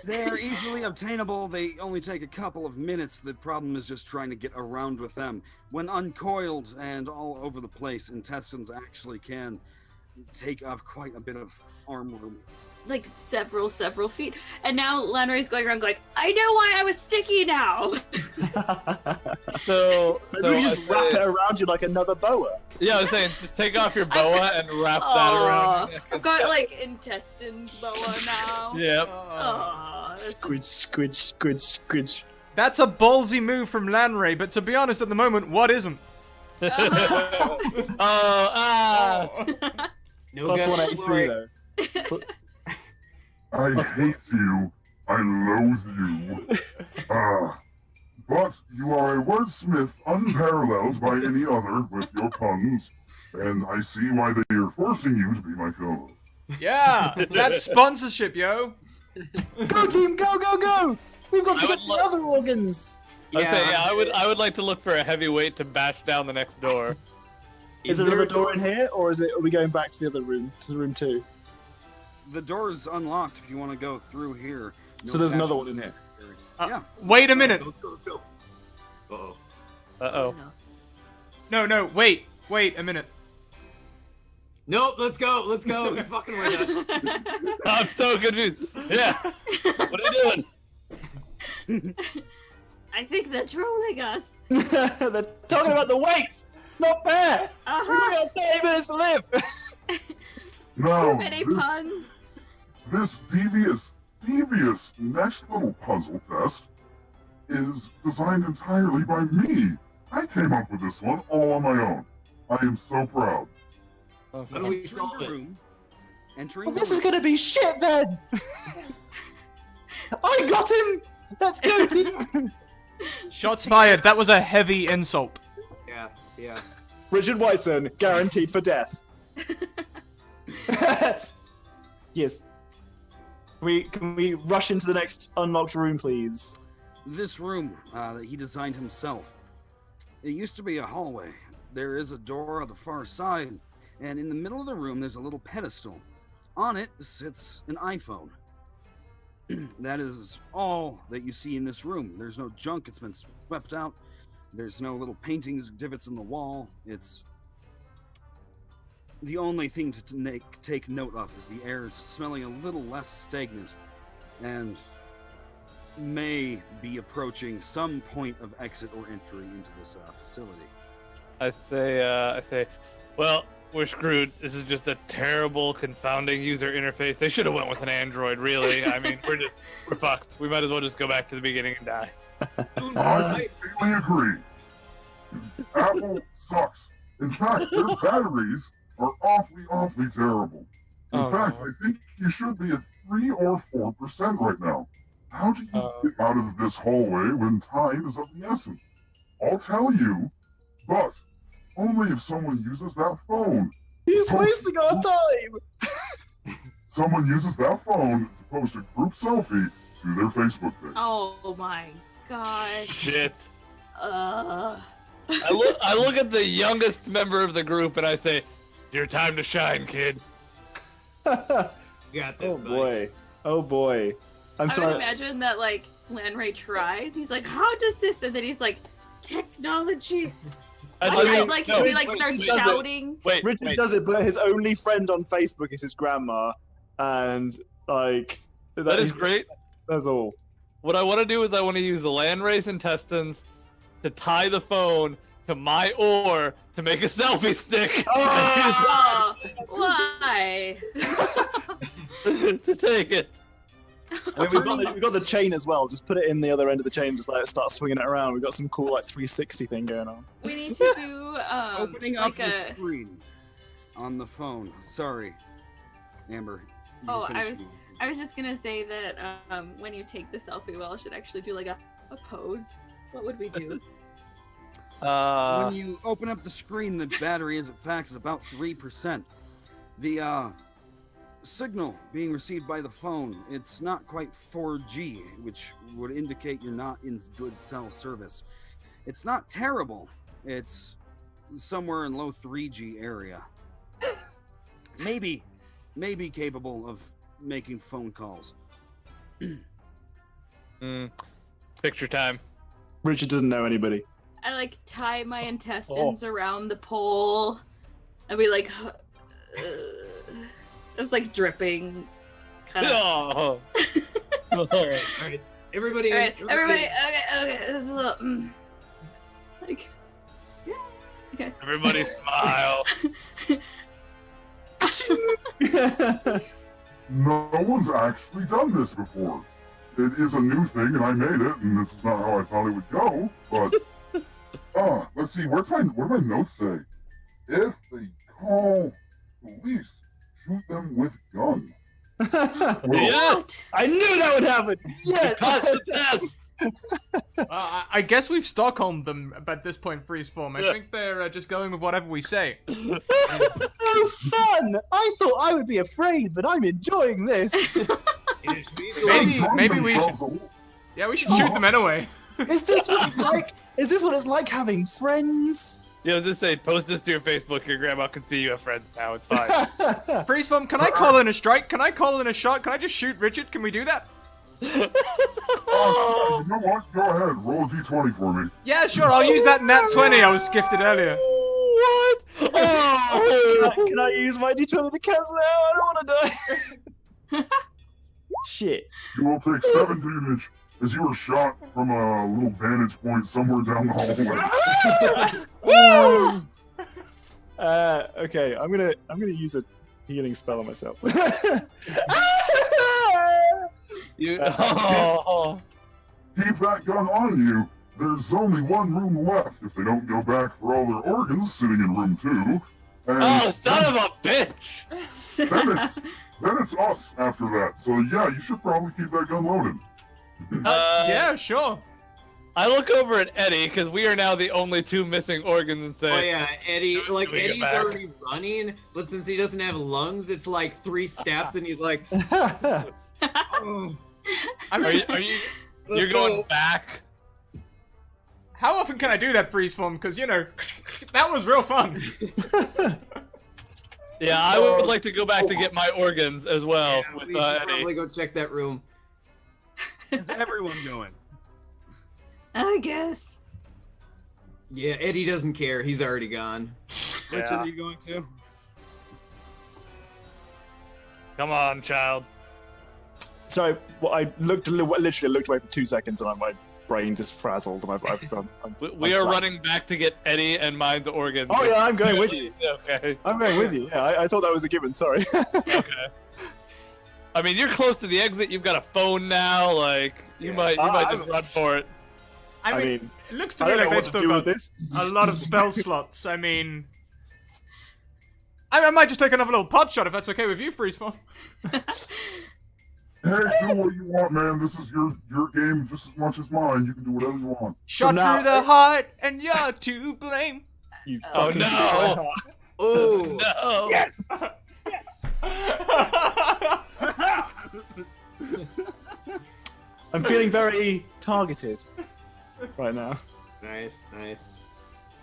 They're easily obtainable. They only take a couple of minutes. The problem is just trying to get around with them. When uncoiled and all over the place, intestines actually can take up quite a bit of arm room. Like several feet. And now Lanray's going around going, I know why I was sticky now. So Maybe we just wrap it around you like another boa. Yeah, I was saying, just take off your boa and wrap that around your neck. I've got like intestines boa now. Yep. Squidge. That's a ballsy move from Lanray, but to be honest, at the moment, what isn't? No Plus guts 1 for AC it. though. I hate you. I loathe you. But you are a wordsmith unparalleled by any other with your puns, and I see why they are forcing you to be my co-host. Yeah, that's sponsorship, yo. Go team, go! We've got to get the other organs. I would like to look for a heavyweight to bash down the next door. Is there another door in here, or are we going back to the other room, to room 2? The door is unlocked if you want to go through here. So there's another one in here. Yeah. Wait a minute. Let's go. Uh-oh. Uh-oh. No, wait a minute. Nope, let's go. He's fucking with us. I'm so confused. Yeah. What are you doing? I think they're trolling us. They're talking about the weights. It's not fair. We've got 30 minutes to live. Now, Too many puns. this devious next little puzzle test is designed entirely by me. I came up with this one all on my own. I am so proud. How do we solve it? Entering Well, the this is room. gonna be shit then. I got him. Let's go team. Shots fired. That was a heavy insult. Yeah. Richard Whiteson, guaranteed for death. Yes. Can we rush into the next unlocked room, please? This room that he designed himself. It used to be a hallway. There is a door on the far side, and in the middle of the room there's a little pedestal. On it sits an iPhone. That is all that you see in this room. There's no junk, it's been swept out. There's no little paintings, divots in the wall. It's the only thing to take note of is the air is smelling a little less stagnant and may be approaching some point of exit or entry into this facility. I say, well, we're screwed. This is just a terrible, confounding user interface. They should have went with an Android, really. I mean, we're fucked. We might as well just go back to the beginning and die. I completely agree. Apple sucks. In fact, their batteries are awfully terrible. In fact, I think you should be at 3 or 4% right now. How do you get out of this hallway when time is of the essence? I'll tell you, but only if someone uses that phone. He's wasting our time. Someone uses that phone to post a group selfie to their Facebook page. Oh my gosh. Shit. Uh. I look at the youngest member of the group and I say, "Your time to shine, kid." You got this, Oh boy. I'm I sorry. would imagine that like Lanray tries. He's like, "How does this?" And then he's like, "Technology." I He starts he does it. shouting. Richard does it, but his only friend on Facebook is his grandma, and like That is great. That's all. What I want to do is I want to use the Lanray's intestines to tie the phone to my oar to make a selfie stick. Oh, why? To take it. I mean, we've got the chain as well. Just put it in the other end of the chain. Just like start swinging it around. We've got some cool like 360 thing going on. We need to do Opening up like the screen on the phone. Sorry, Amber. you Oh, finish me. I was just gonna say that when you take the selfie, well, I should actually do like a pose. What would we do? When you open up the screen, the battery is in fact at about 3%. The signal being received by the phone. It's not quite 4G, which would indicate you're not in good cell service. It's not terrible. It's somewhere in low 3G area. Maybe capable of making phone calls. Picture time. Richard doesn't know anybody. I like tie my intestines around the pole, and we like just like dripping. Kind of. Oh. All right, everybody. All right, everybody. Okay. This is a little. Like. Okay. Everybody smile. No one's actually done this before. It is a new thing, and I made it, and this is not how I thought it would go. But let's see. What do my notes say? If they call police, shoot them with gun. Yeah. I knew that would happen. Yes. I guess we've Stockholmed them at this point, Freezeform. I think they're just going with whatever we say. So fun! I thought I would be afraid, but I'm enjoying this. Maybe we should. Yeah, we should shoot them anyway. Is this what it's like? Is this what it's like having friends? Yeah, just say, post this to your Facebook. Your grandma can see you have friends now. It's fine. Freezeform, can I call in a strike? Can I call in a shot? Can I just shoot Richard? Can we do that? Oh, you know what? Go ahead. Roll a d20 for me. Yeah, sure. I'll use that nat 20 I was gifted earlier. What? Oh! Can I use my d20 to cancel out? I don't want to die. Shit. You will take 7 damage as you are shot from a little vantage point somewhere down the hallway. Okay. I'm gonna use a healing spell on myself. You, Keep that gun on you. There's only one room left if they don't go back for all their organs sitting in room 2. And oh, son of a bitch! then it's us after that. So yeah, you should probably keep that gun loaded. Yeah, sure. I look over at Eddie because we are now the only 2 missing organs and say, Oh yeah, Eddie. Like we get Eddie's back? already running, but since he doesn't have lungs, it's like 3 steps, and he's like, oh, I mean, are you let's you're going go. back? how often can I do that, Freezeform? Because, you know, that was real fun. Yeah, I would like to go back to get my organs as well Yeah, with we should Eddie. probably go check that room. Is everyone going? I guess. Yeah, Eddie doesn't care. He's already gone. Which Yeah. are you going to? Come on, child. So I literally looked away for 2 seconds, and my brain just frazzled, and We are running back to get Eddie and mine's organs. Oh yeah, I'm going with you. Okay. I'm going with you. Yeah, I thought that was a given. Sorry. Okay. I mean, you're close to the exit. You've got a phone now. Like, you might just run for it. I mean, mean, it looks to I me don't know like what they've to still do got with this. a lot of spell slots. I mean, I might just take another little pot shot if that's okay with you, Freezeform. Hey, do what you want, man. This is your game just as much as mine. You can do whatever you want. Shot now- through the heart, and you're to blame. You Oh, fucking no. Oh, No. Yes. I'm feeling very targeted right now. nice.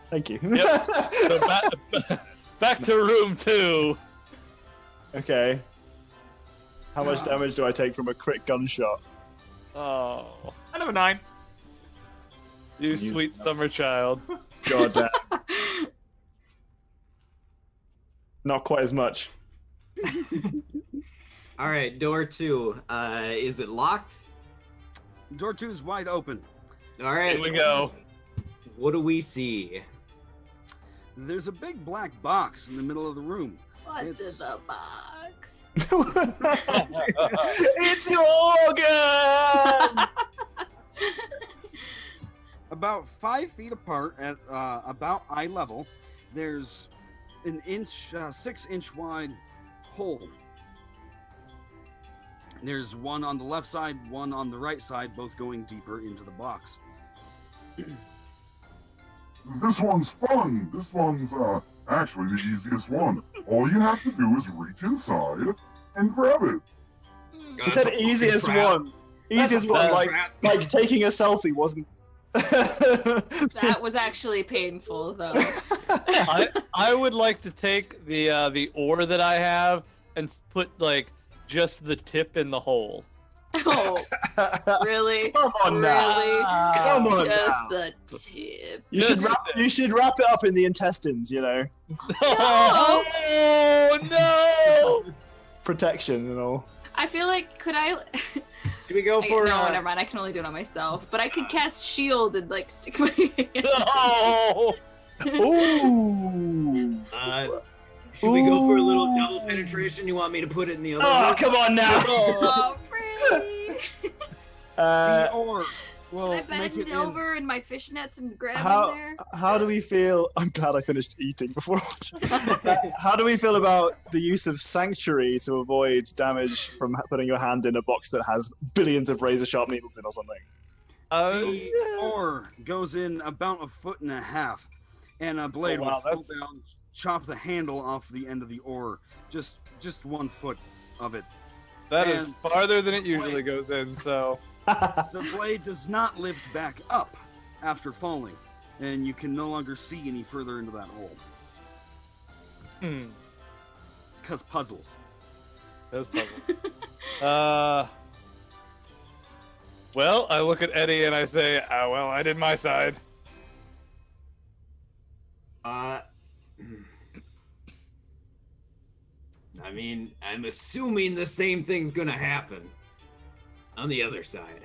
Thank you. Yep. So back to room 2. Okay. How much damage do I take from a crit gunshot? Oh, Another 9. you sweet summer child. God damn. Not quite as much. All right, door 2. Is it locked? Door 2 is wide open. All right. Here we go. What do we see? There's a big black box in the middle of the room. What's It's- in the box? It's your organ! About 5 feet apart at about eye level, there's an 6-inch wide hole. There's one on the left side, one on the right side, both going deeper into the box. This one's fun. This one's actually the easiest one. All you have to do is reach inside, and grab it. He said easiest one. Easiest one, like taking a selfie wasn't. That was actually painful, though. I would like to take the ore that I have and put like just the tip in the hole. Oh, really? Come on now. Really? Come on Just now. the tip. You should wrap it up in the intestines, you know, Oh no! protection and all. I feel like, could I... Should we go for? no, never mind. I can only do it on myself. But I could cast shield and like stick my hand. Oh! Ooh. Should we go for a little double penetration? You want me to put it in the other? Oh, one? come on now. Oh, pretty. Or Should well, I make bend it over in my fishnets and grab How him there? how do we feel? I'm glad I finished eating before. How do we feel about the use of sanctuary to avoid damage from putting your hand in a box that has billions of razor sharp needles in or something? The ore goes in about 1.5 foot, and a blade Oh, wow, will pull down, chop the handle off the end of the ore, just 1 foot of it. That is And- farther than it usually goes in. So The blade does not lift back up after falling, and you can no longer see any further into that hole. Because puzzles. that's puzzle. Well, I look at Eddie and I say, well, I did my side. I mean, I'm assuming the same thing's gonna happen on the other side.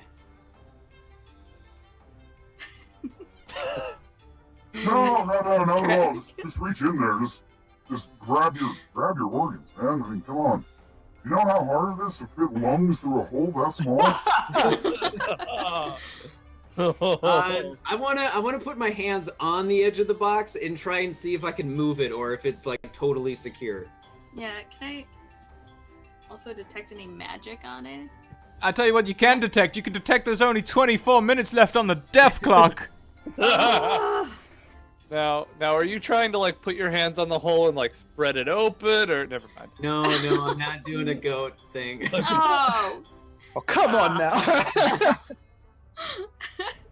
No. Just reach in there. Just grab your organs, man. I mean, come on. You know how hard it is to fit lungs through a hole that small? I wanna put my hands on the edge of the box and try and see if I can move it or if it's like totally secure. Yeah, can I also detect any magic on it? I tell you what, you can detect. You can detect there's only 24 minutes left on the death clock. Now, are you trying to like put your hands on the hole and like spread it open, or never mind? No, I'm not doing a goat thing. Oh! Oh, come on now.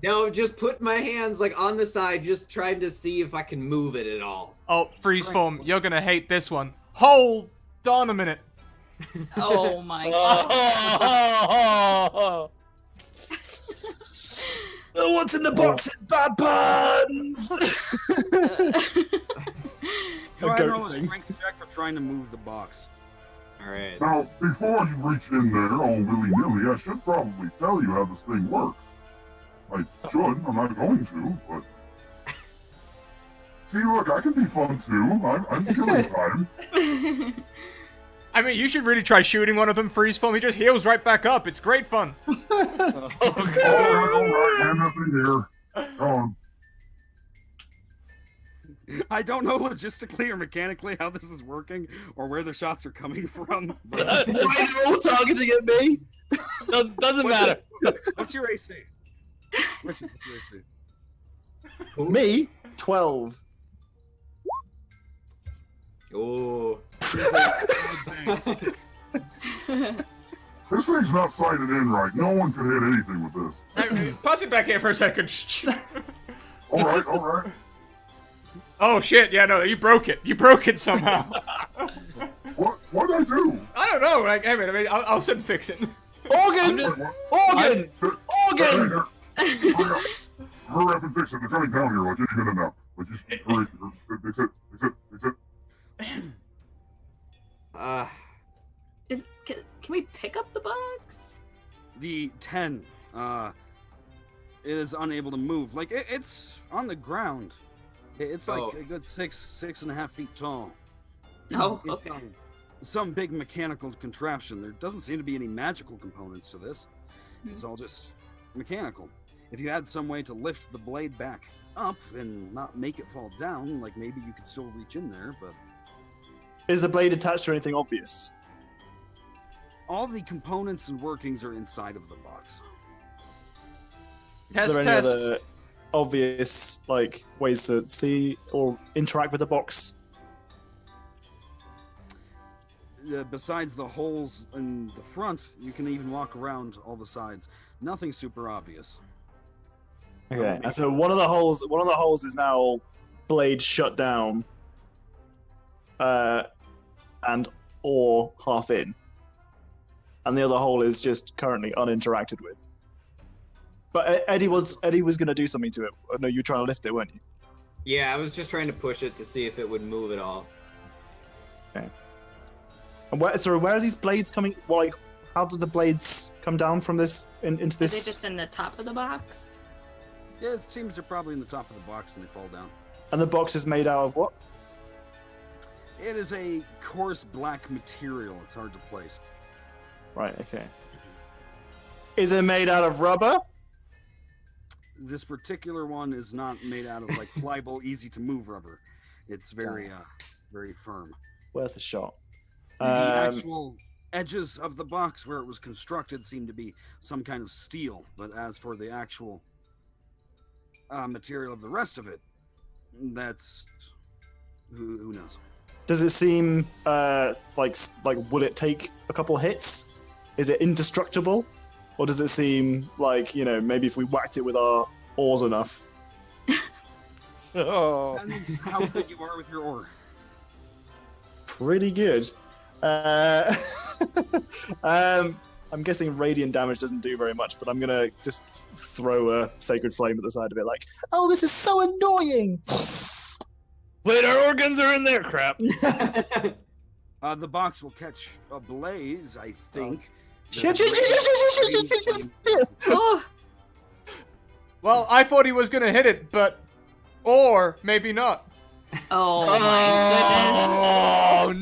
No, just put my hands like on the side, just trying to see if I can move it at all. Oh, freeze form. You're gonna hate this one. Hold on a minute. Oh my god. Oh! What's in the box is bad puns. Go ahead and roll a thing. strength check for trying to move the box. Alright. Now, before you reach in there all willy-nilly, I should probably tell you how this thing works. I should, I'm not going to, but... See, look, I can be fun too. I'm killing time. I mean, you should really try shooting one of them freeze form. He just heals right back up. It's great fun. All right, hand nothing here. Go on. I don't know logistically or mechanically how this is working or where the shots are coming from. But Why are you all targeting at me? Doesn't matter. what's your AC? Richard, what's your AC? Me? 12. Oh. This thing's not sighted in right. No one can hit anything with this. Hey, pass it back here for a second. All right. Oh shit! Yeah, no, you broke it. You broke it somehow. What'd I do? I don't know. Like, I mean, I'll sit and fix it. Organs! Organs! Organs! Hurry up and fix it. They're coming down here like any minute now. Like, you should hurry. Fix it. Can we pick up the box? The 10, it is unable to move. Like, it's on the ground. It's like a good 6.5 feet tall. Oh, It's, okay. Some big mechanical contraption. There doesn't seem to be any magical components to this. It's all just mechanical. If you had some way to lift the blade back up and not make it fall down, like maybe you could still reach in there, but Is the blade attached to anything obvious? all the components and workings are inside of the box. Are there any Test. other obvious like ways to see or interact with the box? besides the holes in the front, you can even walk around all the sides. Nothing super obvious. Okay, and so one of the holes is now blade shut down, and or half in, and the other hole is just currently uninteracted with. But Eddie was going to do something to it. No, you were trying to lift it, weren't you? Yeah, I was just trying to push it to see if it would move at all. Okay. And where are these blades coming? Like, how did the blades come down from this into Are this? they just in the top of the box? Yeah, it seems they're probably in the top of the box and they fall down. And the box is made out of what? It is a coarse black material. It's hard to place. Right. Okay. Is it made out of rubber? This particular one is not made out of like pliable, easy to move rubber. It's very, very firm. Worth a shot. The actual edges of the box where it was constructed seem to be some kind of steel, but as for the actual material of the rest of it, that's who knows. Does it seem like would it take a couple hits? Is it indestructible, or does it seem like maybe if we whacked it with our oars enough? Oh. Depends how good you are with your oar. Pretty good. I'm guessing radiant damage doesn't do very much, but I'm gonna just throw a sacred flame at the side of it, like, oh, this is so annoying. Wait, our organs are in there, crap. The box will catch a blaze, I think. Oh, Well, I thought he was gonna hit it, but or maybe not. oh my goodness. Oh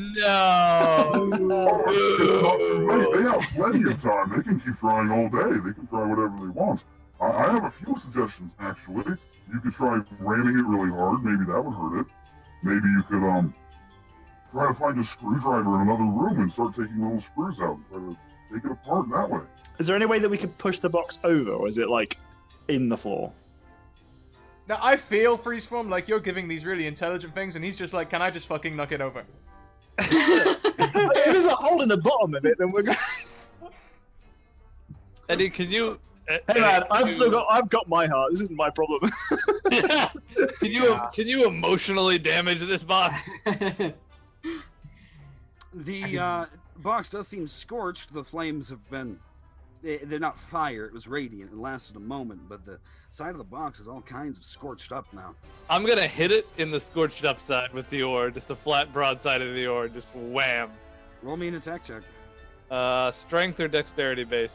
no! It's not too late. They have plenty of time. They can keep trying all day. They can try whatever they want. I have a few suggestions, actually. You could try ramming it really hard. Maybe that would hurt it. Maybe you could try to find a screwdriver in another room and start taking little screws out and try to take it apart that way. Is there any way that we could push the box over, or is it like in the floor? Now, I feel Freezeform like you're giving these really intelligent things, and he's just like, can I just fucking knock it over? If there's a hole in the bottom of it, then we're going. Eddie, can you? Hey man, I've got my heart. This isn't my problem. Yeah. Can you emotionally damage this box? The box does seem scorched. The flames have been... They're not fire. It was radiant. It lasted a moment, but the side of the box is all kinds of scorched up now. I'm gonna hit it in the scorched up side with the oar, just a flat broadside of the oar, just wham. Roll me an attack check. Strength or dexterity based?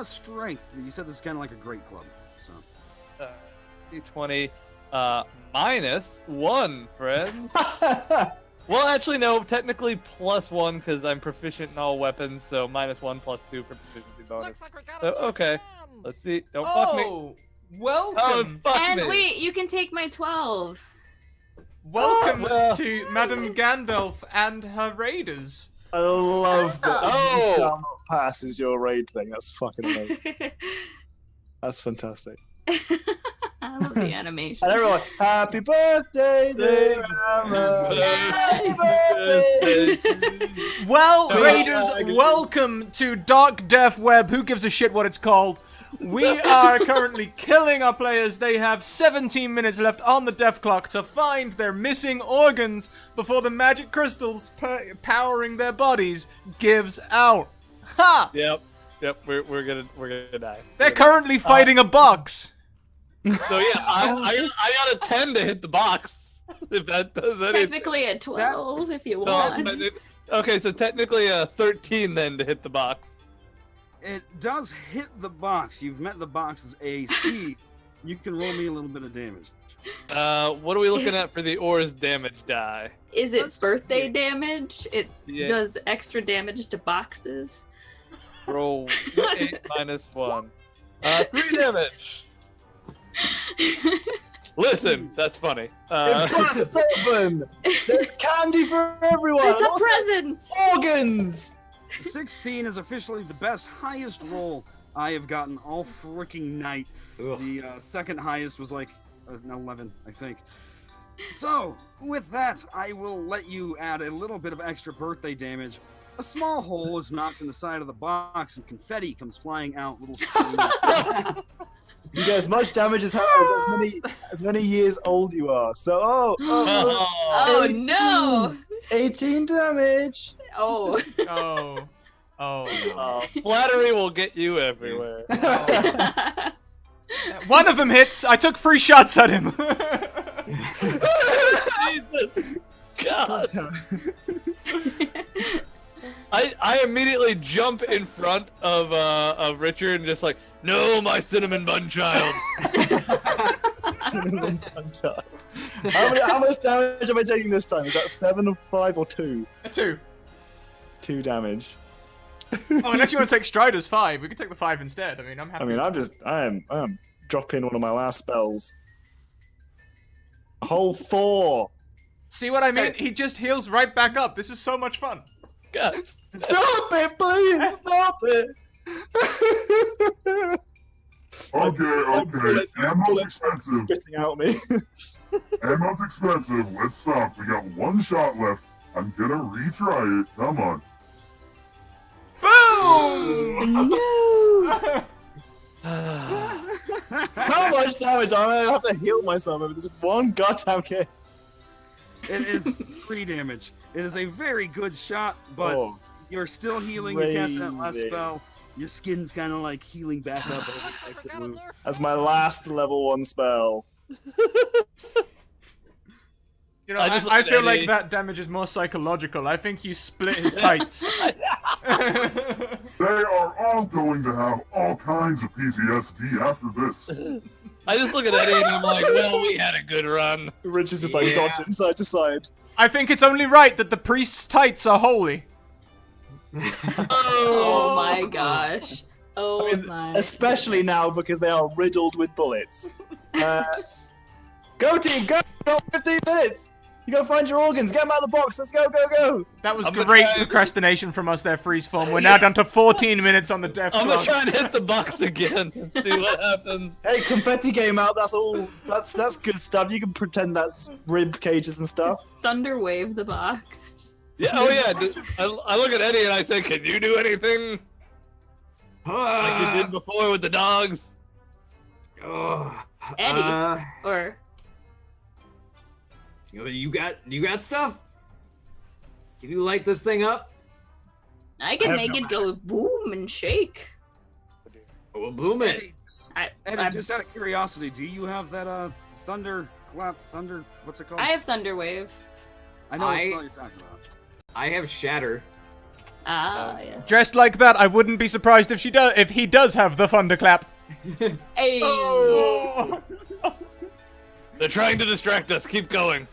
Strength. You said this is kind of like a great club, so... D20, -1, friend. Well, actually, no. Technically, +1 because I'm proficient in all weapons, so -1 +2 for proficiency bonus. So, okay, let's see. Don't fuck me. Oh, welcome, Fuck And me. wait, you can take my 12. welcome well. to Madame Gandalf and her raiders. I love that. Oh. You cannot pass is your raid thing. That's fucking amazing. That's fantastic. I love the animation. And everyone, happy birthday, dear Emma. Happy birthday. Well, Oh, raiders, yeah. welcome to Dark Death Web. Who gives a shit what it's called? We are currently killing our players. They have 17 minutes left on the death clock to find their missing organs before the magic crystals powering their bodies gives out. Ha! Yep. We're gonna die. They're currently fighting a box. So yeah, I got a 10 to hit the box. If that does anything. Technically a 12 if you So, want. okay, so technically a 13 then to hit the box. It does hit the box. You've met the box's AC. You can roll me a little bit of damage. What are we looking at for the oar's damage die? Is it Let's birthday see. damage? It Yeah. does extra damage to boxes. Roll 8 -1. 3 damage. Listen, that's funny. It busts open. There's candy for everyone. It's a Also present! organs. 16 is officially the best, highest roll I have gotten all freaking night. Ugh. The second highest was like an 11, I think. So, with that, I will let you add a little bit of extra birthday damage. A small hole is knocked in the side of the box, and confetti comes flying out. Little streams. You get as much damage as as many years old you are. So, Oh 18 no! 18 damage. Oh. Oh. Flattery will get you everywhere. One of them hits. I took 3 shots at him. Jesus. God. I immediately jump in front of Richard and just like, no, my cinnamon bun child. How much damage am I taking this time? Is that 7 or 5 or 2? 2. 2 damage. Oh, unless you want to take Strider's 5, we can take the 5 instead. I mean, I'm happy. I am dropping one of my last spells. A whole 4. See what I mean? He just heals right back up. This is so much fun. God. Stop it, please! Stop it! Okay. Ammo's expensive. Getting out me. Ammo's expensive. Let's stop. We got 1 shot left. I'm gonna retry it. Come on. Boom! No! How much damage? I'm gonna have to heal myself over this one goddamn kid. It is 3 damage. It is a very good shot, but you're still healing. You're casting that last crazy. spell. Your skin's kind of like healing back up as it exit wound. That's my last level 1 spell. You know, I just I look at feel like Eddie. that damage is more psychological. I think you split his tights. They are all going to have all kinds of PTSD after this. I just look at Eddie and I'm like, well, we had a good run. Rich is just like dodging side to side. I think it's only right that the priest's tights are holy. Oh my gosh. Oh I mean, my. especially now because they are riddled with bullets. Go team, go! 15 minutes! You gotta find your organs, get them out of the box, let's go, go, go! That was I'm gonna great try and- procrastination from us there, Freezeform. We're now down to 14 minutes on the death I'm gonna clock. try and hit the box again and see what happens. Hey, confetti came out, that's all, that's good stuff, you can pretend that's rib cages and stuff. Thunder wave the box. Just... Yeah, oh yeah. I look at Eddie and I think, can you do anything like you did before with the dogs? Eddie. Or You got stuff? Can you light this thing up? I can make it go boom and shake. We'll boom it. Eddie, just out of curiosity, do you have that thunder, what's it called? I have thunder wave. I know what spell you're talking about. I have shatter. Ah, yeah. Dressed like that, I wouldn't be surprised if he does have the thunderclap. Hey. Oh. They're trying to distract us. Keep going.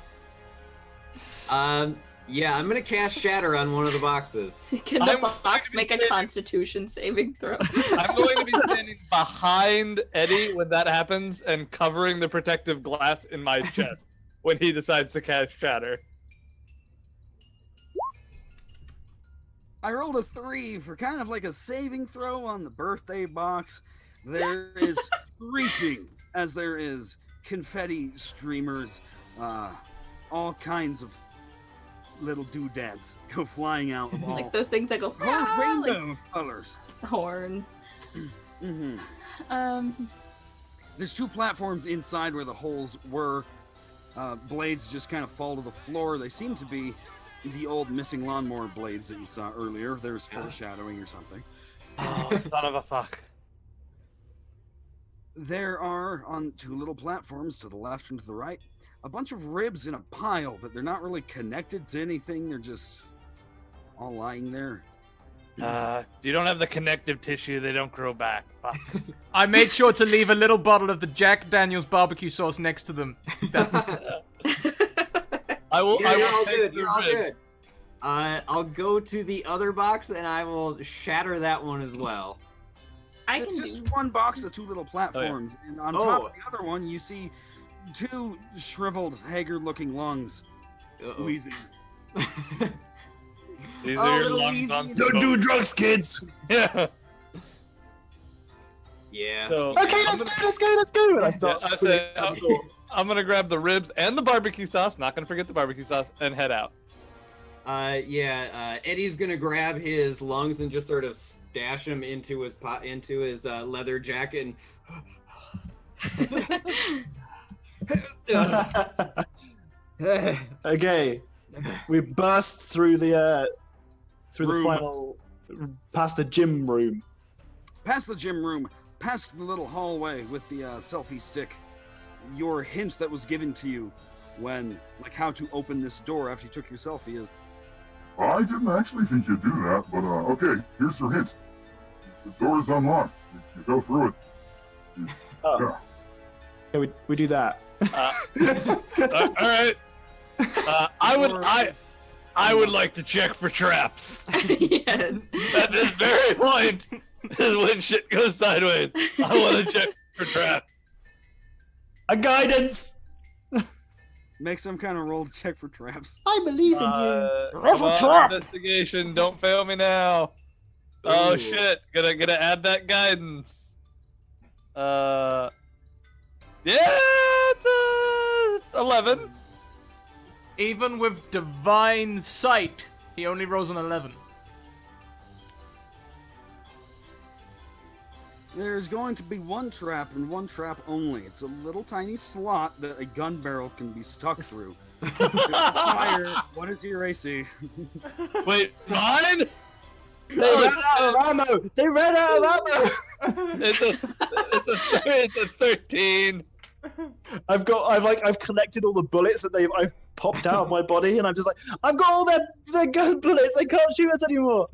Yeah, I'm gonna cast shatter on one of the boxes. Can I'm the box going make to a be- Constitution saving throw? I'm going to be standing behind Eddie when that happens and covering the protective glass in my chest when he decides to cast shatter. I rolled a 3 for kind of like a saving throw on the birthday box. There is screeching as there is confetti streamers, all kinds of little doodads go flying out of all Like those things that go all like rainbow of colors. horns. hmm Um, There's 2 platforms inside where the holes were. Blades just kind of fall to the floor. They seem to be the old missing lawnmower blades that you saw earlier. There's foreshadowing or something. Oh, son of a fuck. There are, on 2 little platforms to the left and to the right, a bunch of ribs in a pile, but they're not really connected to anything. They're just all lying there. You don't have the connective tissue. They don't grow back. Fuck. I made sure to leave a little bottle of the Jack Daniels barbecue sauce next to them. That's... I will. You're I will all take good. the You're all rib. good. I'll go to the other box and I will shatter that one as well. I It's can just do. one box of 2 little platforms, and on top of the other one, you see 2 shriveled, haggard-looking lungs Uh-oh. wheezing. These Oh, are your little lungs on Weezies. Don't smoke. do drugs, kids! Yeah. Yeah. So, Okay, let's go, let's go, let's go! And I start I screaming say, out the door. I'm gonna grab the ribs and the barbecue sauce. Not gonna forget the barbecue sauce, and head out. Eddie's gonna grab his lungs and just sort of stash them into his leather jacket. Okay, we burst through the Room. final, past the gym room. Past the gym room, past the little hallway with the selfie stick. Your hint that was given to you when, like, how to open this door after you took your selfie is. I didn't actually think you'd do that, but okay, here's your hint. The door is unlocked. You go through it. Oh. Yeah. Yeah, we do that. All right. I would like to check for traps. Yes. At this very point is when shit goes sideways. I want to check for traps. A guidance. Make some kind of roll to check for traps. I believe in you. Come on, investigation. Don't fail me now. Oh shit! Gonna add that guidance. Yeah, it's 11. Even with divine sight, he only rolls an 11. There's going to be one trap and one trap only. It's a little tiny slot that a gun barrel can be stuck through. Fire. What is your AC? Wait, mine? They ran out of ammo. They ran out of ammo. It's a 13. I've collected all the bullets that I've popped out of my body, and I'm just like, I've got all their gun bullets. They can't shoot us anymore.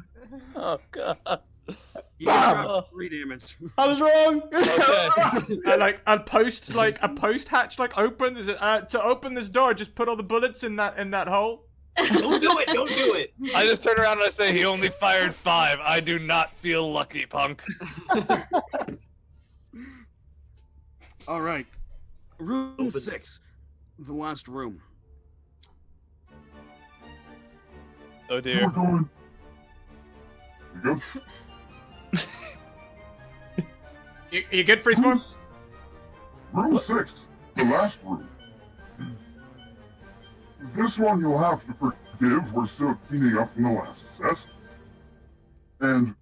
Oh god. You Bam! got 3 damage. I was wrong. Okay. A post hatch opens. Is it to open this door? Just put all the bullets in that hole. Don't do it! Don't do it! I just turn around and I say he only fired 5. I do not feel lucky, punk. All right. Room 6. The last room. Oh We're dear. going. You good? You good, Freezeform? Room 6, the last room. This one you'll have to forgive. We're still cleaning up from the last set. And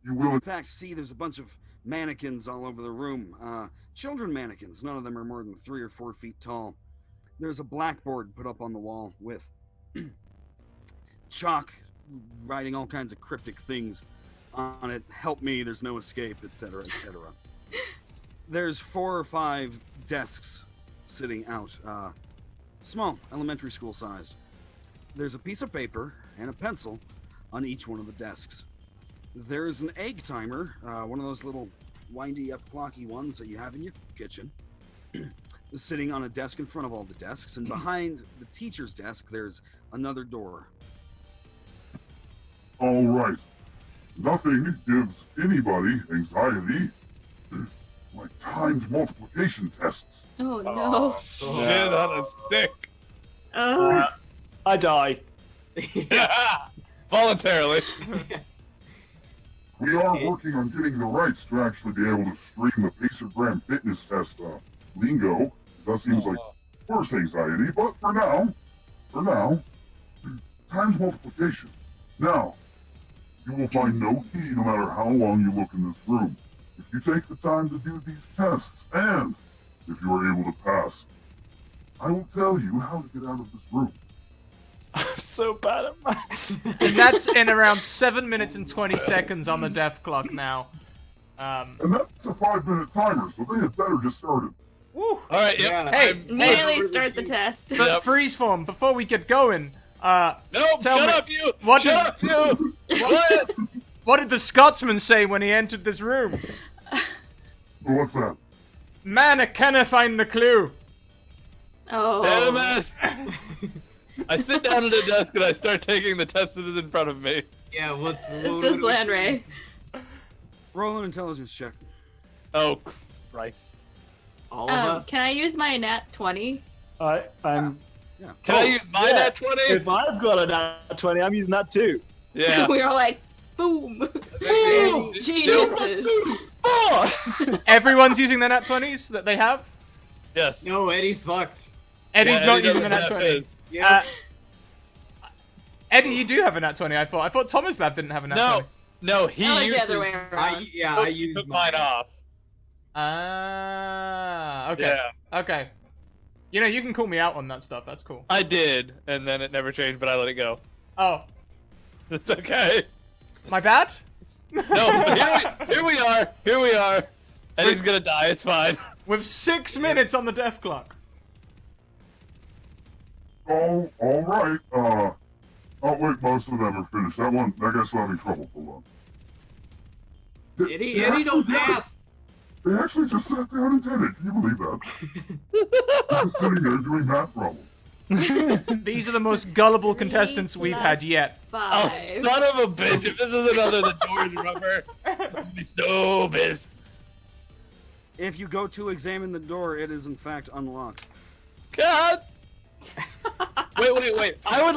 you will. In fact, see, there's a bunch of mannequins all over the room. Children mannequins. None of them are more than 3 or 4 feet tall. There's a blackboard put up on the wall with chalk writing all kinds of cryptic things on it. Help me, there's no escape, etc., etc. There's 4 or 5 desks sitting out. Small, elementary school sized. There's a piece of paper and a pencil on each one of the desks. There's an egg timer, one of those little windy up clocky ones that you have in your kitchen, sitting on a desk in front of all the desks, and behind the teacher's desk there's another door. All right. Nothing gives anybody anxiety like timed multiplication tests. Oh no. Shit on a stick. Oh. I die. Voluntarily. We are working on getting the rights to actually be able to stream the Pacergram fitness test lingo. 'Cause that seems like worse anxiety, but for now, times multiplication. Now, you will find no key no matter how long you look in this room. If you take the time to do these tests, and if you are able to pass, I will tell you how to get out of this room. I'm so bad at maths. And that's in around 7 minutes and 20 seconds on the death clock now. And that's a 5-minute timer, so they had better get started. Woo. All right. Yep. Yeah. Hey, Immediately start the test. But Yep. Freezeform, before we get going, Nope. Tell Shut me, up, you. what Shut up, you. What? what did the Scotsman say when he entered this room? So what's that? Man, I canna find the clue. Oh. Animus. I sit down at a desk and I start taking the test that is in front of me. Yeah, It's just Landray. Roll an intelligence check. Oh, Christ. All of us. Can I use my nat 20? I'm. Can I use my nat 20? If I've got a nat 20, I'm using that too. Yeah. We were like, boom. Boom! Geniuses. 4! Everyone's using their nat 20s that they have? Yes. No, Eddie's fucked. Eddie's Yeah, not Eddie using the doesn't nat have 20. his. Yeah. Eddie, you do have a nat 20, I thought. I thought Thomas Lab didn't have a nat No, 20. no, he I like used the other to- way around. I used took mine off. Ah, okay. Yeah, Okay. You know, you can call me out on that stuff. That's cool. I did, and then it never changed, but I let it go. Oh, It's okay. my bad? No, but here we are. Here we are. Eddie's gonna die. It's fine. With 6 minutes on the death clock. Oh, all right. Oh wait, most of them are finished. That guy's still having trouble. Hold on. Eddie don't death. They actually just sat down and did it. Can you believe that? They're just sitting there doing math problems. These are the most gullible contestants we've had yet. Oh, 5. son of a bitch! If this is another the door's rubber, I'll be so pissed. If you go to examine the door, it is in fact unlocked. God. Wait. I would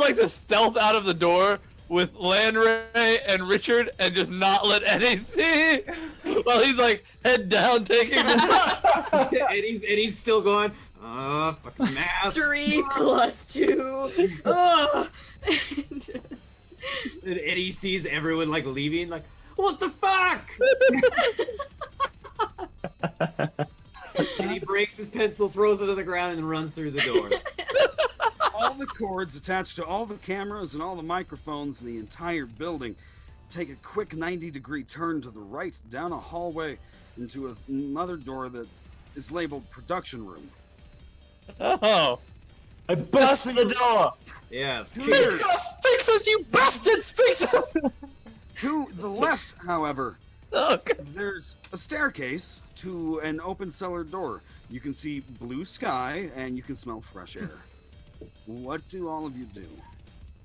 like to stealth out of the door with Landray and Richard and just not let Eddie see while he's like head down taking the Eddie's still going. Fucking math. 3 plus 2. Ugh. And Eddie sees everyone like leaving, like, what the fuck? Eddie breaks his pencil, throws it to the ground, and runs through the door. All the cords attached to all the cameras and all the microphones in the entire building take a quick 90-degree turn to the right down a hallway into another door that is labeled production room. Oh. I burst through the door. Yeah, it's Fix us! Fix us, you bastards! Fix us! To the left, however, Oh, God. there's a staircase to an open cellar door. You can see blue sky and you can smell fresh air. What do all of you do?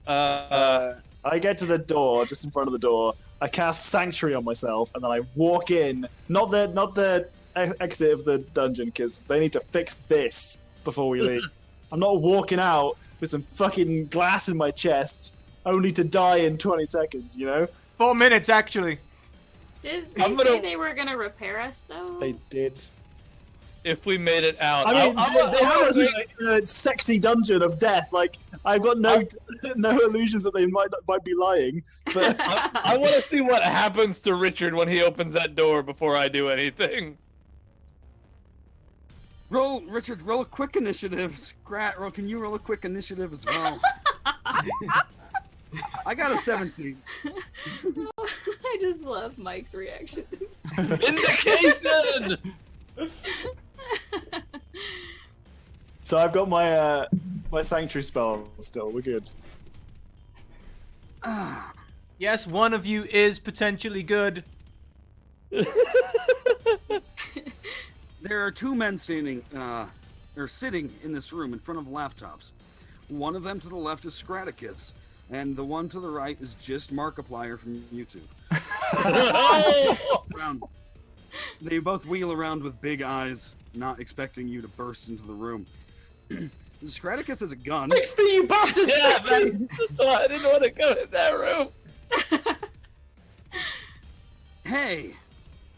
I get to the door, just in front of the door. I cast Sanctuary on myself, and then I walk in. Not the exit of the dungeon, because they need to fix this before we leave. I'm not walking out with some fucking glass in my chest, only to die in 20 seconds, you know? 4 minutes, actually. Did they I'm say gonna- they were gonna repair us though? They did. If we made it out, I mean, I'm they have us in a sexy dungeon of death. Like, I've got no illusions that they might be lying. But I want to see what happens to Richard when he opens that door before I do anything. Richard, roll a quick initiative. Scrat, can you roll a quick initiative as well? I got a 17. I just love Mike's reaction. Indication. so I've got my my Sanctuary spell still. We're good. Yes, one of you is potentially good. There are two men sitting in this room in front of laptops. One of them to the left is Scraticus, and the one to the right is just Markiplier from YouTube. They both wheel around with big eyes, not expecting you to burst into the room. Scraticus has a gun. Fix me, you bastards! Yeah, Fix me! I didn't want to go in that room. Hey,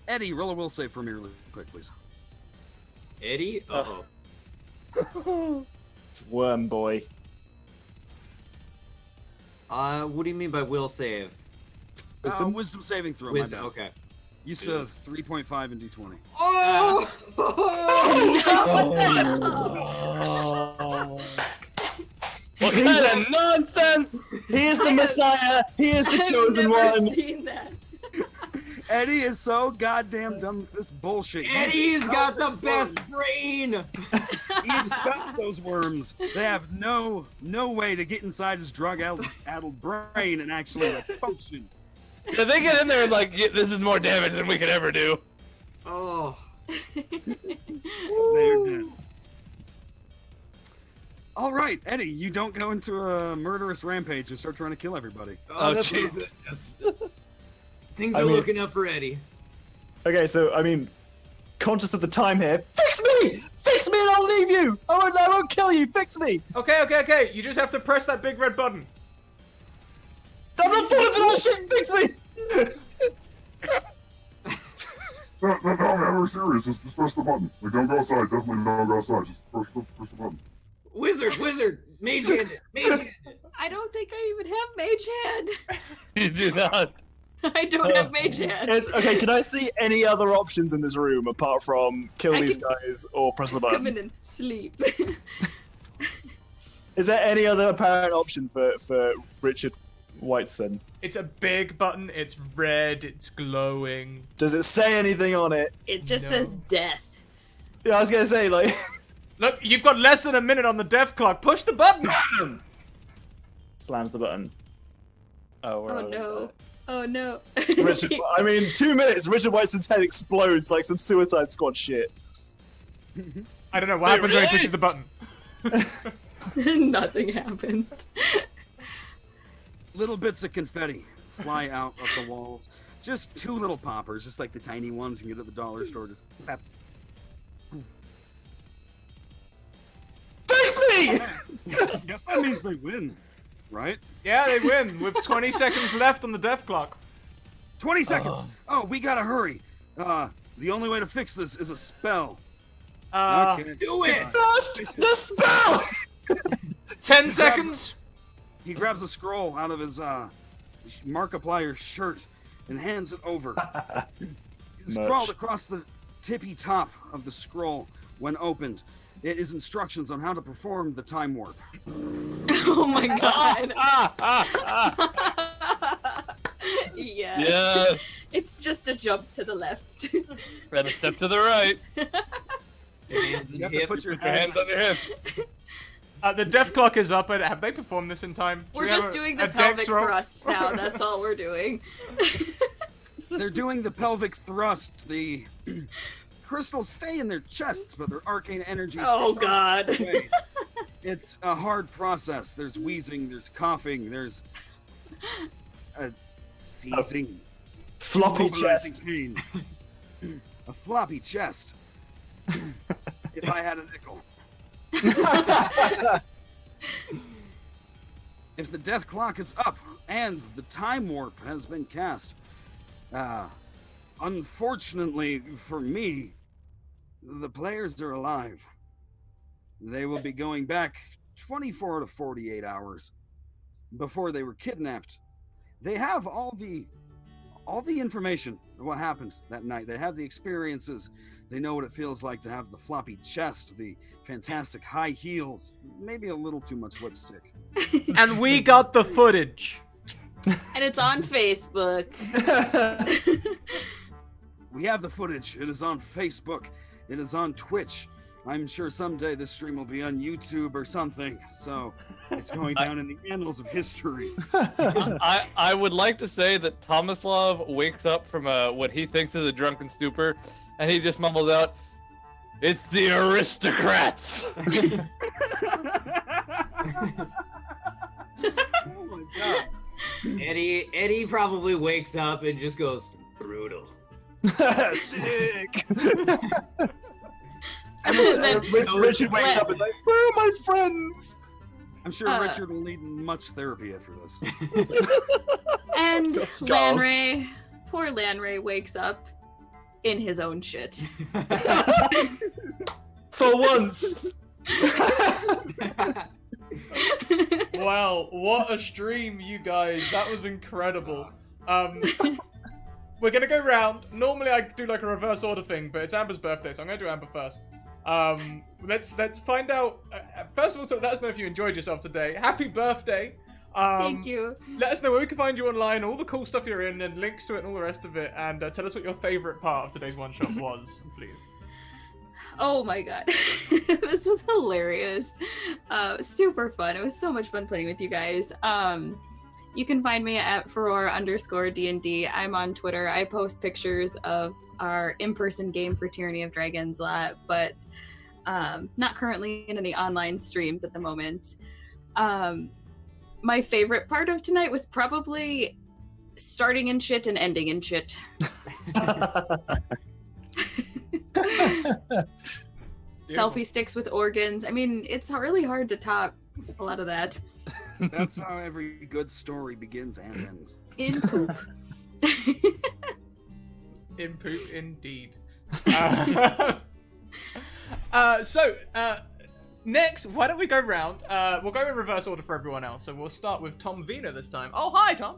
Eddie, roll a will save for me really quick, please. Eddie? Uh-oh. It's Worm Boy. What do you mean by will save? Wisdom saving throw. my Wisdom, bad. okay. Used to have 3.5 and D20. Oh! What kind of nonsense? He is the Messiah. He is the I've chosen never one. seen that. Eddie is so goddamn done with this bullshit. Eddie's got the best brain! He expels those worms. They have no way to get inside his drug-addled brain and actually function. Yeah, they get in there and like, this is more damage than we could ever do. Oh. They're dead. All right, Eddie, you don't go into a murderous rampage and start trying to kill everybody. Oh, that's jeez. good. Yes. Things I are mean- looking up for Eddie. Okay, so I mean, conscious of the time here. Fix me! Fix me, and I'll leave you. I won't kill you. Fix me. Okay. You just have to press that big red button. I'm not falling for that shit. Fix me. No, man, we're serious. Just press the button. Like, don't go outside. Definitely don't go outside. Just push the button. Wizard, mage hand, mage hand. I don't think I even have mage hand. You do not. I don't have mage hand. Okay, can I see any other options in this room apart from kill I these can- guys or press the Come button? in and sleep. Is there any other apparent option for Richard Whiteson? It's a big button. It's red. It's glowing. Does it say anything on it? It just No. says death. Yeah, I was gonna say, like... Look, you've got less than a minute on the death clock. Push the button. Slams the button. Oh, we're Oh on no. Oh no. Richard, I mean, 2 minutes, Richard Whiteson's head explodes like some Suicide Squad shit. I don't know what Wait, happens when he really? pushes the button. Nothing happens. Little bits of confetti fly out of the walls. Just 2 little poppers, just like the tiny ones you get at the dollar store. Just pep. Face me! Guess that means they win, right? Yeah, they win with 20 seconds left on the death clock. 20 seconds. Oh, we gotta hurry. The only way to fix this is a spell. Okay. Do it. The spell! 10 seconds. He grabs a scroll out of his Markiplier's shirt and hands it over. Scrawled across the tippy top of the scroll when opened. It is instructions on how to perform the time warp. Oh my god. Yes. Yeah. It's just a jump to the left. Red a step to the right. Hands You have to put your Put your hands on your hips. The death clock is up. Have they performed this in time? Do We're we have just a- doing a the dex pelvic roll? thrust now. That's all we're doing. They're doing the pelvic thrust. The crystals stay in their chests, but their arcane energy. Oh god. away. It's a hard process. There's wheezing, there's coughing, there's seizing, Floppy mobilizing chest. pain. A floppy chest. If I had a nickel. If the death clock is up and the time warp has been cast, unfortunately for me, the players are alive. They will be going back 24 to 48 hours before they were kidnapped. They have all the information of what happened that night. They have the experiences. They know what it feels like to have the floppy chest, the fantastic high heels, maybe a little too much lipstick. And we got the footage. And it's on Facebook. We have the footage. It is on Facebook. It is on Twitch. I'm sure someday this stream will be on YouTube or something. So it's going down in the annals of history. I would like to say that Tomislav wakes up from what he thinks is a drunken stupor, and he just mumbles out, "It's the aristocrats." Oh my god. Eddie probably wakes up and just goes, brutal. Sick! And then Richard wakes up and is like, where are my friends? I'm sure Richard will need much therapy after this. And Got scars. Lanray, poor Lanray wakes up in his own shit. For once! Wow, what a stream, you guys. That was incredible. We're gonna go round. Normally I do like a reverse order thing, but it's Amber's birthday, so I'm gonna do Amber first. Let's find out. First of all, let us know if you enjoyed yourself today. Happy birthday! Thank you. Let us know where we can find you online, all the cool stuff you're in, and links to it and all the rest of it. And tell us what your favorite part of today's one shot was, please. Oh my god. This was hilarious. Super fun. It was so much fun playing with you guys. You can find me at Furore_DnD. I'm on Twitter. I post pictures of our in-person game for Tyranny of Dragons a lot, but not currently in any online streams at the moment. My favorite part of tonight was probably starting in shit and ending in shit. Selfie sticks with organs. I mean, it's really hard to top a lot of that. That's how every good story begins and ends. In poop. in poop, indeed. Next, why don't we go round? We'll go in reverse order for everyone else. So we'll start with Tom Vina this time. Oh, hi, Tom.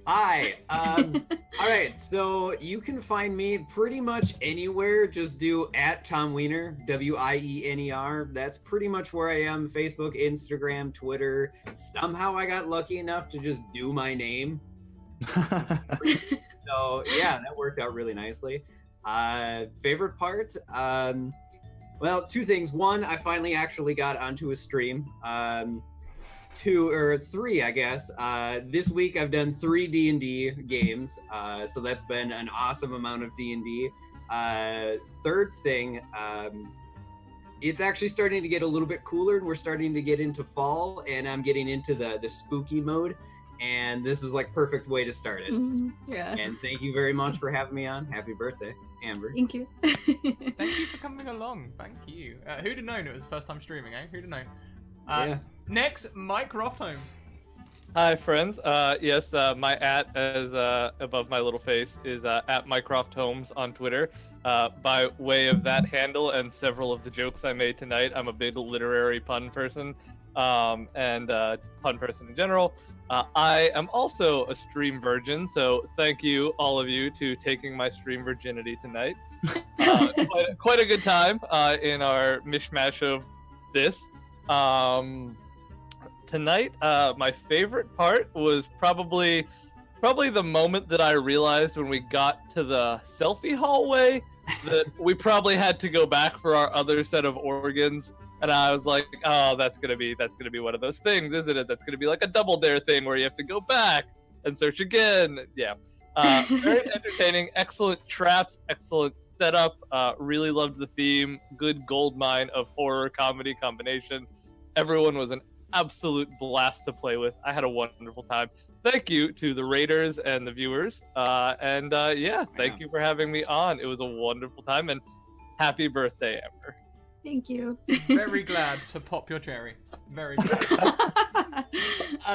Hi. All right. So you can find me pretty much anywhere. Just do @TomWiener, WIENER. That's pretty much where I am. Facebook, Instagram, Twitter. Somehow I got lucky enough to just do my name. So yeah, that worked out really nicely. Favorite part? Well, two things. One, I finally actually got onto a stream. Two or three, I guess. This week I've done 3 D&D games, so that's been an awesome amount of D&D. Third thing, it's actually starting to get a little bit cooler, and we're starting to get into fall, and I'm getting into the spooky mode, and this is like perfect way to start it. Yeah. And thank you very much for having me on. Happy birthday, Amber. Thank you. Thank you for coming along. Thank you. Who'd have known it was first time streaming, eh? Who'd have known? Yeah. Next, Mike Roftholmes. Hi, friends. Yes, my as above my little face is @MycroftHomes on Twitter. By way of that handle and several of the jokes I made tonight, I'm a big literary pun person, and just pun person in general. I am also a stream virgin, so thank you, all of you, to taking my stream virginity tonight. Quite a good time in our mishmash of this. Tonight, my favorite part was probably the moment that I realized when we got to the selfie hallway that we probably had to go back for our other set of organs. And I was like, oh, that's gonna be one of those things, isn't it? That's gonna be like a double dare thing where you have to go back and search again. Yeah. Very entertaining, excellent traps, excellent setup. Really loved the theme. Good gold mine of horror comedy combination. Everyone was an absolute blast to play with. I had a wonderful time. Thank you to the raiders and the viewers. Thank you for having me on. It was a wonderful time, and happy birthday, Amber. Thank you. Very glad to pop your cherry. Very glad.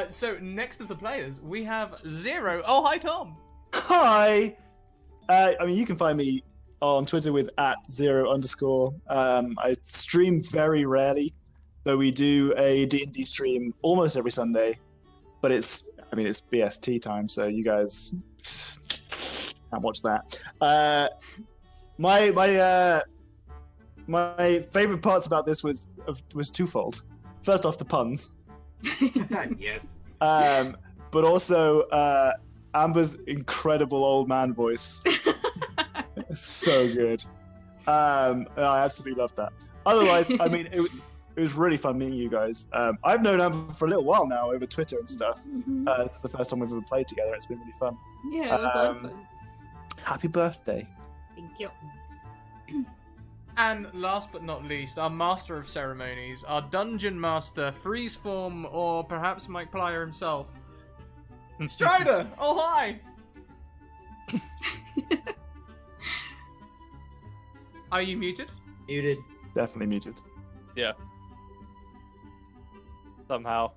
So next of the players, we have Zero. Oh, hi, Tom. Hi. You can find me on Twitter with @0_. I stream very rarely, though we do a D&D stream almost every Sunday. But it's BST time, so you guys can't watch that. My favorite parts about this was twofold. First off, the puns. Yes. But also Amber's incredible old man voice. So good. I absolutely loved that. Otherwise, it was really fun meeting you guys. I've known Amber for a little while now over Twitter and stuff. This is the first time we've ever played together. It's been really fun. Yeah, it was a lot of fun. Happy birthday. Thank you. And last but not least, our master of ceremonies, our dungeon master, Freezeform, or perhaps Mike Plyer himself, Strider. Oh, hi. Are you muted? Muted. Definitely muted. Yeah. Somehow.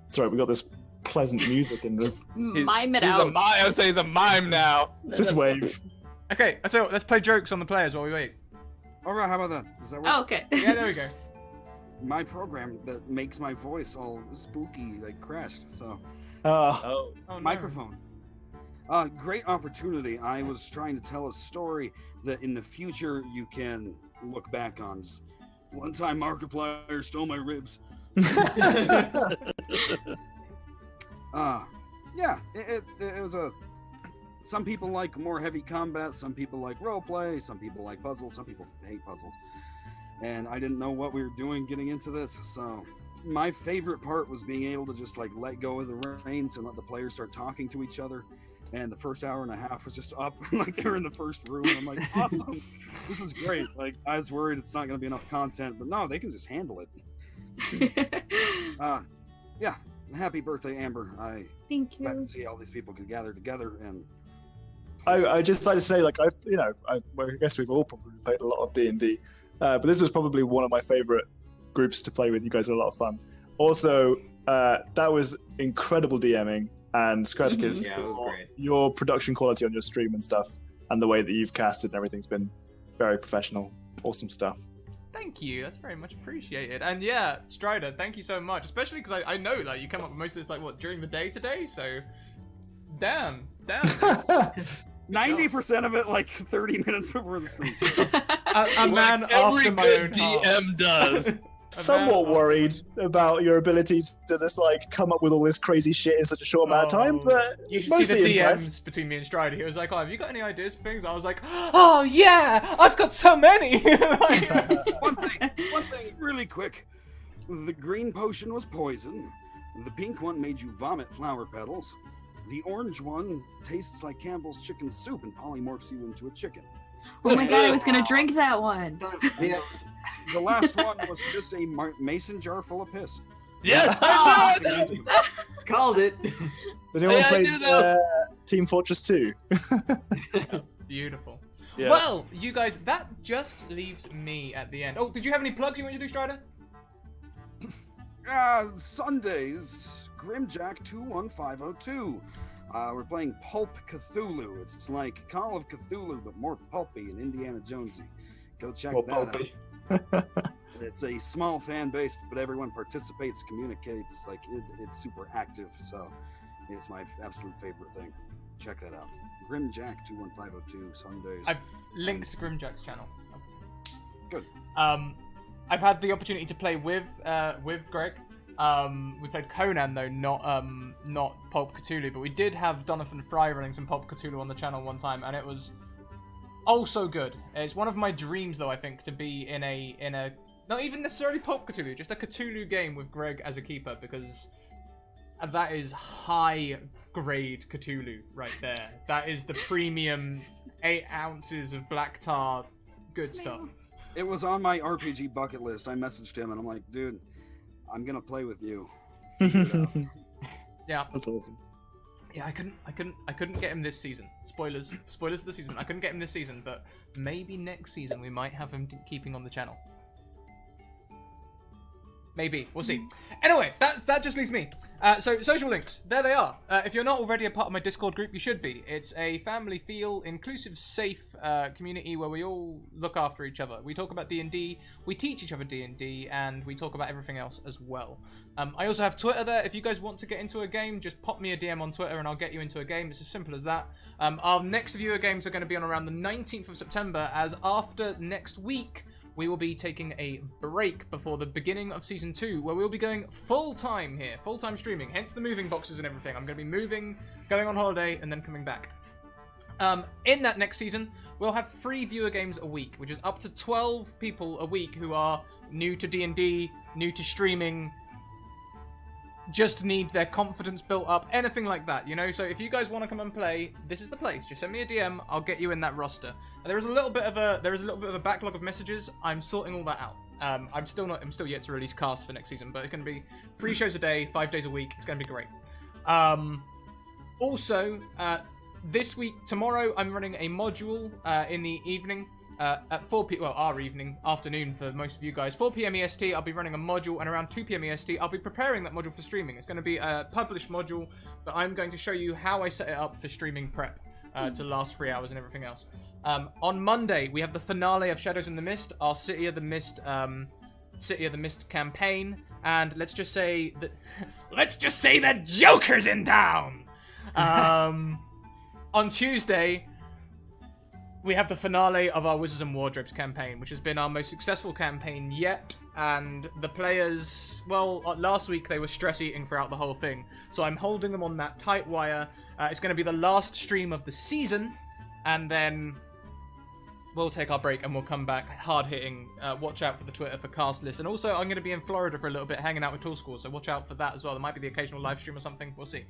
That's right, we got this pleasant music and Just mime it out. I would say he's a mime now. just wave. Okay, I tell you what, let's play jokes on the players while we wait. All right, how about that? Does that work? Oh, okay. Yeah, there we go. My program that makes my voice all spooky, like crashed. So, Oh. Oh, no. microphone. Great opportunity. I was trying to tell a story that in the future you can look back on. One time Markiplier stole my ribs. It was a. Some people like more heavy combat. Some people like role play. Some people like puzzles. Some people hate puzzles. And I didn't know what we were doing getting into this. So my favorite part was being able to just like let go of the reins and let the players start talking to each other. And the first hour and a half was just up, like they were in the first room. I'm like, awesome, this is great. Like I was worried it's not going to be enough content, but no, they can just handle it. Yeah, happy birthday, Amber. Thank Glad you. to see all these people could gather together and. I just like to say, like I guess we've all probably played a lot of D&D, but this was probably one of my favorite groups to play with. You guys are a lot of fun. Also, that was incredible DMing and Scratchkis. Yeah, it was great. Your production quality on your stream and stuff and the way that you've casted and everything's been very professional. Awesome stuff. Thank you. That's very much appreciated. And yeah, Strider, thank you so much. Especially because I know like you come up with most of this like what during the day today. So, damn. 90% of it like 30 minutes before the stream. A man Like after every my good own heart. DM does. Somewhat worried about your ability to just like come up with all this crazy shit in such a short amount of time, but you should mostly see the DMs impressed. between me and Strider. He was like, "Oh, have you got any ideas for things?" I was like, "Oh yeah, I've got so many." One thing, really quick. The green potion was poison. The pink one made you vomit flower petals. The orange one tastes like Campbell's chicken soup and polymorphs you into a chicken. Oh my god, I was gonna drink that one. Yeah. The last one was just a mason jar full of piss. Yes, Oh. I did. Called it. Did anyone Hey, I play do know. Team Fortress 2? Beautiful. Yeah. Well, you guys, that just leaves me at the end. Oh, did you have any plugs you want to do, Strider? Sundays, Grimjack 21502. We're playing Pulp Cthulhu. It's like Call of Cthulhu, but more pulpy and Indiana Jonesy. Go check Or that out. Pulpy? It's a small fan base, but everyone participates, communicates. Like it's super active, so it's my absolute favorite thing. Check that out. Grimjack 21502 Sundays. I've linked to Grimjack's channel. Good. I've had the opportunity to play with Greg. We played Conan though, not Pulp Cthulhu, but we did have Donovan Fry running some Pulp Cthulhu on the channel one time, and it was so good. It's one of my dreams though, I think, to be in a not even necessarily Pulp Cthulhu, just a Cthulhu game with Greg as a keeper, because that is high grade Cthulhu right there. That is the premium 8 ounces of black tar, good stuff. It was on my RPG bucket list. I messaged him and I'm like, dude, I'm gonna play with you. Yeah. That's awesome. Yeah, I couldn't get him this season. Spoilers of the season. I couldn't get him this season, but maybe next season we might have him keeping on the channel. Maybe. We'll see. Anyway, that just leaves me. So, social links. There they are. If you're not already a part of my Discord group, you should be. It's a family feel, inclusive, safe community where we all look after each other. We talk about D&D, we teach each other D&D, and we talk about everything else as well. I also have Twitter there. If you guys want to get into a game, just pop me a DM on Twitter and I'll get you into a game. It's as simple as that. Our next viewer games are going to be on around the 19th of September, as after next week, we will be taking a break before the beginning of Season 2, where we'll be going full-time here, full-time streaming, hence the moving boxes and everything. I'm going to be moving, going on holiday, and then coming back. In that next season, we'll have 3 viewer games a week, which is up to 12 people a week who are new to D&D, new to streaming, just need their confidence built up, anything like that, you know? So if you guys want to come and play, this is the place. Just send me a DM, I'll get you in that roster. There is a little bit of a backlog of messages. I'm sorting all that out. I'm still yet to release cast for next season, but it's going to be 3 shows a day, 5 days a week. It's going to be great. Also, this week, tomorrow, I'm running a module in the evening. At 4 p.m. well, our afternoon for most of you guys. 4 p.m. EST, I'll be running a module, and around 2 p.m. EST, I'll be preparing that module for streaming. It's going to be a published module, but I'm going to show you how I set it up for streaming prep to last 3 hours and everything else. On Monday, we have the finale of Shadows in the Mist, our City of the Mist campaign, and let's just say that Joker's in town. On Tuesday, we have the finale of our Wizards and Wardrobes campaign, which has been our most successful campaign yet, and the players, well, last week they were stress eating throughout the whole thing, so I'm holding them on that tight wire. It's going to be the last stream of the season, and then we'll take our break and we'll come back hard hitting. Watch out for the Twitter for cast list, and also I'm going to be in Florida for a little bit hanging out with Tool School, so watch out for that as well. There might be the occasional live stream or something, we'll see.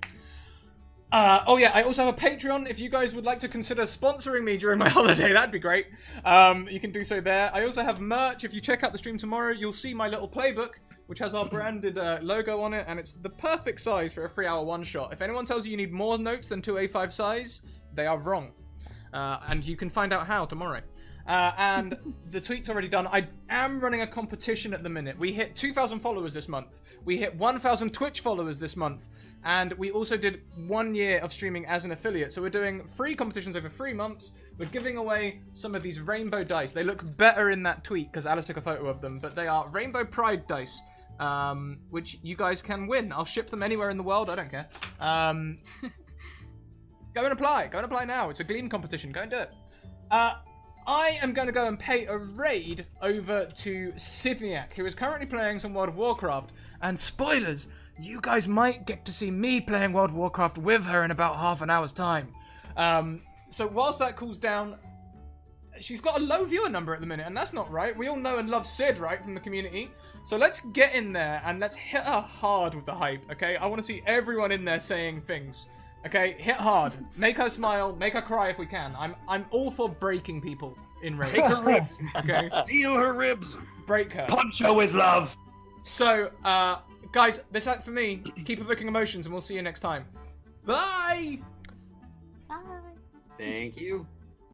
Oh yeah, I also have a Patreon. If you guys would like to consider sponsoring me during my holiday, that'd be great. You can do so there. I also have merch. If you check out the stream tomorrow, you'll see my little playbook, which has our branded logo on it, and it's the perfect size for a 3-hour one-shot. If anyone tells you need more notes than 2 A5 size, they are wrong. And you can find out how tomorrow. And the tweet's already done. I am running a competition at the minute. We hit 2,000 followers this month. We hit 1,000 Twitch followers this month. And we also did 1 year of streaming as an affiliate. So we're doing free competitions over 3 months. We're giving away some of these rainbow dice. They look better in that tweet because Alice took a photo of them. But they are Rainbow Pride dice, which you guys can win. I'll ship them anywhere in the world. I don't care. Go and apply. Go and apply now. It's a Gleam competition. Go and do it. I am going to go and pay a raid over to Sydniak, who is currently playing some World of Warcraft. And spoilers, you guys might get to see me playing World of Warcraft with her in about half an hour's time. So whilst that cools down, she's got a low viewer number at the minute, and that's not right. We all know and love Sid, right, from the community. So let's get in there and let's hit her hard with the hype, okay? I want to see everyone in there saying things. Okay, hit hard. Make her smile, make her cry if we can. I'm all for breaking people in raids. Take her ribs. Okay? Steal her ribs. Break her. Punch her with love. So, guys, that's it for me. Keep evoking emotions and we'll see you next time. Bye! Bye. Thank you.